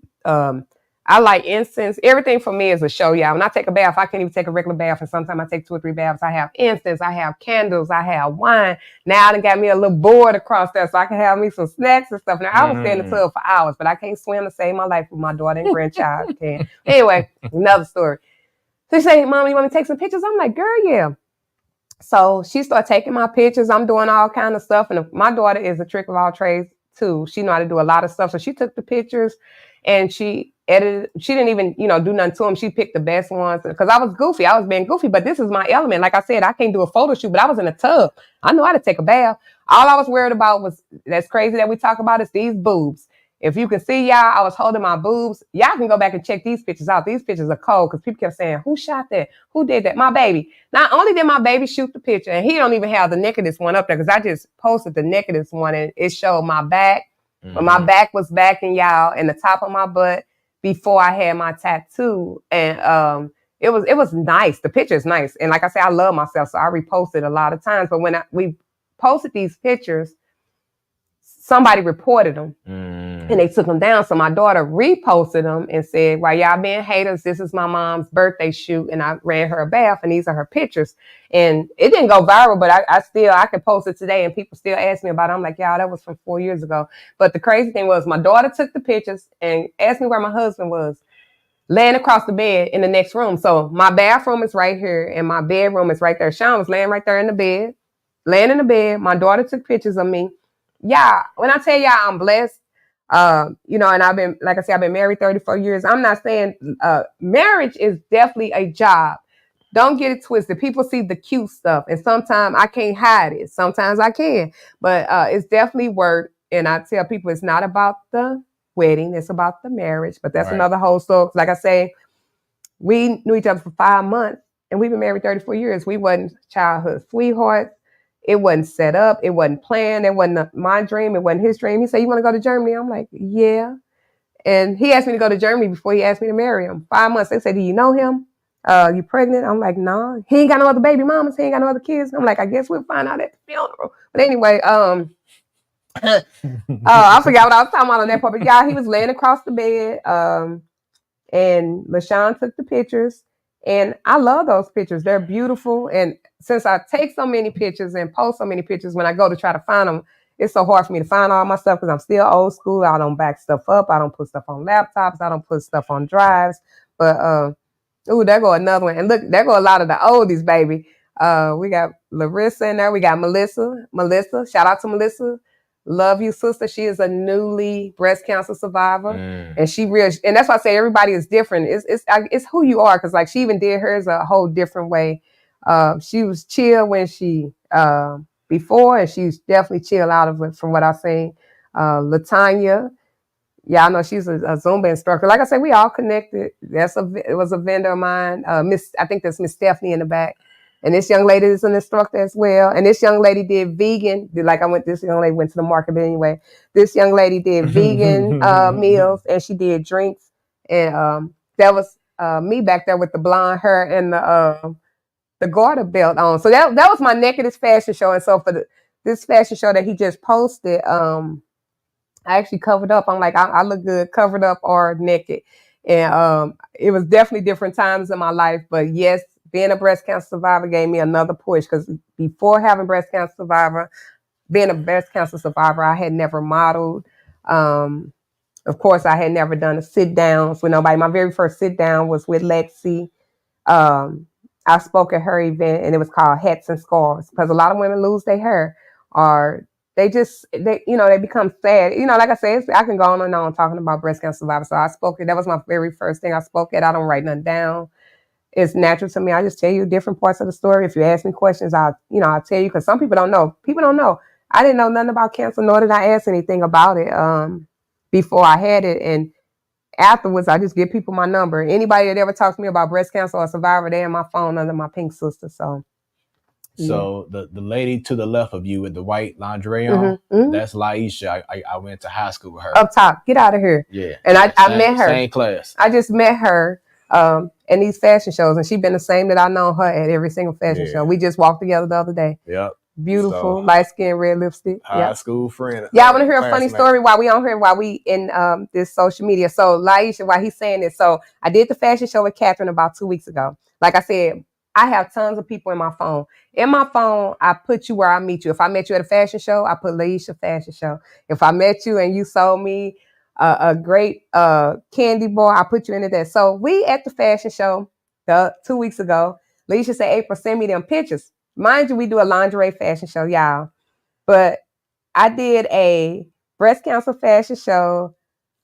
I like incense. Everything for me is a show, y'all. When I take a bath, I can't even take a regular bath, and sometimes I take 2 or 3 baths. I have incense, I have candles, I have wine. Now I done got me a little board across there so I can have me some snacks and stuff. Now I will stay in the tub for hours, but I can't swim to save my life with my daughter and grandchild can. Anyway, another story. So she said, Mom, you want me to take some pictures? I'm like, girl, yeah. So she started taking my pictures. I'm doing all kind of stuff. And my daughter is a trick of all trades too. She know how to do a lot of stuff. So she took the pictures and she edited. She didn't even, do nothing to them. She picked the best ones because I was goofy. I was being goofy, but this is my element. Like I said, I can't do a photo shoot, but I was in a tub. I know how to take a bath. All I was worried about was, that's crazy that we talk about, is these boobs. If you can see, y'all, I was holding my boobs. Y'all can go back and check these pictures out. These pictures are cold because people kept saying, who shot that? Who did that? My baby. Not only did my baby shoot the picture, and he don't even have the nakedest one up there because I just posted the nakedest one and it showed my back. Mm-hmm. But my back was backing, y'all, and the top of my butt before I had my tattoo. And it was nice. The picture is nice. And like I said, I love myself, so I reposted a lot of times. But when we posted these pictures, somebody reported them and they took them down. So my daughter reposted them and said, while y'all being haters, this is my mom's birthday shoot. And I ran her a bath and these are her pictures. And it didn't go viral, but I could post it today and people still ask me about it. I'm like, y'all, that was from 4 years ago. But the crazy thing was my daughter took the pictures and asked me where my husband was, laying across the bed in the next room. So my bathroom is right here and my bedroom is right there. Sean was laying right there in the bed, laying in the bed. My daughter took pictures of me. Yeah, when I tell y'all I'm blessed, and I've been, like I said, I've been married 34 years. I'm not saying marriage is definitely a job. Don't get it twisted. People see the cute stuff, and sometimes I can't hide it. Sometimes I can, but it's definitely work. And I tell people it's not about the wedding; it's about the marriage. But that's Right. another whole story. Like I say, we knew each other for 5 months, and we've been married 34 years. We wasn't childhood sweethearts. It wasn't set up. It wasn't planned. It wasn't my dream. It wasn't his dream. He said, "You want to go to Germany?" I'm like, "Yeah." And he asked me to go to Germany before he asked me to marry him. 5 months. They said, "Do you know him? You pregnant?" I'm like, "Nah." He ain't got no other baby mamas. He ain't got no other kids. I'm like, "I guess we'll find out at the funeral." But anyway, I forgot what I was talking about on that part. But yeah, he was laying across the bed. And LaShawn took the pictures. And I love those pictures. They're beautiful. And since I take so many pictures and post so many pictures, when I go to try to find them, it's so hard for me to find all my stuff because I'm still old school. I don't back stuff up. I don't put stuff on laptops. I don't put stuff on drives. But there go another one. And look, there go a lot of the oldies, baby. We got Larissa in there. We got Melissa. Shout out to Melissa. Love you, sister. She is a newly breast cancer survivor, and and that's why I say everybody is different. It's who you are, because like she even did hers a whole different way. She was chill when she before, and she's definitely chill out of it from what I've seen. Latanya, yeah, I know she's a Zumba instructor. Like I said, we all connected. It was a vendor of mine. I think that's Miss Stephanie in the back. And this young lady is an instructor as well. And this young lady did vegan. This young lady went to the market, but anyway, this young lady did vegan meals, and she did drinks. And that was me back there with the blonde hair and the garter belt on. So that was my nakedest fashion show. And so for this fashion show that he just posted, I actually covered up. I'm like, I look good covered up or naked. And it was definitely different times in my life. But yes, being a breast cancer survivor gave me another push, because before having being a breast cancer survivor, I had never modeled. Of course, I had never done a sit downs with nobody. My very first sit down was with Lexi. I spoke at her event, and it was called Hats and Scarves, because a lot of women lose their hair, or they become sad. Like I said, I can go on and on talking about breast cancer survivors. So I spoke at, that was my very first thing I spoke at. I don't write nothing down. It's natural to me. I just tell you different parts of the story. If you ask me questions, I'll tell you, because some people don't know. People don't know. I didn't know nothing about cancer, nor did I ask anything about it before I had it. And afterwards, I just give people my number. Anybody that ever talks to me about breast cancer or a survivor, they have my phone under my pink sister. So, so the lady to the left of you with the white lingerie on, that's Laisha. I went to high school with her. Up top, get out of here. Yeah, and I met her. Same class. I just met her in these fashion shows, and she's been the same that I know her at every single fashion show. We just walked together the other day. Yep. Beautiful, light skin, red lipstick. High school friend. Yeah, I want to hear a funny story while we on here, while we in this social media. So, Laisha, while he's saying this, so I did the fashion show with Catherine about 2 weeks ago. Like I said, I have tons of people in my phone. In my phone, I put you where I meet you. If I met you at a fashion show, I put Laisha Fashion Show. If I met you and you sold me a great candy bar, I put you into that. So we at the fashion show 2 weeks ago. Laisha said, "April, send me them pictures." Mind you, we do a lingerie fashion show, y'all. But I did a breast cancer fashion show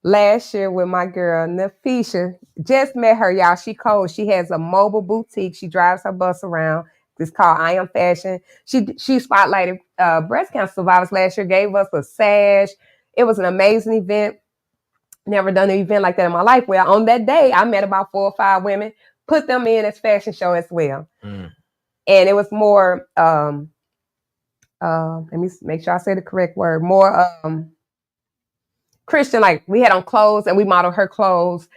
last year with my girl, Nafisha. Just met her, y'all. She cold. She has a mobile boutique. She drives her bus around. It's called I Am Fashion. She spotlighted breast cancer survivors last year, gave us a sash. It was an amazing event. Never done an event like that in my life. Well, on that day, I met about 4 or 5 women, put them in as fashion show as well. And it was more, let me make sure I say the correct word, more Christian. Like, we had on clothes and we modeled her clothes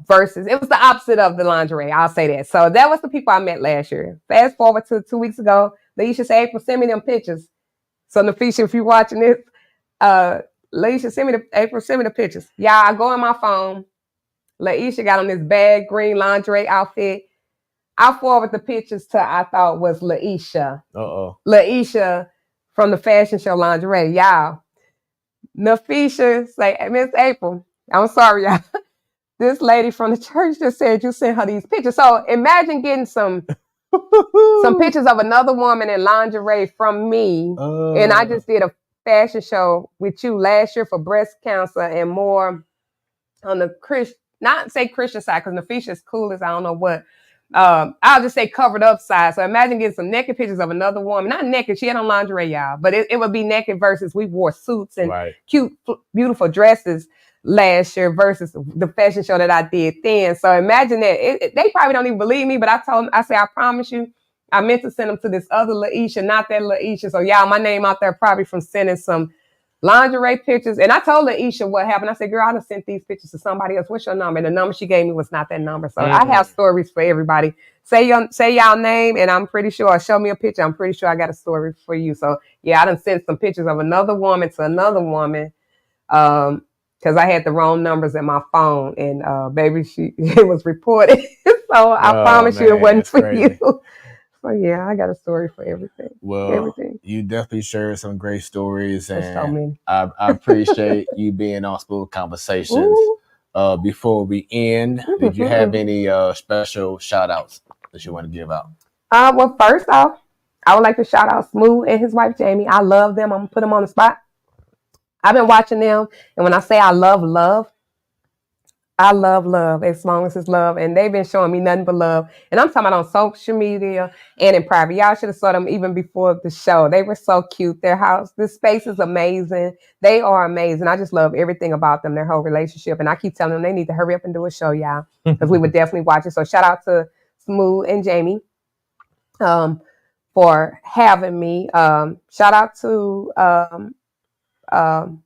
versus, it was the opposite of the lingerie. I'll say that. So that was the people I met last year. Fast forward to 2 weeks ago, Laisha said, "April, send me them pictures." So Nafisha, if you're watching this, Laisha, April, send me the pictures. Yeah, I go in my phone. Laisha got on this bad green lingerie outfit. I forward the pictures to, I thought was Laisha. Laisha from the fashion show lingerie. Y'all, Nafisha say, "Miss April, I'm sorry, y'all. This lady from the church just said you sent her these pictures." So imagine getting some pictures of another woman in lingerie from me. And I just did a fashion show with you last year for breast cancer, and more on the not say Christian side, because Nafisha is cool as I don't know what. I'll just say covered up side. So imagine getting some naked pictures of another woman, not naked, she had on lingerie, y'all, but it would be naked versus we wore suits and Right. cute, beautiful dresses last year versus the fashion show that I did then. So imagine that. They probably don't even believe me, but I told them, I say, I promise you, I meant to send them to this other Laisha, not that Laisha. So y'all, my name out there probably from sending some lingerie pictures. And I told Laisha what happened. I said, girl, I done sent these pictures to somebody else. What's your number? And the number she gave me was not that number. So I have stories for everybody. Say y'all name, and I'm pretty sure, or show me a picture. I'm pretty sure I got a story for you. So yeah, I done sent some pictures of another woman to another woman. Because I had the wrong numbers in my phone, and baby, it was reported. So I promise you, it wasn't for crazy. You. So yeah, I got a story for everything. Well, everything. You definitely shared some great stories, and so I appreciate you being on Smoooth Conversations. Before we end, did you have any special shout outs that you want to give out? Well, first off, I would like to shout out Smoooth and his wife Jamie. I love them. I'm gonna put them on the spot. I've been watching them, and when I say I love love as long as it's love, and they've been showing me nothing but love. And I'm talking about on social media and in private. Y'all should have saw them even before the show. They were so cute. Their house, this space is amazing. They are amazing. I just love everything about them, their whole relationship. And I keep telling them they need to hurry up and do a show, y'all, because we would definitely watch it. So shout out to Smoooth and Jamie for having me. Shout out to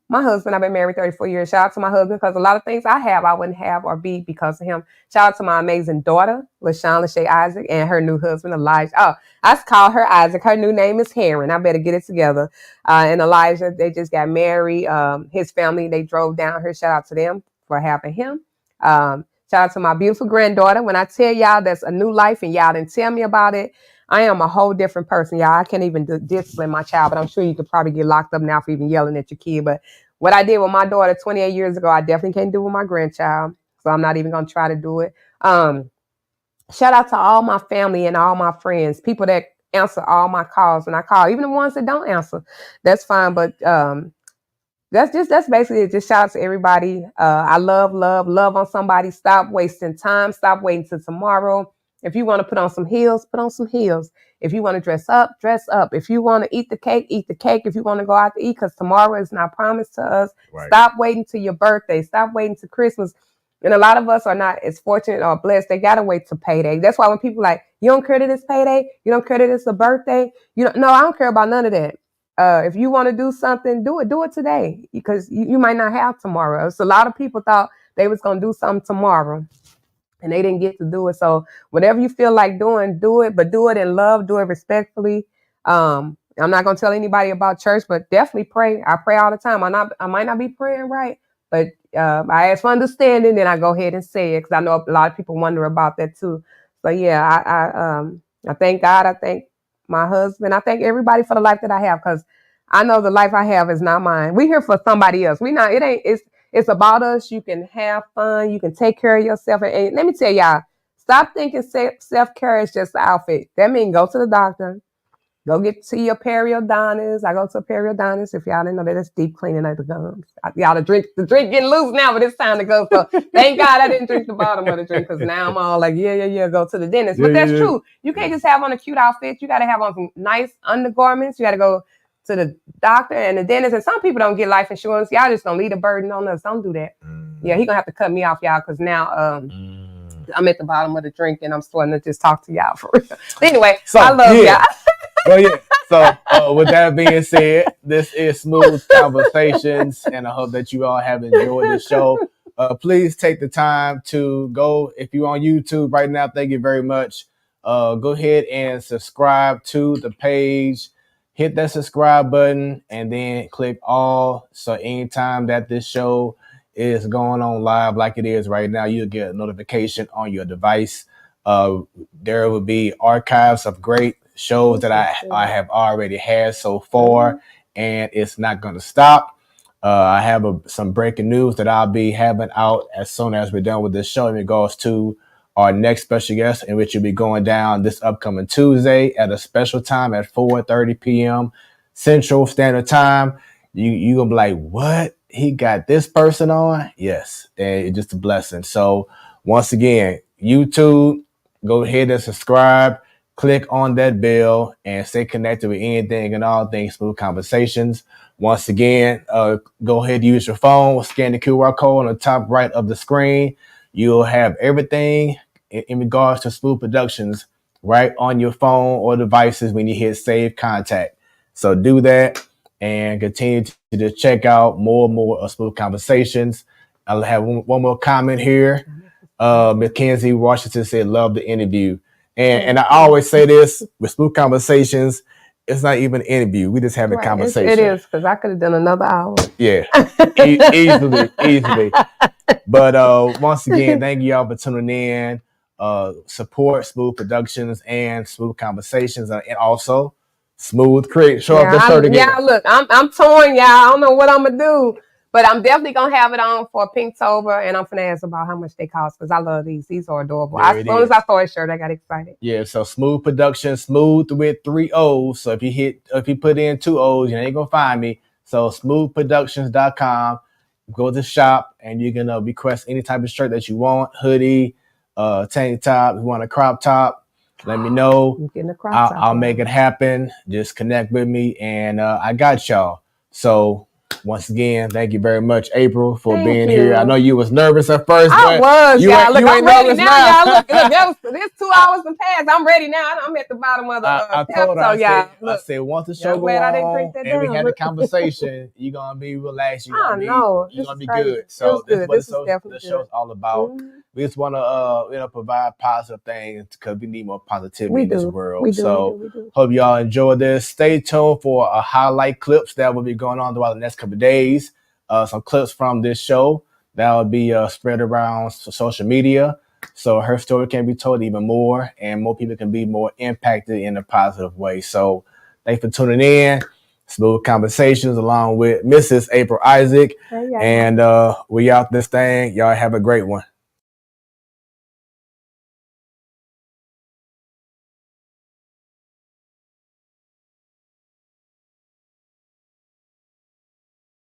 my husband. I've been married 34 years. Shout out to my husband, because a lot of things I have, I wouldn't have or be because of him. Shout out to my amazing daughter, LaShawn Lachey Isaac, and her new husband, Elijah. Oh, I call her Isaac. Her new name is Heron. I better get it together. And Elijah, they just got married. His family, they drove down here. Shout out to them for having him. Shout out to my beautiful granddaughter. When I tell y'all that's a new life and y'all didn't tell me about it, I am a whole different person, y'all. I can't even discipline my child, but I'm sure you could probably get locked up now for even yelling at your kid. But what I did with my daughter 28 years ago, I definitely can't do with my grandchild. So I'm not even going to try to do it. Shout out to all my family and all my friends, people that answer all my calls when I call, even the ones that don't answer. That's fine. But that's basically it. Just shout out to everybody. I love on somebody. Stop wasting time. Stop waiting till tomorrow. If you want to put on some heels, put on some heels. If you want to dress up, dress up. If you want to eat the cake, eat the cake. If you want to go out to eat, because tomorrow is not promised to us. Right. Stop waiting till your birthday. Stop waiting till Christmas. And a lot of us are not as fortunate or blessed. They got to wait till payday. That's why when people like, you don't care that it's payday? You don't care that it's a birthday? No, I don't care about none of that. If you want to do something, do it today, because you might not have tomorrow. So a lot of people thought they was going to do something tomorrow, and they didn't get to do it. So whatever you feel like doing, do it, but do it in love, do it respectfully. I'm not going to tell anybody about church, but definitely pray. I pray all the time. I might not be praying right, but I ask for understanding, then I go ahead and say it, because I know a lot of people wonder about that too. So yeah, I thank God. I thank my husband. I thank everybody for the life that I have, because I know the life I have is not mine. We here for somebody else. It's about us. You can have fun. You can take care of yourself. And let me tell y'all, stop thinking self-care is just the outfit. That means go to the doctor. Go get to your periodontist. I go to a periodontist. If y'all didn't know that, it's deep cleaning of the gums. Y'all, the drink getting loose now, but it's time to go. So thank God I didn't drink the bottom of the drink, because now I'm all like, yeah, go to the dentist. But that's true. You can't just have on a cute outfit. You got to have on some nice undergarments. You got to go to the doctor and the dentist. And some people don't get life insurance. Y'all just don't leave the burden on us. Don't do that. Yeah, he gonna have to cut me off, y'all, because now I'm at the bottom of the drink and I'm starting to just talk to y'all for real. Anyway, so, I love y'all. Well, yeah. So with that being said, this is Smoooth Conversations, and I hope that you all have enjoyed the show. Please take the time to go, if you're on YouTube right now, thank you very much. Go ahead and subscribe to the page. Hit that subscribe button and then click all. So anytime that this show is going on live like it is right now, you'll get a notification on your device. There will be archives of great shows that I have already had so far, and it's not going to stop. I have some breaking news that I'll be having out as soon as we're done with this show in regards to our next special guest, in which will be going down this upcoming Tuesday at a special time at 4:30 p.m. Central Standard Time. You're going to be like, what? He got this person on? Yes, and it's just a blessing. So once again, YouTube, go ahead and subscribe, click on that bell, and stay connected with anything and all things Smooth Conversations. Once again, go ahead and use your phone, scan the QR code on the top right of the screen. You'll have everything in regards to Smooth Productions right on your phone or devices when you hit save contact. So do that and continue to just check out more and more of Smooth Conversations. I'll have one more comment here. Mackenzie Washington said, love the interview. And I always say this with Smooth Conversations, it's not even an interview. We just have a conversation. It is, because I could have done another hour. Yeah, easily. But once again, thank you all for tuning in. Support Smooth Productions and Smooth Conversations, and also Smooth Create. Show up the shirt again. Yeah, look, I'm torn, y'all. I don't know what I'm gonna do, but I'm definitely gonna have it on for Pinktober, and I'm gonna ask about how much they cost because I love these. These are adorable. As soon as I saw a shirt, I got excited. Yeah, so Smooth Productions, Smooth with 3 O's. So if you put in 2 O's, you ain't gonna find me. So smoothproductions.com. Go to shop and you can request any type of shirt that you want, hoodie, tank top. If you want a crop top, let me know. I'll make it happen. Just connect with me, and I got y'all. So once again, thank you very much, April, for being here. I know you was nervous at first. I was. You look, I'm ready now. Y'all. Look, this 2 hours and past. I'm ready now. I'm at the bottom of the I told her, I said, once the show go on and we had a conversation, you're going to be relaxed. You're going to be good. So this is what the show's all about. Mm-hmm. We just want to provide positive things because we need more positivity in this world. We do. Hope y'all enjoy this. Stay tuned for a highlight clips that will be going on throughout the next couple of days. Some clips from this show that will be spread around social media, so her story can be told even more and more people can be more impacted in a positive way. So thanks for tuning in. Smooth Conversations along with Mrs. April Isaac. And we out this thing. Y'all have a great one.